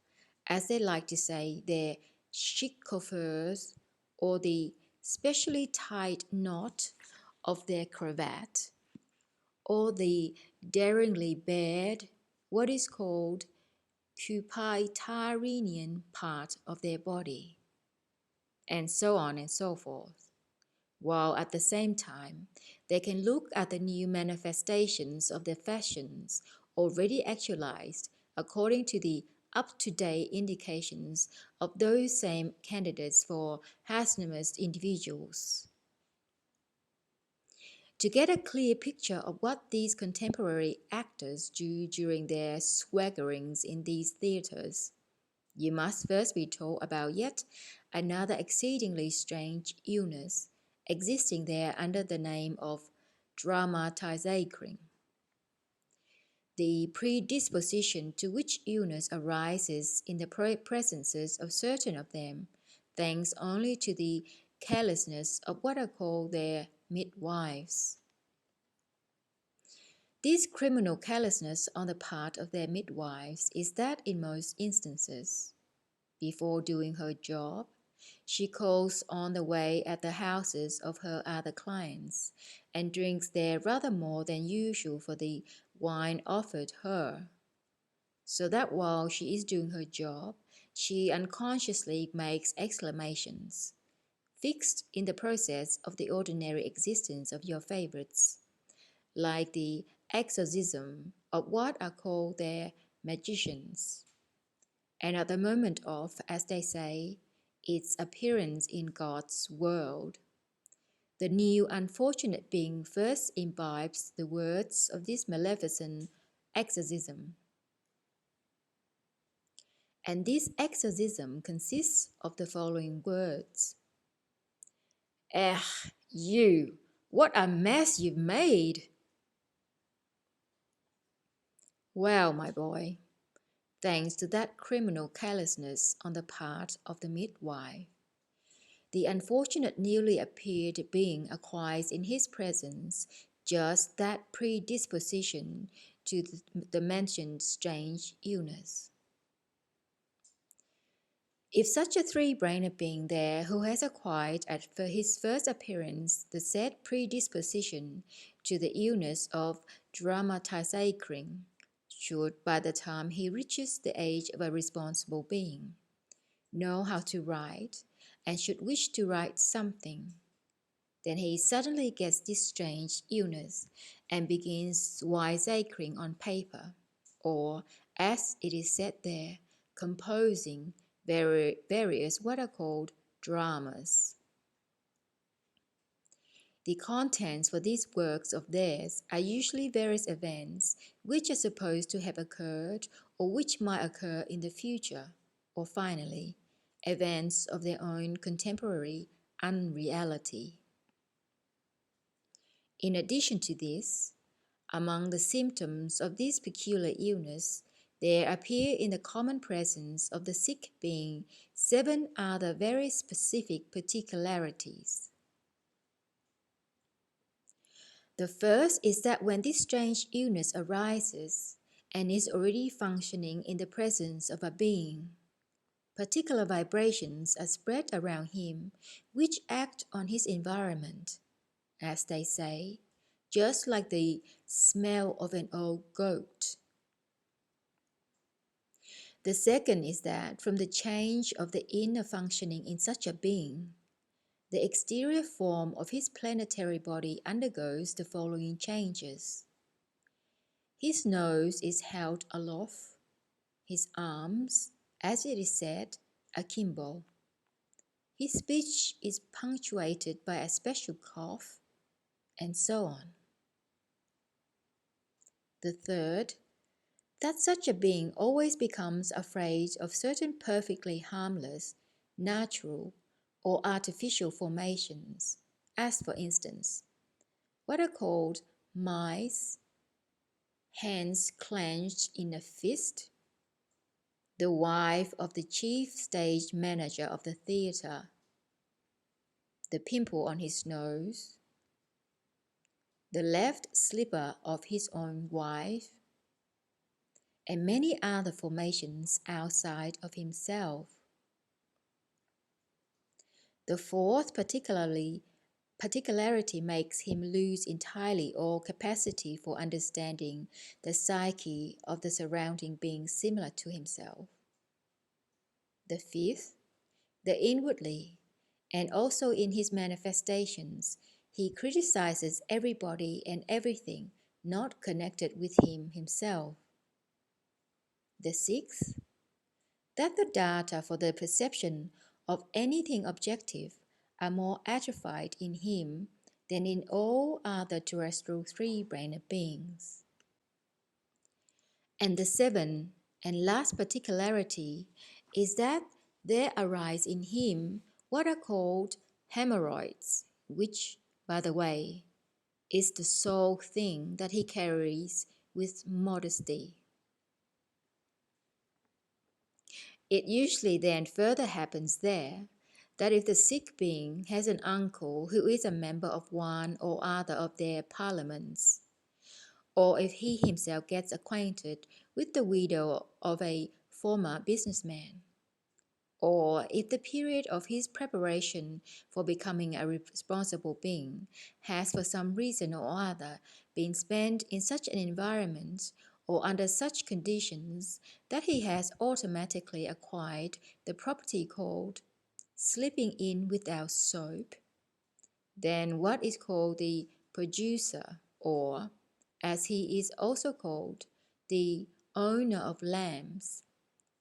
as they like to say, their chic coiffures or the specially tight knot of their cravat, or the daringly bared, what is called Kupaitarian part of their body, and so on and so forth, while at the same time they can look at the new manifestations of their fashions already actualized according to the up-to-date indications of those same candidates for Hasnamus individuals. To get a clear picture of what these contemporary actors do during their swaggerings in these theatres, you must first be told about yet another exceedingly strange illness existing there under the name of dramatizing. The predisposition to which illness arises in the presences of certain of them, thanks only to the carelessness of what are called their midwives. This criminal carelessness on the part of their midwives is that in most instances, before doing her job, she calls on the way at the houses of her other clients and drinks there rather more than usual for the wine offered her, so that while she is doing her job, she unconsciously makes exclamations, fixed in the process of the ordinary existence of your favorites, like the exorcism of what are called their magicians, and at the moment of, as they say, its appearance in God's world. The new unfortunate being first imbibes the words of this maleficent exorcism. And this exorcism consists of the following words. "Eh, you, what a mess you've made!" Well, my boy, thanks to that criminal carelessness on the part of the midwife, the unfortunate newly appeared being acquires in his presence just that predisposition to the mentioned strange illness. If such a three-brained being there who has acquired at his first appearance the said predisposition to the illness of dramatizing, should, by the time he reaches the age of a responsible being, know how to write, and should wish to write something, then he suddenly gets this strange illness and begins wiseacring on paper, or, as it is said there, composing various what are called dramas. The contents for these works of theirs are usually various events which are supposed to have occurred or which might occur in the future, or finally, events of their own contemporary unreality. In addition to this, among the symptoms of this peculiar illness, there appear in the common presence of the sick being 7 other very specific particularities. The first is that when this strange illness arises and is already functioning in the presence of a being, particular vibrations are spread around him which act on his environment, as they say, just like the smell of an old goat. The second is that from the change of the inner functioning in such a being, the exterior form of his planetary body undergoes the following changes. His nose is held aloft, his arms, as it is said, akimbo. His speech is punctuated by a special cough, and so on. The third, that such a being always becomes afraid of certain perfectly harmless, natural, or artificial formations, as for instance, what are called mice, hands clenched in a fist, the wife of the chief stage manager of the theatre, the pimple on his nose, the left slipper of his own wife, and many other formations outside of himself. The fourth particularity makes him lose entirely all capacity for understanding the psyche of the surrounding beings similar to himself. The fifth, that inwardly, and also in his manifestations, he criticizes everybody and everything not connected with him himself. The sixth, that the data for the perception of anything objective are more atrophied in him than in all other terrestrial three-brained beings. And the seventh and last particularity is that there arise in him what are called hemorrhoids, which, by the way, is the sole thing that he carries with modesty. It usually then further happens there that if the sick being has an uncle who is a member of one or other of their parliaments, or if he himself gets acquainted with the widow of a former businessman, or if the period of his preparation for becoming a responsible being has for some reason or other been spent in such an environment, or under such conditions that he has automatically acquired the property called slipping in without soap, then what is called the producer, or, as he is also called, the owner of lamps,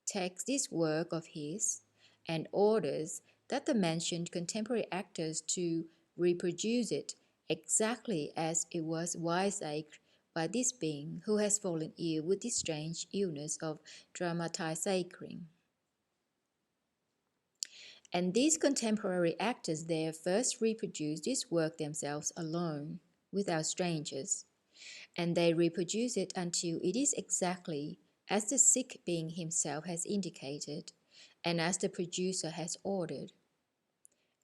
takes this work of his and orders that the mentioned contemporary actors to reproduce it exactly as it was wiseacred by this being who has fallen ill with the strange illness of dramatizing. And these contemporary actors there first reproduce this work themselves alone, without strangers, and they reproduce it until it is exactly as the sick being himself has indicated, and as the producer has ordered.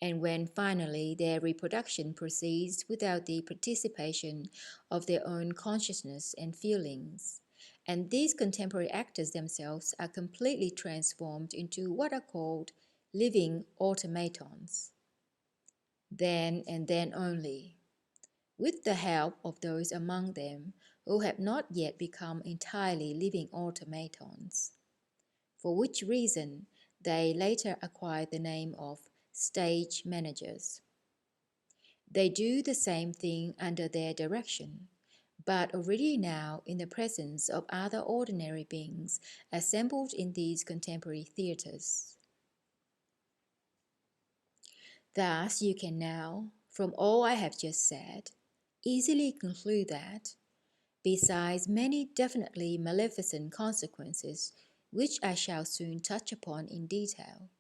And when finally their reproduction proceeds without the participation of their own consciousness and feelings, and these contemporary actors themselves are completely transformed into what are called living automatons, then and then only, with the help of those among them who have not yet become entirely living automatons, for which reason they later acquired the name of stage managers. They do the same thing under their direction, but already now in the presence of other ordinary beings assembled in these contemporary theatres. Thus you can now, from all I have just said, easily conclude that, besides many definitely maleficent consequences which I shall soon touch upon in detail,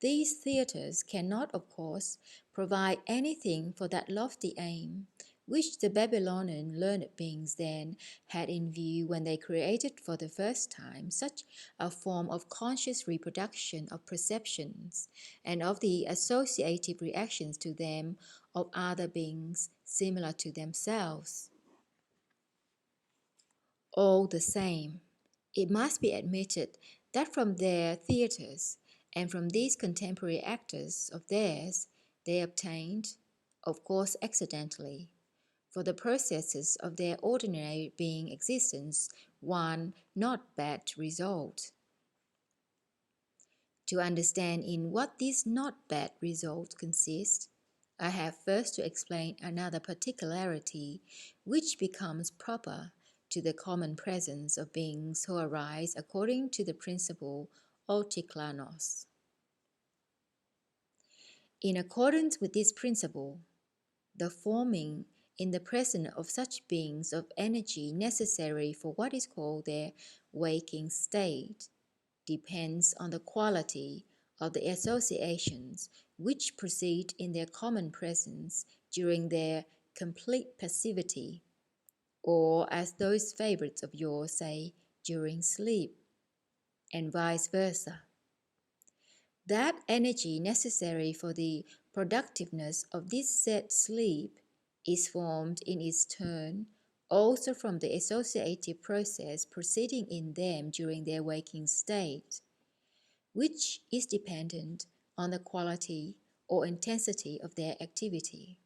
these theatres cannot, of course, provide anything for that lofty aim which the Babylonian learned beings then had in view when they created for the first time such a form of conscious reproduction of perceptions and of the associative reactions to them of other beings similar to themselves. All the same, it must be admitted that from their theatres and from these contemporary actors of theirs, they obtained, of course accidentally, for the processes of their ordinary being existence, one not bad result. To understand in what this not bad result consists, I have first to explain another particularity which becomes proper to the common presence of beings who arise according to the principle of Chiclanos. In accordance with this principle, the forming in the presence of such beings of energy necessary for what is called their waking state depends on the quality of the associations which proceed in their common presence during their complete passivity, or as those favorites of yours say, during sleep, and vice versa. That energy necessary for the productiveness of this said sleep is formed in its turn also from the associative process proceeding in them during their waking state, which is dependent on the quality or intensity of their activity.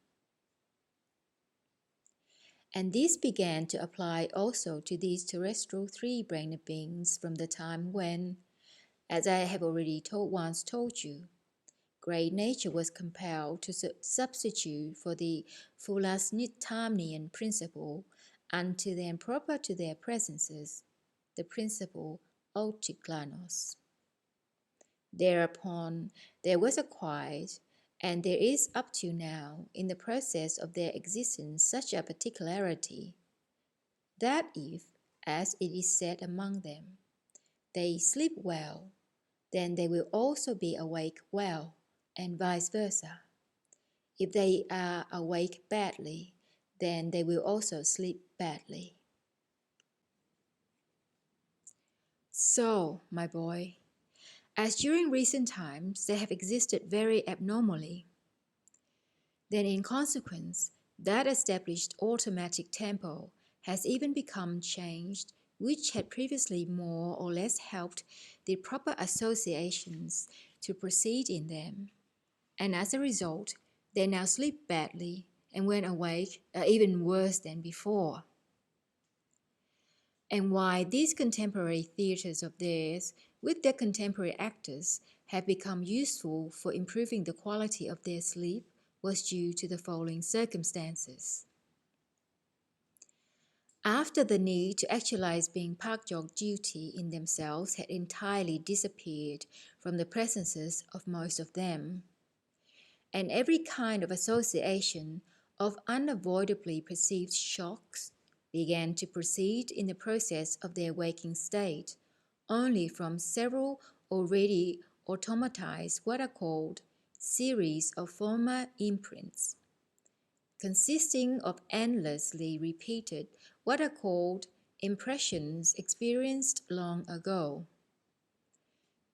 And this began to apply also to these terrestrial three-brained beings from the time when, as I have already once told you, great nature was compelled to substitute for the Ooissapagaoomnian principle unto them proper to their presences, the principle of Chiclanos. Thereupon there was acquired, and there is up to now in the process of their existence such a particularity, that if, as it is said among them, they sleep well, then they will also be awake well, and vice versa. If they are awake badly, then they will also sleep badly. So, my boy, as during recent times they have existed very abnormally, then in consequence, that established automatic tempo has even become changed, which had previously more or less helped the proper associations to proceed in them. And as a result, they now sleep badly, and when awake are even worse than before. and why these contemporary theatres of theirs, with their contemporary actors, have become useful for improving the quality of their sleep was due to the following circumstances. After the need to actualize being-Partkdolg-duty in themselves had entirely disappeared from the presences of most of them, and every kind of association of unavoidably perceived shocks began to proceed in the process of their waking state only from several already automatized what are called series of former imprints, consisting of endlessly repeated what are called impressions experienced long ago.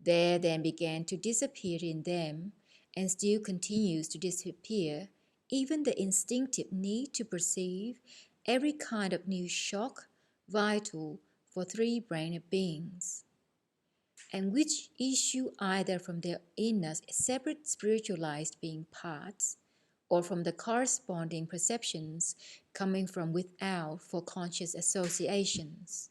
There then began to disappear in them, and still continues to disappear, even the instinctive need to perceive every kind of new shock vital for three-brained beings, and which issue either from their inner separate spiritualized being parts, or from the corresponding perceptions coming from without for conscious associations.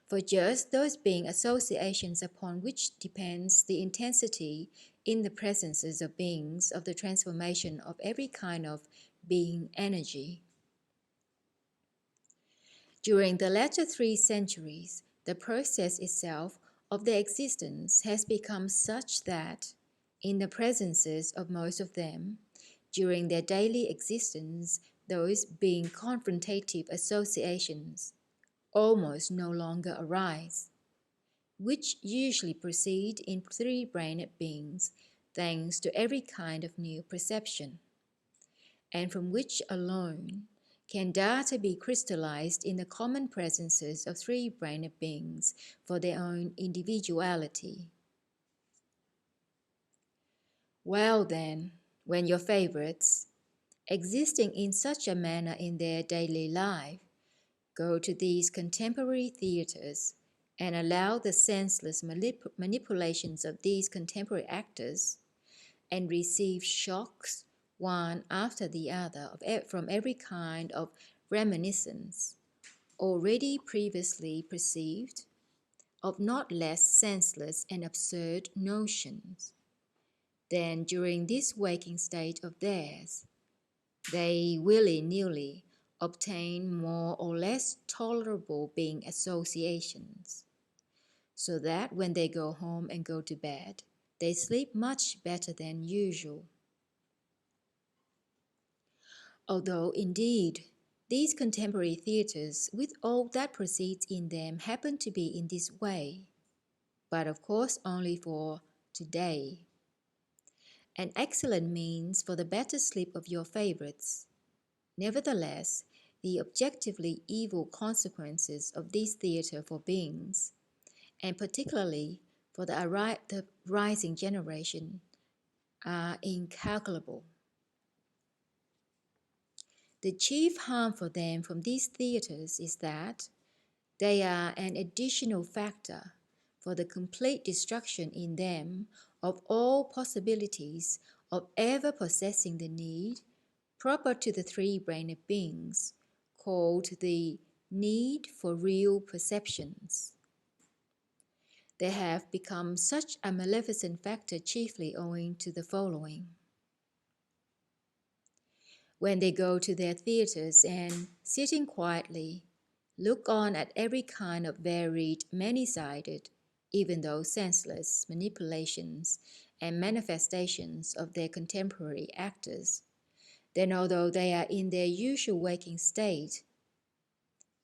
For just those being associations upon which depends the intensity in the presences of beings of the transformation of every kind of being energy. During the latter 3 centuries, the process itself of their existence has become such that, in the presences of most of them, during their daily existence, those being confrontative associations almost no longer arise, which usually proceed in three-brained beings thanks to every kind of new perception, and from which alone can data be crystallized in the common presences of three-brained beings for their own individuality. Well then, when your favorites, existing in such a manner in their daily life, go to these contemporary theatres and allow the senseless manipulations of these contemporary actors, and receive shocks one after the other from every kind of reminiscence already previously perceived, of not less senseless and absurd notions, then during this waking state of theirs, they willy-nilly obtain more or less tolerable being associations, so that when they go home and go to bed, they sleep much better than usual. Although indeed these contemporary theatres, with all that proceeds in them, happen to be in this way, but of course only for today, an excellent means for the better sleep of your favorites. Nevertheless, the objectively evil consequences of this theatre for beings, and particularly for the rising generation, are incalculable. The chief harm for them from these theatres is that they are an additional factor for the complete destruction in them of all possibilities of ever possessing the need proper to the three-brained beings, called the need for real perceptions. They have become such a maleficent factor chiefly owing to the following. When they go to their theatres and, sitting quietly, look on at every kind of varied, many-sided, even though senseless, manipulations and manifestations of their contemporary actors, then although they are in their usual waking state,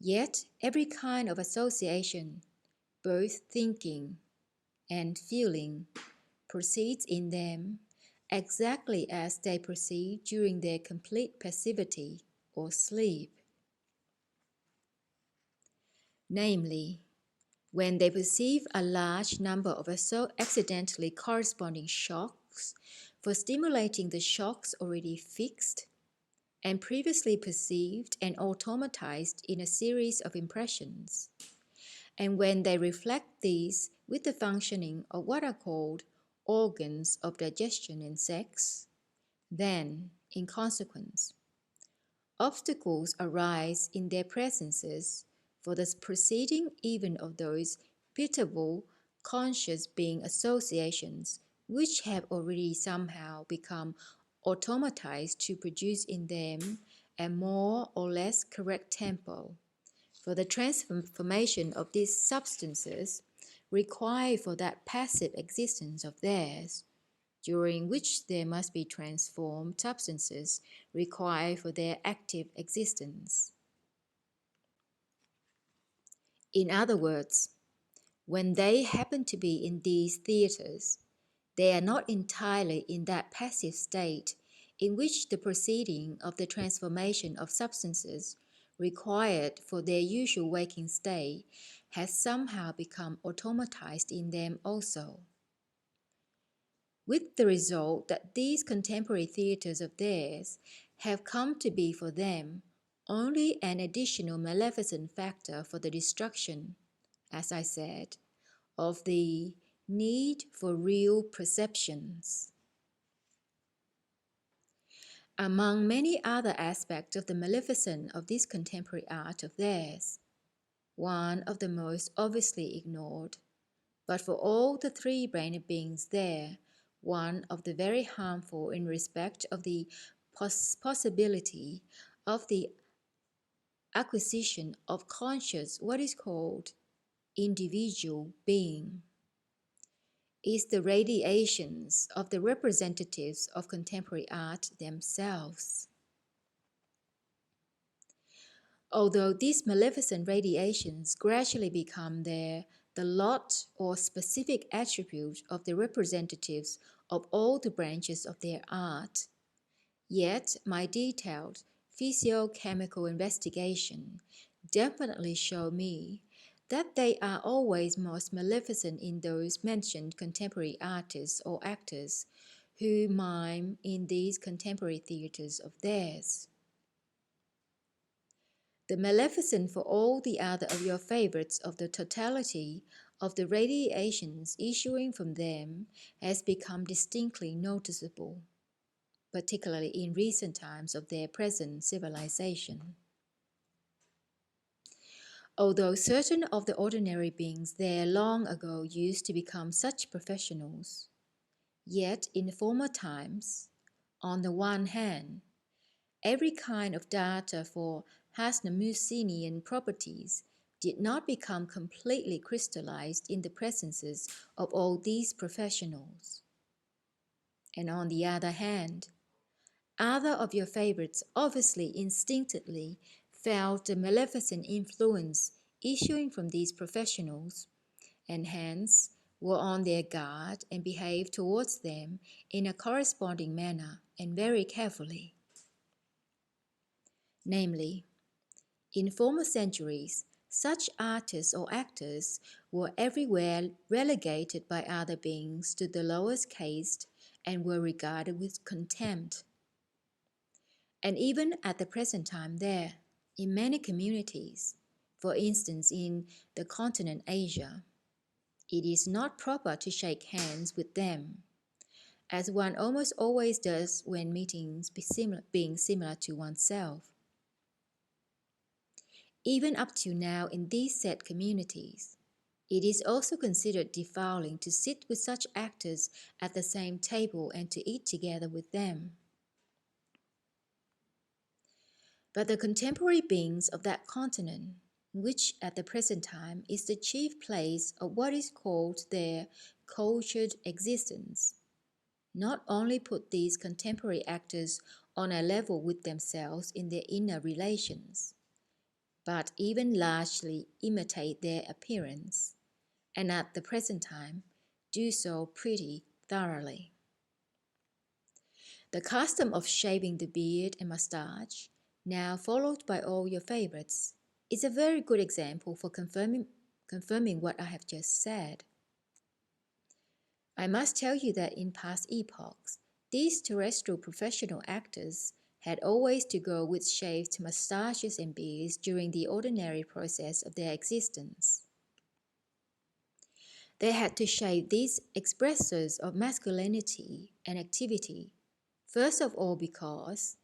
yet every kind of association, both thinking and feeling, proceeds in them exactly as they proceed during their complete passivity or sleep. Namely, when they perceive a large number of accidentally corresponding shocks for stimulating the shocks already fixed and previously perceived and automatized in a series of impressions, and when they reflect these with the functioning of what are called organs of digestion and sex, then, in consequence, obstacles arise in their presences for the proceeding even of those pitiable conscious being associations which have already somehow become automatized to produce in them a more or less correct tempo. For the transformation of these substances required for that passive existence of theirs, during which there must be transformed substances required for their active existence. In other words, when they happen to be in these theatres, they are not entirely in that passive state in which the proceeding of the transformation of substances required for their usual waking state has somehow become automatized in them also, with the result that these contemporary theatres of theirs have come to be for them only an additional maleficent factor for the destruction, as I said, of the need for real perceptions. Among many other aspects of the maleficence of this contemporary art of theirs, one of the most obviously ignored, but for all the three-brained beings there, one of the very harmful in respect of the possibility of the acquisition of conscious what is called individual being, is the radiations of the representatives of contemporary art themselves. Although these maleficent radiations gradually become the lot or specific attribute of the representatives of all the branches of their art, yet my detailed physiochemical investigation definitely show me that they are always most maleficent in those mentioned contemporary artists or actors who mime in these contemporary theatres of theirs. The maleficence for all the other of your favorites of the totality of the radiations issuing from them has become distinctly noticeable, particularly in recent times of their present civilization. Although certain of the ordinary beings there long ago used to become such professionals, yet in former times, on the one hand, every kind of data for Hasnamussinian properties did not become completely crystallized in the presences of all these professionals. And on the other hand, other of your favorites obviously instinctively felt the maleficent influence issuing from these professionals, and hence were on their guard and behaved towards them in a corresponding manner and very carefully. Namely, in former centuries, such artists or actors were everywhere relegated by other beings to the lowest caste and were regarded with contempt. And even at the present time there, in many communities, for instance in the continent Asia, it is not proper to shake hands with them, as one almost always does when meetings being similar to oneself. Even up to now in these said communities, it is also considered defiling to sit with such actors at the same table and to eat together with them. But the contemporary beings of that continent, which at the present time is the chief place of what is called their cultured existence, not only put these contemporary actors on a level with themselves in their inner relations, but even largely imitate their appearance, and at the present time do so pretty thoroughly. The custom of shaving the beard and moustache, now followed by all your favorites, is a very good example for confirming what I have just said. I must tell you that in past epochs, these terrestrial professional actors had always to go with shaved moustaches and beards during the ordinary process of their existence. They had to shave these expressors of masculinity and activity, first of all because,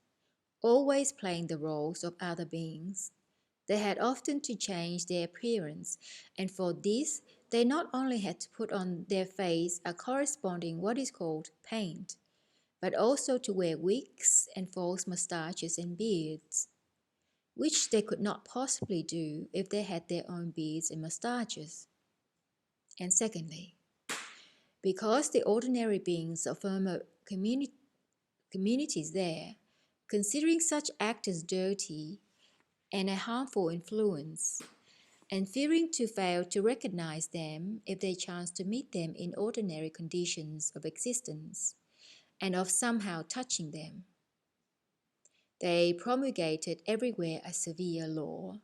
always playing the roles of other beings, They had often to change their appearance, and for this they not only had to put on their face a corresponding what is called paint, but also to wear wigs and false moustaches and beards, which they could not possibly do if they had their own beards and moustaches. And secondly, because the ordinary beings of former communities there, considering such acts as dirty and a harmful influence, and fearing to fail to recognize them if they chanced to meet them in ordinary conditions of existence, and of somehow touching them, they promulgated everywhere a severe law,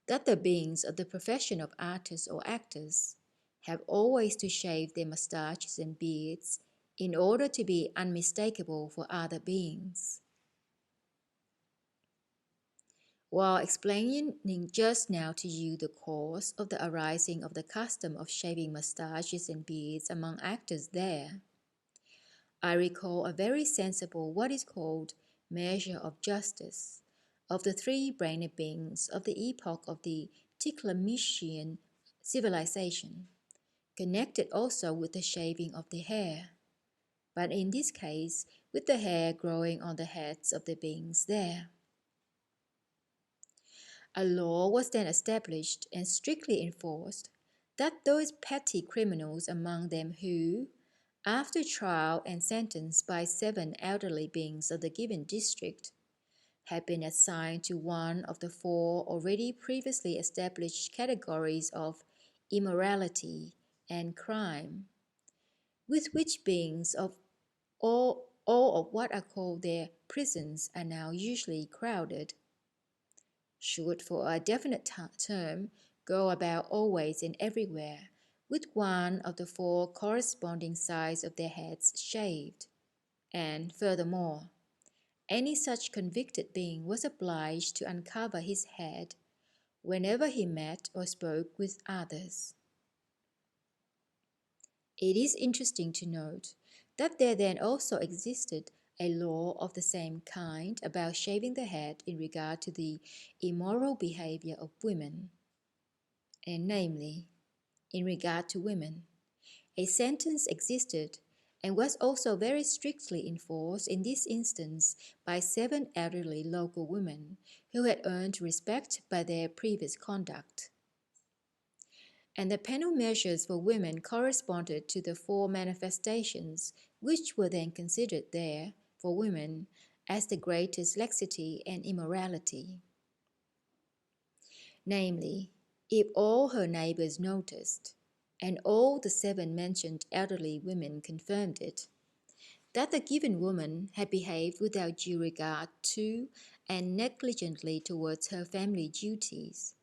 that the beings of the profession of artists or actors have always to shave their moustaches and beards in order to be unmistakable for other beings. While explaining just now to you the cause of the arising of the custom of shaving moustaches and beards among actors there, I recall a very sensible what is called measure of justice of the three-brained beings of the epoch of the Chiclanomian Civilization, connected also with the shaving of the hair, but in this case with the hair growing on the heads of the beings there. A law was then established and strictly enforced that those petty criminals among them who, after trial and sentenced by 7 elderly beings of the given district, had been assigned to one of the 4 already previously established categories of immorality and crime, with which beings of all of what are called their prisons are now usually crowded, should for a definite term go about always and everywhere with one of the 4 corresponding sides of their heads shaved. And furthermore, any such convicted being was obliged to uncover his head whenever he met or spoke with others. It is interesting to note that there then also existed a law of the same kind about shaving the head in regard to the immoral behavior of women, and namely, in regard to women, a sentence existed and was also very strictly enforced in this instance by 7 elderly local women who had earned respect by their previous conduct. And the penal measures for women corresponded to the 4 manifestations which were then considered there for women as the greatest laxity and immorality. Namely, if all her neighbours noticed, and all the 7 mentioned elderly women confirmed it, that the given woman had behaved without due regard to and negligently towards her family duties,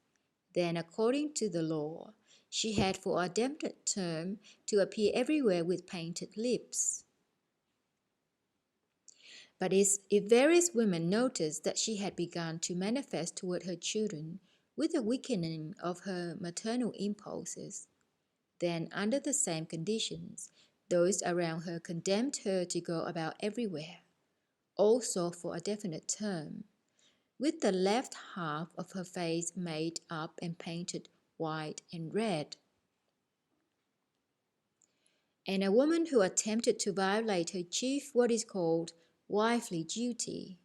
then according to the law, she had for a definite term to appear everywhere with painted lips. But if various women noticed that she had begun to manifest toward her children with a weakening of her maternal impulses, then under the same conditions, those around her condemned her to go about everywhere, also for a definite term, with the left half of her face made up and painted white and red. And a woman who attempted to violate her chief what is called wifely duty,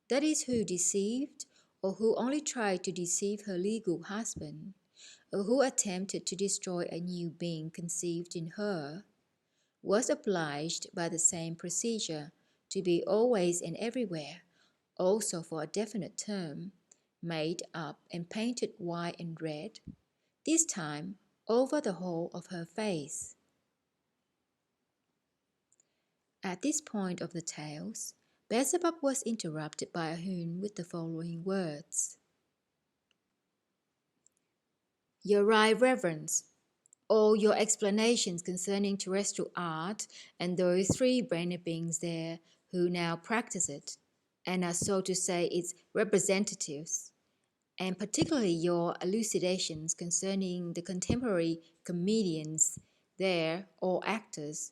that is, who deceived or who only tried to deceive her legal husband, or who attempted to destroy a new being conceived in her, was obliged by the same procedure to be always and everywhere, also for a definite term, made up and painted white and red, this time over the whole of her face. At this point of the tales, Beelzebub was interrupted by Ahune with the following words. Your right reverence, all your explanations concerning terrestrial art and those 3 brained beings there who now practice it, and are so to say its representatives, and particularly your elucidations concerning the contemporary comedians there or actors,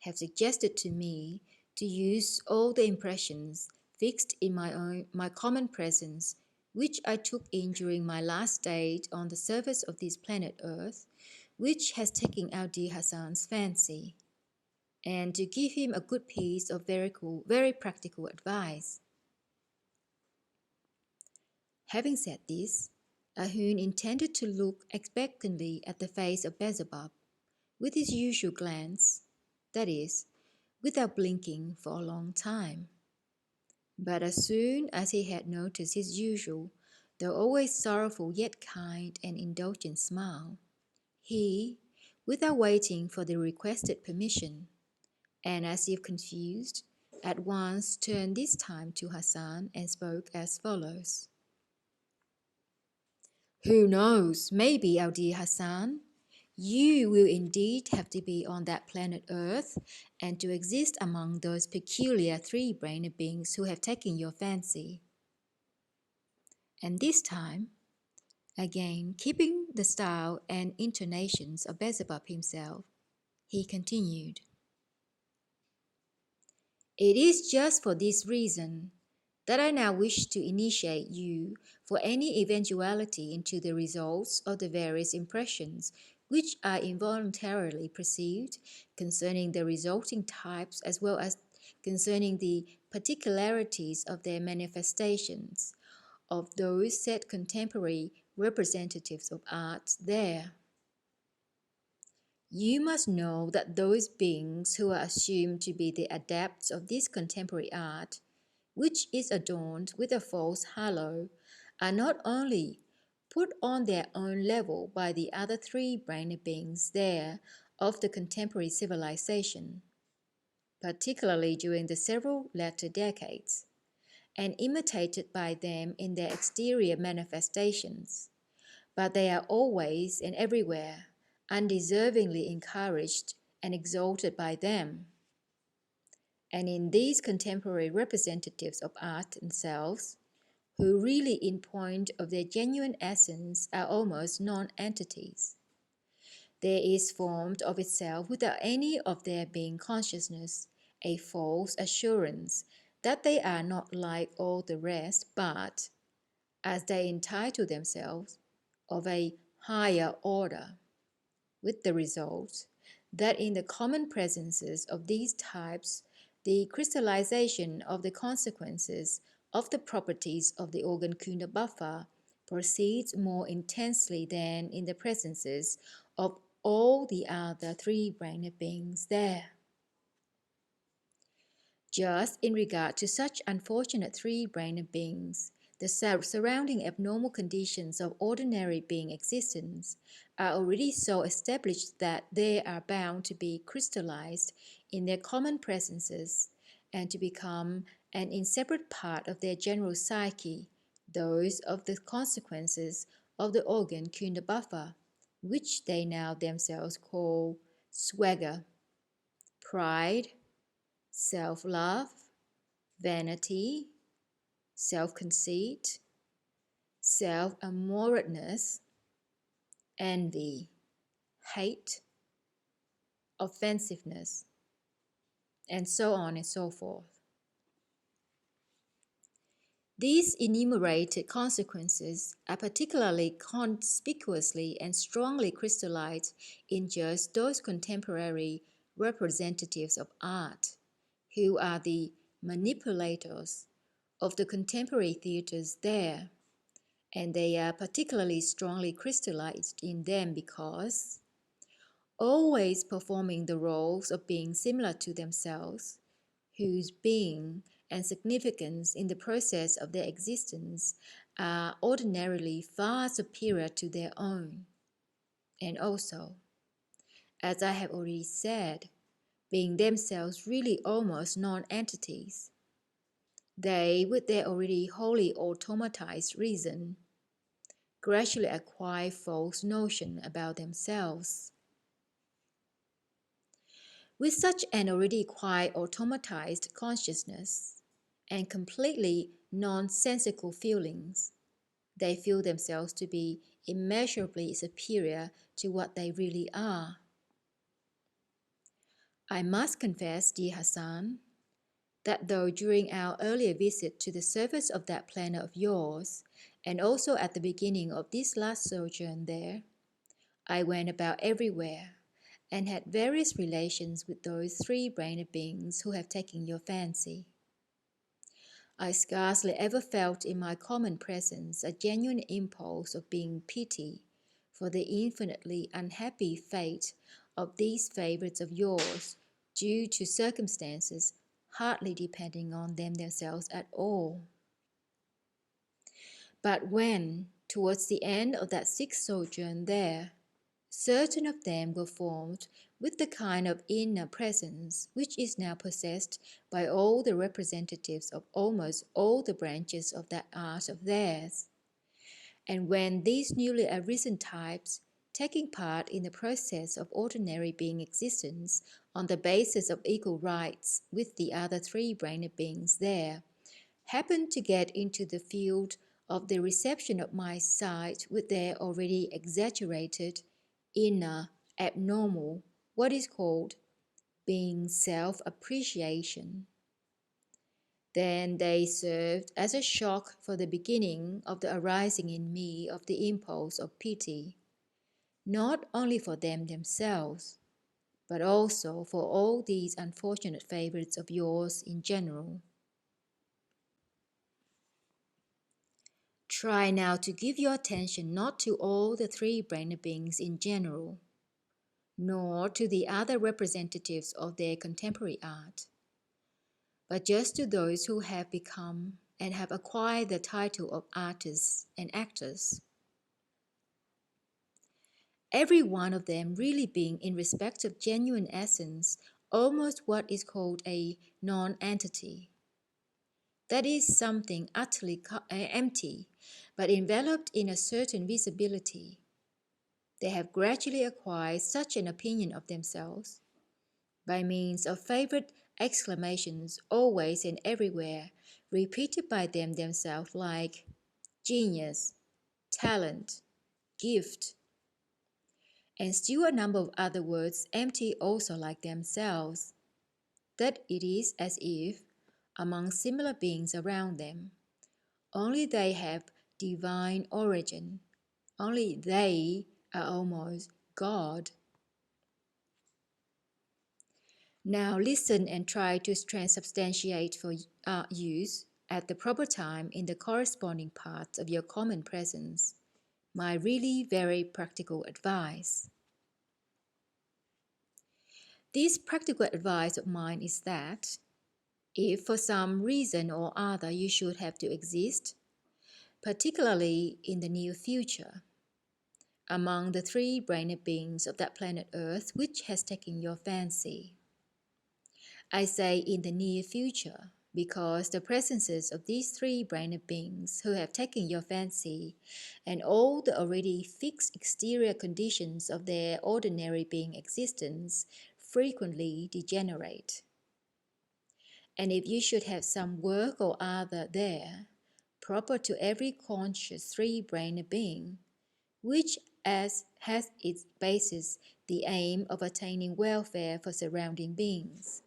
have suggested to me to use all the impressions fixed in my common presence which I took in during my last stay on the surface of this planet Earth, which has taken our dear Hassan's fancy, and to give him a good piece of very practical advice. Having said this, Ahun intended to look expectantly at the face of Beelzebub with his usual glance, that is, without blinking for a long time. But as soon as he had noticed his usual, though always sorrowful yet kind and indulgent smile, he, without waiting for the requested permission, and as if confused, at once turned this time to Hassan and spoke as follows. Who knows, maybe, our dear Hassan, you will indeed have to be on that planet Earth and to exist among those peculiar three-brained beings who have taken your fancy. And this time, again keeping the style and intonations of Beelzebub himself, he continued. It is just for this reason that I now wish to initiate you for any eventuality into the results of the various impressions which are involuntarily perceived concerning the resulting types as well as concerning the particularities of their manifestations of those said contemporary representatives of art there. You must know that those beings who are assumed to be the adepts of this contemporary art, which is adorned with a false halo, are not only put on their own level by the other three-brained beings there of the contemporary civilization, particularly during the several latter decades, and imitated by them in their exterior manifestations, but they are always and everywhere undeservingly encouraged and exalted by them. And in these contemporary representatives of art themselves, who really in point of their genuine essence are almost non-entities, there is formed of itself without any of their being consciousness a false assurance that they are not like all the rest, but, as they entitle themselves, of a higher order, with the result that in the common presences of these types, the crystallization of the consequences of the properties of the organ kunda buffer proceeds more intensely than in the presences of all the other three-brained beings there. Just in regard to such unfortunate three-brained beings, the surrounding abnormal conditions of ordinary being existence are already so established that they are bound to be crystallized in their common presences and to become an inseparable part of their general psyche, those of the consequences of the organ kunda buffer, which they now themselves call swagger, pride, self-love, vanity, self-conceit, self-amoredness, envy, hate, offensiveness, and so on and so forth. These enumerated consequences are particularly conspicuously and strongly crystallized in just those contemporary representatives of art, who are the manipulators of the contemporary theatres there, and they are particularly strongly crystallized in them because, always performing the roles of being similar to themselves, whose being and significance in the process of their existence are ordinarily far superior to their own, and also, as I have already said, being themselves really almost non-entities, they, with their already wholly automatized reason, gradually acquire false notion about themselves. With such an already quite automatized consciousness and completely nonsensical feelings, they feel themselves to be immeasurably superior to what they really are. I must confess, dear Hassan, that though during our earlier visit to the surface of that planet of yours, and also at the beginning of this last sojourn there, I went about everywhere, and had various relations with those three-brained beings who have taken your fancy. I scarcely ever felt in my common presence a genuine impulse of being pity for the infinitely unhappy fate of these favourites of yours, due to circumstances hardly depending on them themselves at all. But when, towards the end of that sixth sojourn there, certain of them were formed with the kind of inner presence which is now possessed by all the representatives of almost all the branches of that art of theirs, and when these newly arisen types, taking part in the process of ordinary being existence on the basis of equal rights with the other three-brained beings there, happened to get into the field of the reception of my sight with their already exaggerated, inner, abnormal, what is called being self-appreciation, then they served as a shock for the beginning of the arising in me of the impulse of pity, not only for them themselves, but also for all these unfortunate favourites of yours in general. Try now to give your attention not to all the three-brained beings in general, nor to the other representatives of their contemporary art, but just to those who have become and have acquired the title of artists and actors. Every one of them really being in respect of genuine essence almost what is called a non-entity. That is something utterly empty, but enveloped in a certain visibility. They have gradually acquired such an opinion of themselves, by means of favourite exclamations always and everywhere, repeated by them themselves, like genius, talent, gift, and still a number of other words empty also like themselves, that it is as if, among similar beings around them, only they have divine origin, only they are almost God. Now listen and try to transubstantiate for use at the proper time in the corresponding parts of your common presence my really very practical advice. This practical advice of mine is that, if for some reason or other you should have to exist, particularly in the near future, among the three-brained beings of that planet Earth which has taken your fancy. I say in the near future, because the presences of these three-brained beings who have taken your fancy and all the already fixed exterior conditions of their ordinary being existence frequently degenerate. And if you should have some work or other there, proper to every conscious three-brained being, which has its basis the aim of attaining welfare for surrounding beings,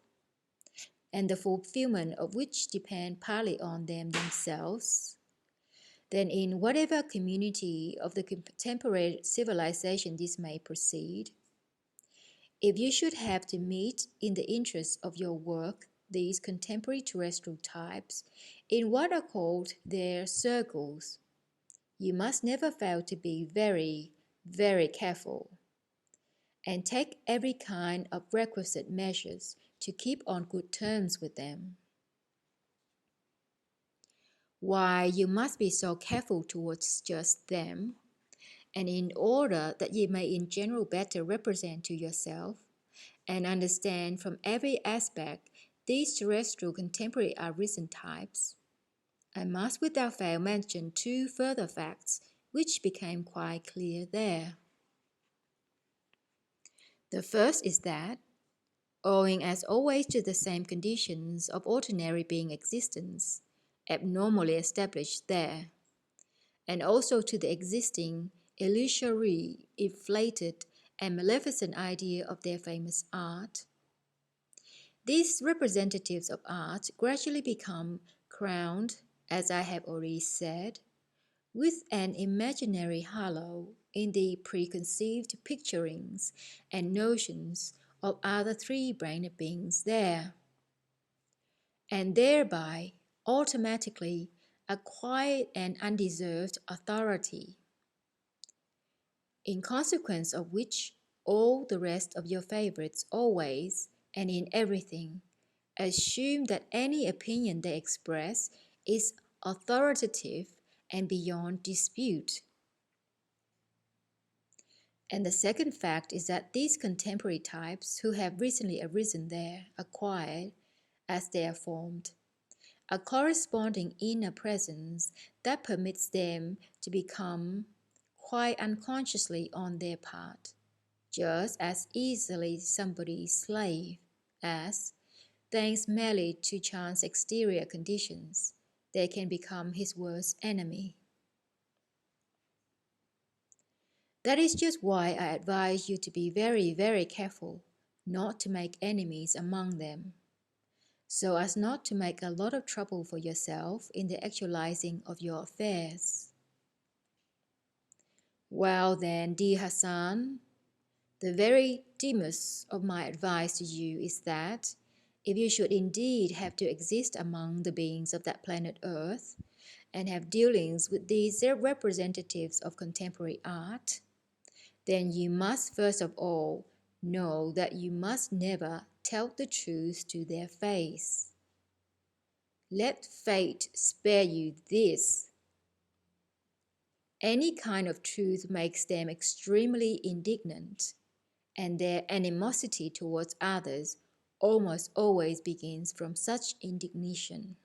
and the fulfillment of which depend partly on them themselves, then in whatever community of the contemporary civilization this may proceed, if you should have to meet in the interest of your work these contemporary terrestrial types in what are called their circles, you must never fail to be very, very careful, and take every kind of requisite measures to keep on good terms with them. Why you must be so careful towards just them, and in order that ye may in general better represent to yourself and understand from every aspect these terrestrial contemporary arisen types, I must without fail mention two further facts which became quite clear there. The first is that, owing as always to the same conditions of ordinary being existence, abnormally established there, and also to the existing illusory, inflated, and maleficent idea of their famous art, These representatives of art gradually become crowned, as I have already said, with an imaginary halo in the preconceived picturings and notions of other three-brained beings there, and thereby automatically acquire an undeserved authority, in consequence of which all the rest of your favorites always and in everything assume that any opinion they express is authoritative and beyond dispute. And the second fact is that these contemporary types who have recently arisen there acquired, as they are formed, a corresponding inner presence that permits them to become quite unconsciously on their part, just as easily somebody's slave as, thanks merely to chance exterior conditions, they can become his worst enemy. That is just why I advise you to be very, very careful not to make enemies among them, so as not to make a lot of trouble for yourself in the actualizing of your affairs. Well then, dear Hassan, the very demus of my advice to you is that if you should indeed have to exist among the beings of that planet Earth and have dealings with these representatives of contemporary art, then you must first of all know that you must never tell the truth to their face. Let fate spare you this. Any kind of truth makes them extremely indignant, and their animosity towards others almost always begins from such indignation.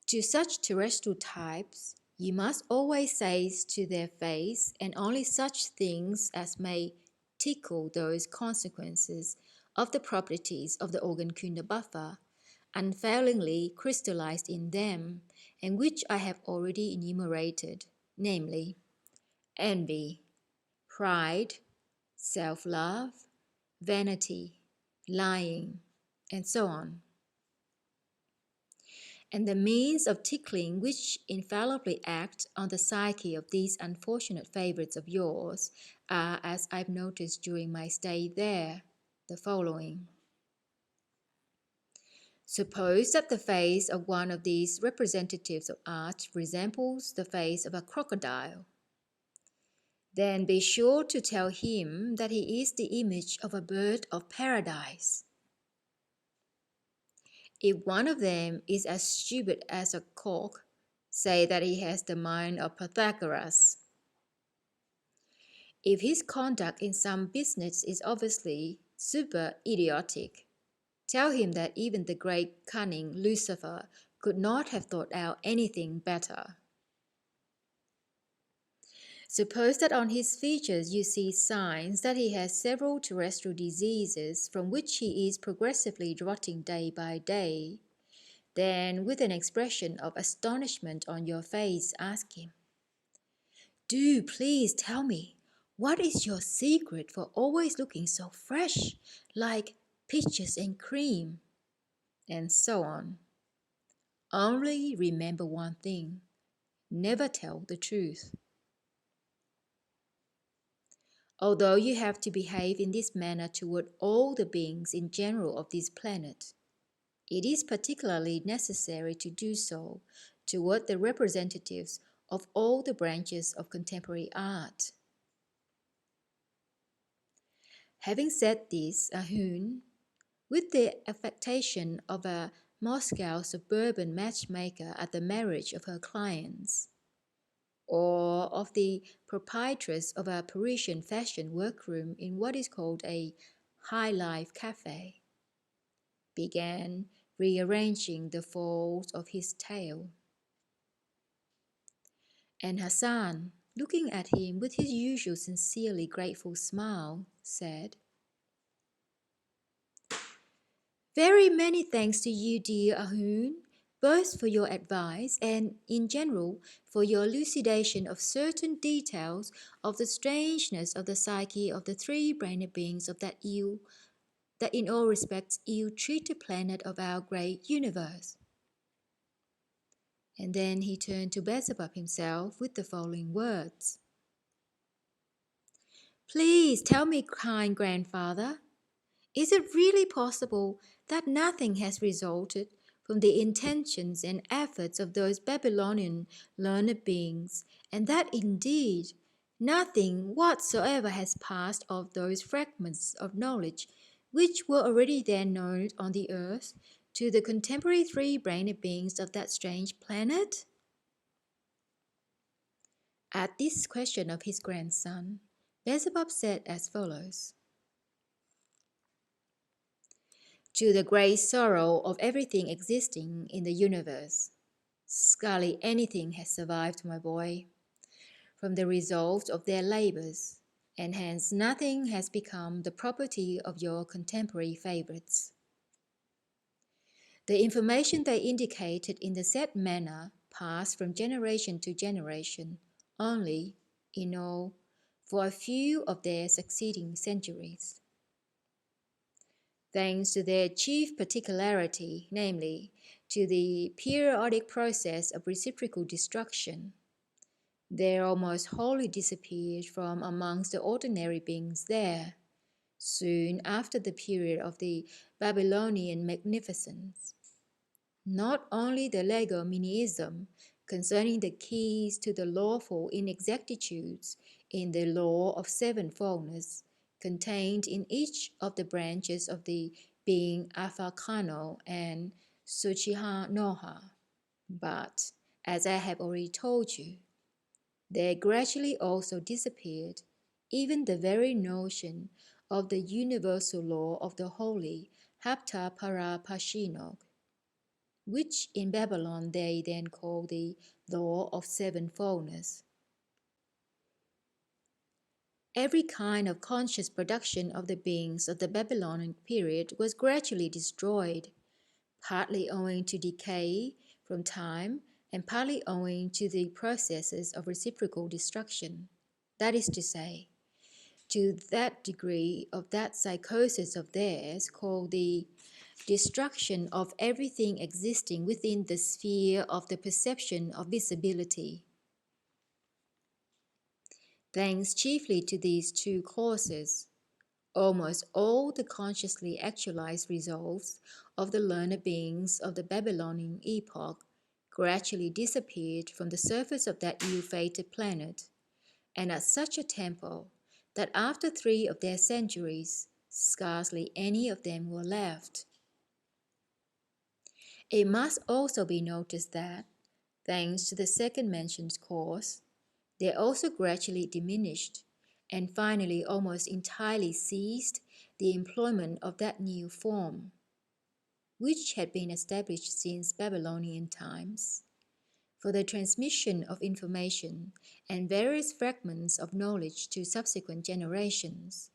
To such terrestrial types, you must always say to their face and only such things as may tickle those consequences of the properties of the organ kunda buffer, unfailingly crystallized in them, and which I have already enumerated, namely, envy, pride, self-love, vanity, lying, and so on. And the means of tickling which infallibly act on the psyche of these unfortunate favorites of yours are, as I've noticed during my stay there, the following. Suppose that the face of one of these representatives of art resembles the face of a crocodile. Then be sure to tell him that he is the image of a bird of paradise. If one of them is as stupid as a cork, say that he has the mind of Pythagoras. If his conduct in some business is obviously super idiotic, tell him that even the great cunning Lucifer could not have thought out anything better. Suppose that on his features you see signs that he has several terrestrial diseases from which he is progressively rotting day by day. Then, with an expression of astonishment on your face, ask him, "Do please tell me, what is your secret for always looking so fresh, like peaches and cream?" And so on. Only remember one thing, never tell the truth. Although you have to behave in this manner toward all the beings in general of this planet, it is particularly necessary to do so toward the representatives of all the branches of contemporary art. Having said this, Ahun, with the affectation of a Moscow suburban matchmaker at the marriage of her clients, or of the proprietress of a Parisian fashion workroom in what is called a high-life cafe, began rearranging the folds of his tail. And Hassan, looking at him with his usual sincerely grateful smile, said, "Very many thanks to you, dear Ahun, both for your advice and, in general, for your elucidation of certain details of the strangeness of the psyche of the three-brained beings of that ill that in all respects ill-treat the planet of our great universe." And then he turned to Beelzebub himself with the following words. "Please tell me, kind grandfather, is it really possible that nothing has resulted from the intentions and efforts of those Babylonian learned beings, and that indeed nothing whatsoever has passed of those fragments of knowledge which were already then known on the earth to the contemporary three-brained beings of that strange planet?" At this question of his grandson, Beelzebub said as follows. "To the great sorrow of everything existing in the universe, scarcely anything has survived, my boy, from the result of their labors, and hence nothing has become the property of your contemporary favorites. The information they indicated in the said manner passed from generation to generation only, in all, for a few of their succeeding centuries. Thanks to their chief particularity, namely, to the periodic process of reciprocal destruction, they almost wholly disappeared from amongst the ordinary beings there, soon after the period of the Babylonian magnificence. Not only the Legominism concerning the keys to the lawful inexactitudes in the Law of Seven Fullness contained in each of the branches of the being Afalkalna and Soldjinoha, but, as I have already told you, there gradually also disappeared even the very notion of the universal law of the holy Haptarapashino, which in Babylon they then call the Law of Seven Fullness. Every kind of conscious production of the beings of the Babylonian period was gradually destroyed, partly owing to decay from time and partly owing to the processes of reciprocal destruction. That is to say, to that degree of that psychosis of theirs called the destruction of everything existing within the sphere of the perception of visibility. Thanks chiefly to these two causes, almost all the consciously actualized resolves of the learned beings of the Babylonian epoch gradually disappeared from the surface of that ill-fated planet, and at such a tempo that after 3 of their centuries, scarcely any of them were left. It must also be noticed that, thanks to the second mentioned cause, they also gradually diminished, and finally almost entirely ceased the employment of that new form, which had been established since Babylonian times, for the transmission of information and various fragments of knowledge to subsequent generations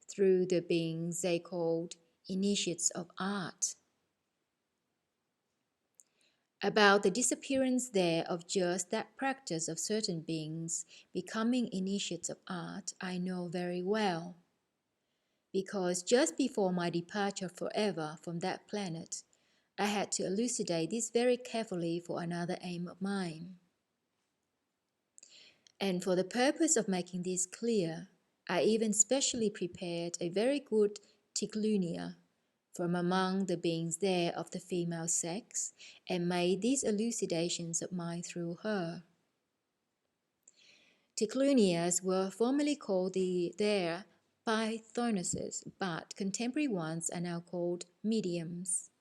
through the beings they called initiates of art. About the disappearance there of just that practice of certain beings becoming initiates of art, I know very well, because just before my departure forever from that planet, I had to elucidate this very carefully for another aim of mine. And for the purpose of making this clear, I even specially prepared a very good Ticlunia from among the beings there of the female sex, and made these elucidations of mine through her. Ticlunias were formerly called their Pythonoses, but contemporary ones are now called mediums.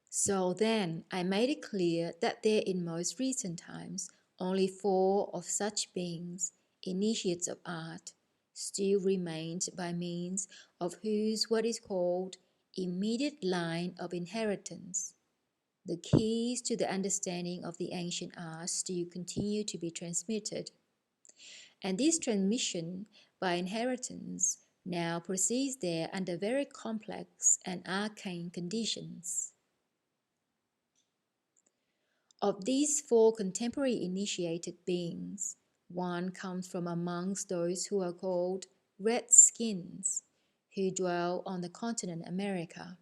So then, I made it clear that there in most recent times only 4 of such beings, initiates of art, still remained by means of whose what is called immediate line of inheritance. The keys to the understanding of the ancient arts still continue to be transmitted, and this transmission by inheritance now proceeds there under very complex and arcane conditions. Of these 4 contemporary initiated beings, one comes from amongst those who are called red skins, who dwell on the continent America.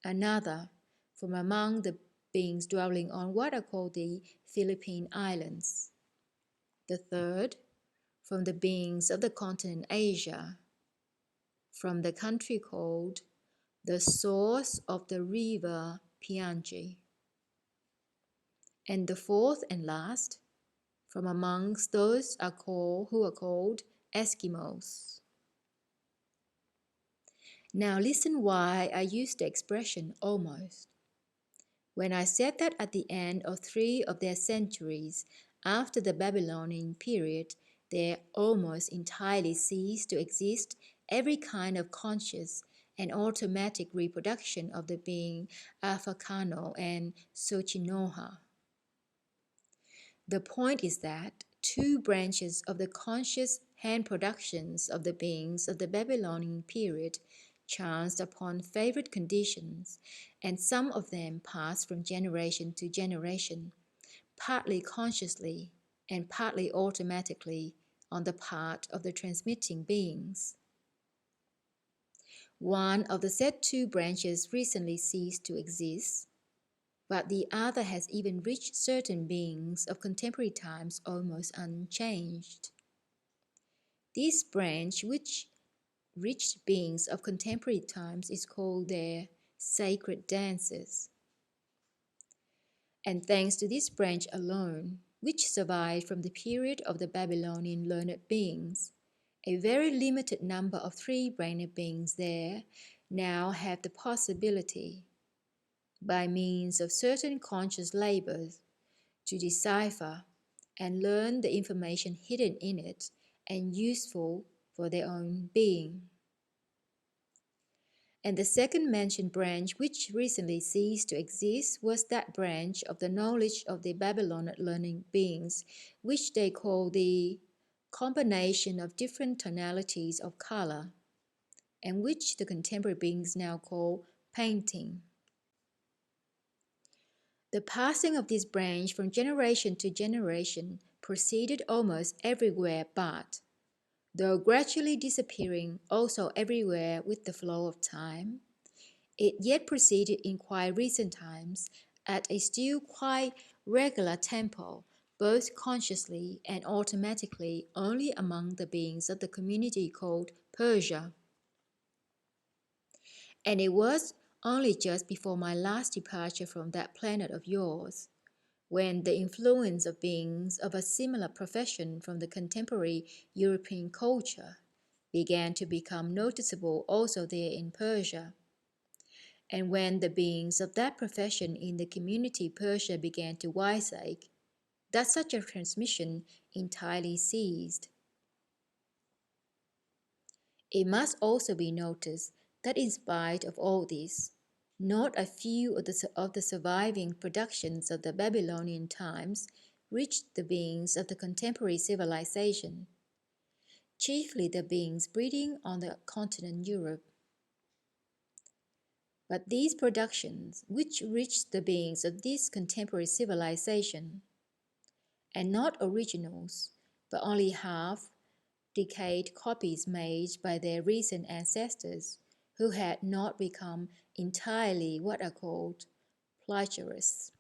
Another from among the beings dwelling on what are called the Philippine Islands. The third from the beings of the continent Asia, from the country called the source of the river Pianji. And the fourth and last from amongst those who are called Eskimos. Now listen why I use the expression almost. When I said that at the end of 3 of their centuries after the Babylonian period, there almost entirely ceased to exist every kind of conscious and automatic reproduction of the being Afalkalna and Soldjinoha. The point is that 2 branches of the conscious hand productions of the beings of the Babylonian period chanced upon favored conditions, and some of them passed from generation to generation, partly consciously and partly automatically on the part of the transmitting beings. One of the said 2 branches recently ceased to exist, but the other has even reached certain beings of contemporary times almost unchanged. This branch, which reached beings of contemporary times, is called their sacred dances. And thanks to this branch alone, which survived from the period of the Babylonian learned beings, a very limited number of 3-brained beings there now have the possibility, by means of certain conscious labors, to decipher and learn the information hidden in it and useful for their own being. And the second mentioned branch which recently ceased to exist was that branch of the knowledge of the Babylonian learning beings, which they call the combination of different tonalities of color, and which the contemporary beings now call painting. The passing of this branch from generation to generation proceeded almost everywhere, but, though gradually disappearing also everywhere with the flow of time, it yet proceeded in quite recent times at a still quite regular tempo, both consciously and automatically only among the beings of the community called Persia. And it was only just before my last departure from that planet of yours, when the influence of beings of a similar profession from the contemporary European culture began to become noticeable also there in Persia, and when the beings of that profession in the community Persia began to wiseacre, that such a transmission entirely ceased. It must also be noticed that in spite of all this, not a few of the surviving productions of the Babylonian times reached the beings of the contemporary civilization, chiefly the beings breeding on the continent Europe. But these productions, which reached the beings of this contemporary civilization, and not originals, but only half-decayed copies made by their recent ancestors, who had not become entirely what are called plagiarists.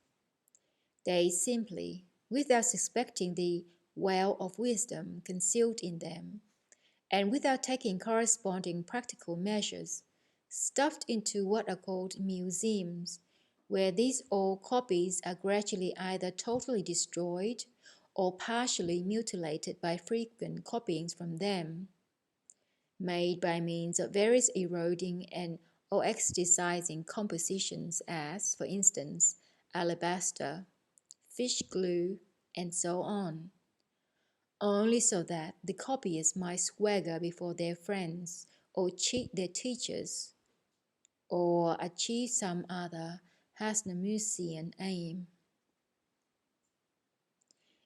They simply, without suspecting the well of wisdom concealed in them, and without taking corresponding practical measures, stuffed into what are called museums, where these old copies are gradually either totally destroyed or partially mutilated by frequent copyings from them, made by means of various eroding and oxidizing compositions as, for instance, alabaster, fish glue, and so on, only so that the copyists might swagger before their friends, or cheat their teachers, or achieve some other Hasnamusian aim.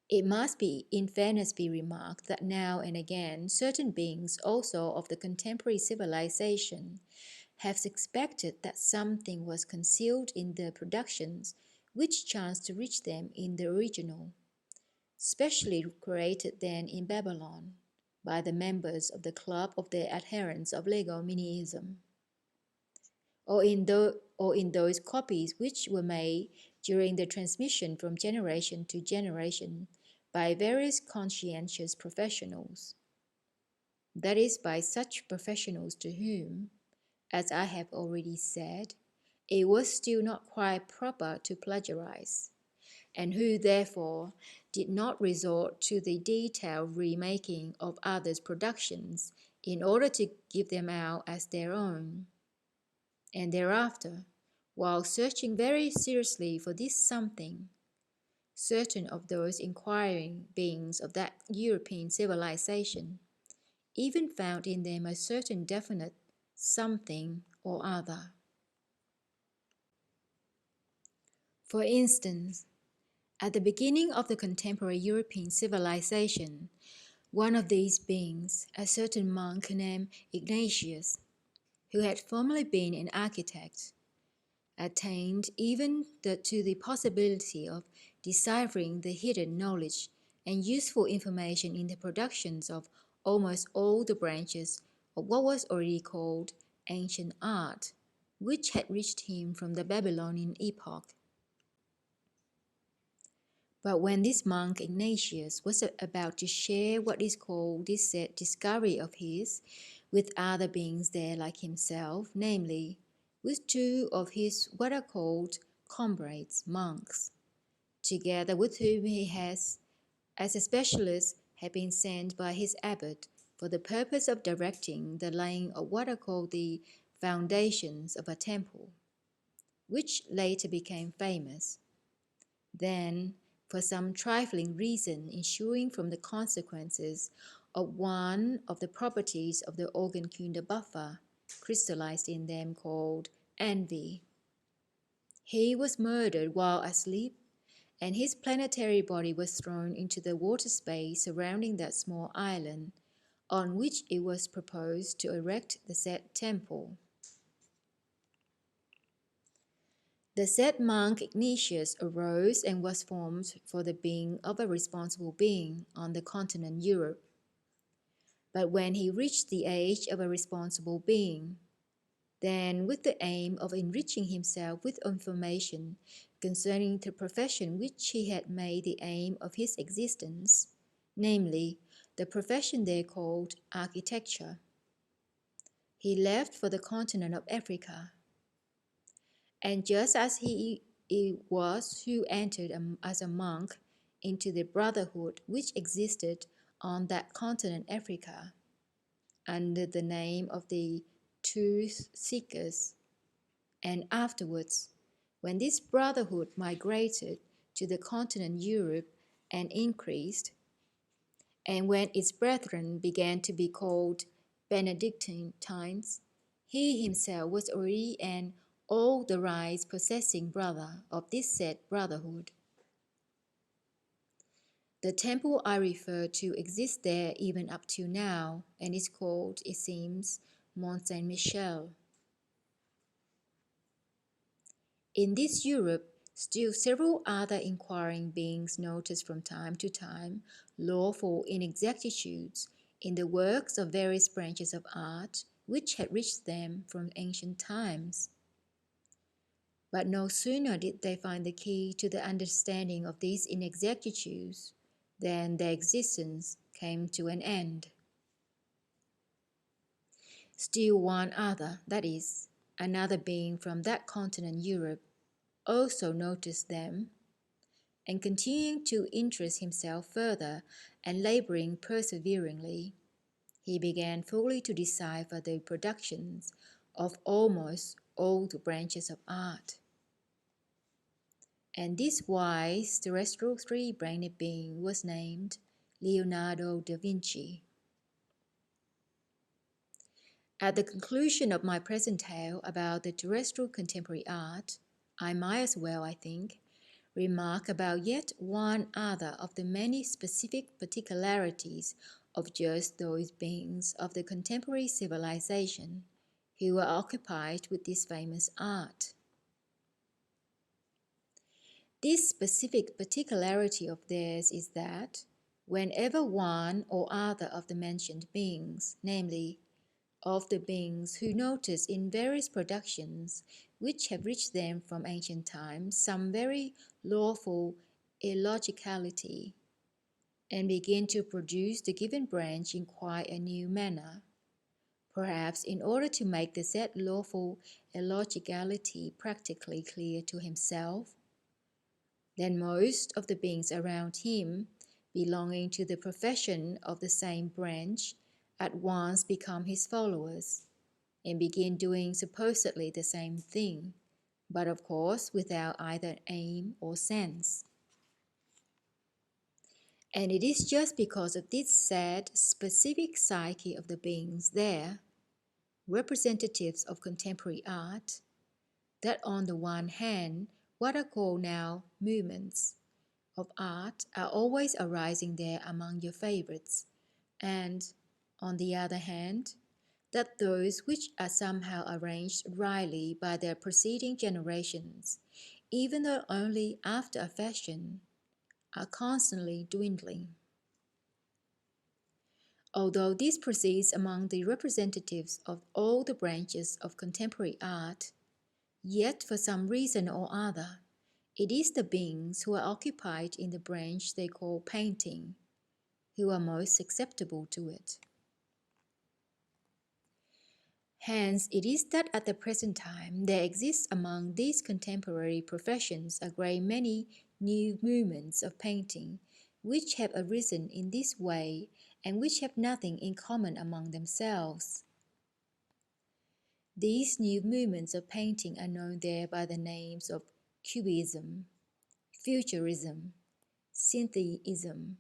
It must be, in fairness, be remarked that now and again certain beings also of the contemporary civilization have suspected that something was concealed in the productions which chanced to reach them in the original, specially created then in Babylon, by the members of the club of the Adherents-of-Legominism, or in those copies which were made during the transmission from generation to generation by various conscientious professionals. That is, by such professionals to whom, as I have already said, it was still not quite proper to plagiarize, and who therefore did not resort to the detailed remaking of others' productions in order to give them out as their own. And thereafter, while searching very seriously for this something, certain of those inquiring beings of that European civilization even found in them a certain definite something or other. For instance, at the beginning of the contemporary European civilization, one of these beings, a certain monk named Ignatius, who had formerly been an architect, attained even to the possibility of deciphering the hidden knowledge and useful information in the productions of almost all the branches of what was already called ancient art, which had reached him from the Babylonian epoch. But when this monk Ignatius was about to share what is called this said discovery of his with other beings there like himself, namely, with two of his what are called comrades, monks, together with whom he has, as a specialist, had been sent by his abbot for the purpose of directing the laying of what are called the foundations of a temple, which later became famous. Then, for some trifling reason ensuing from the consequences of one of the properties of the organ buffer crystallized in them called envy, he was murdered while asleep, and his planetary body was thrown into the water space surrounding that small island, on which it was proposed to erect the said temple. The said monk Ignatius arose and was formed for the being of a responsible being on the continent Europe. But when he reached the age of a responsible being, then with the aim of enriching himself with information concerning the profession which he had made the aim of his existence, namely, the profession there called architecture, he left for the continent of Africa. And just as it was who entered as a monk into the brotherhood which existed on that continent Africa, under the name of the Truth Seekers, and afterwards, when this brotherhood migrated to the continent Europe and increased, and when its brethren began to be called Benedictines, he himself was already an all the rights possessing brother of this said brotherhood. The temple I refer to exists there even up to now, and is called, it seems, Mont Saint-Michel. In this Europe, still several other inquiring beings noticed from time to time lawful inexactitudes in the works of various branches of art which had reached them from ancient times. But no sooner did they find the key to the understanding of these inexactitudes than their existence came to an end. Still one other, that is, another being from that continent Europe, also noticed them, and continuing to interest himself further and laboring perseveringly, he began fully to decipher the productions of almost all the branches of art. And this wise terrestrial three-brained being was named Leonardo da Vinci. At the conclusion of my present tale about the terrestrial contemporary art, I might as well, I think, remark about yet one other of the many specific particularities of just those beings of the contemporary civilization who were occupied with this famous art. This specific particularity of theirs is that, Whenever one or other of the mentioned beings, namely, of the beings who notice in various productions which have reached them from ancient times some very lawful illogicality, and begin to produce the given branch in quite a new manner, perhaps in order to make the said lawful illogicality practically clear to himself, then most of the beings around him, belonging to the profession of the same branch, at once become his followers, and begin doing supposedly the same thing, but of course without either aim or sense. And it is just because of this sad, specific psyche of the beings there, representatives of contemporary art, that on the one hand, what are called now movements of art are always arising there among your favorites, and, on the other hand, that those which are somehow arranged wryly by their preceding generations, even though only after a fashion, are constantly dwindling. Although this proceeds among the representatives of all the branches of contemporary art, yet for some reason or other, it is the beings who are occupied in the branch they call painting who are most susceptible to it. Hence, it is that at the present time there exists among these contemporary professions a great many new movements of painting which have arisen in this way and which have nothing in common among themselves. These new movements of painting are known there by the names of Cubism, Futurism, Syntheism,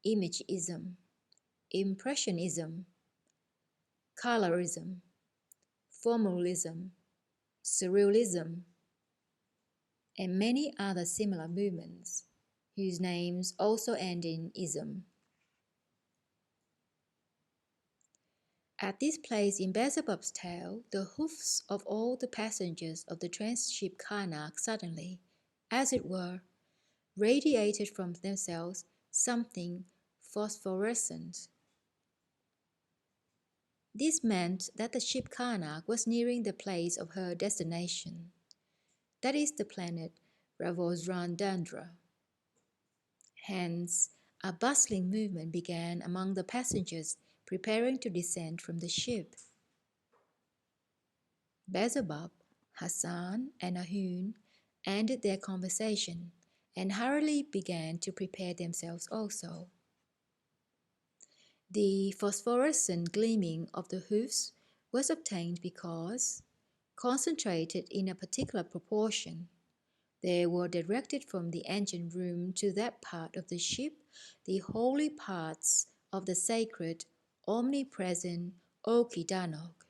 Imagism, Impressionism, Colorism, Formalism, Surrealism, and many other similar movements, whose names also end in ism. At this place in Beelzebub's tale, the hoofs of all the passengers of the trans-ship Karnak suddenly, as it were, radiated from themselves something phosphorescent. This meant that the ship Karnak was nearing the place of her destination, that is the planet Ravosrandandra. Hence, a bustling movement began among the passengers preparing to descend from the ship. Beelzebub, Hassan, and Ahun ended their conversation and hurriedly began to prepare themselves also. The phosphorescent gleaming of the hoofs was obtained because, concentrated in a particular proportion, they were directed from the engine room to that part of the ship, the holy parts of the sacred, omnipresent Okidanokh,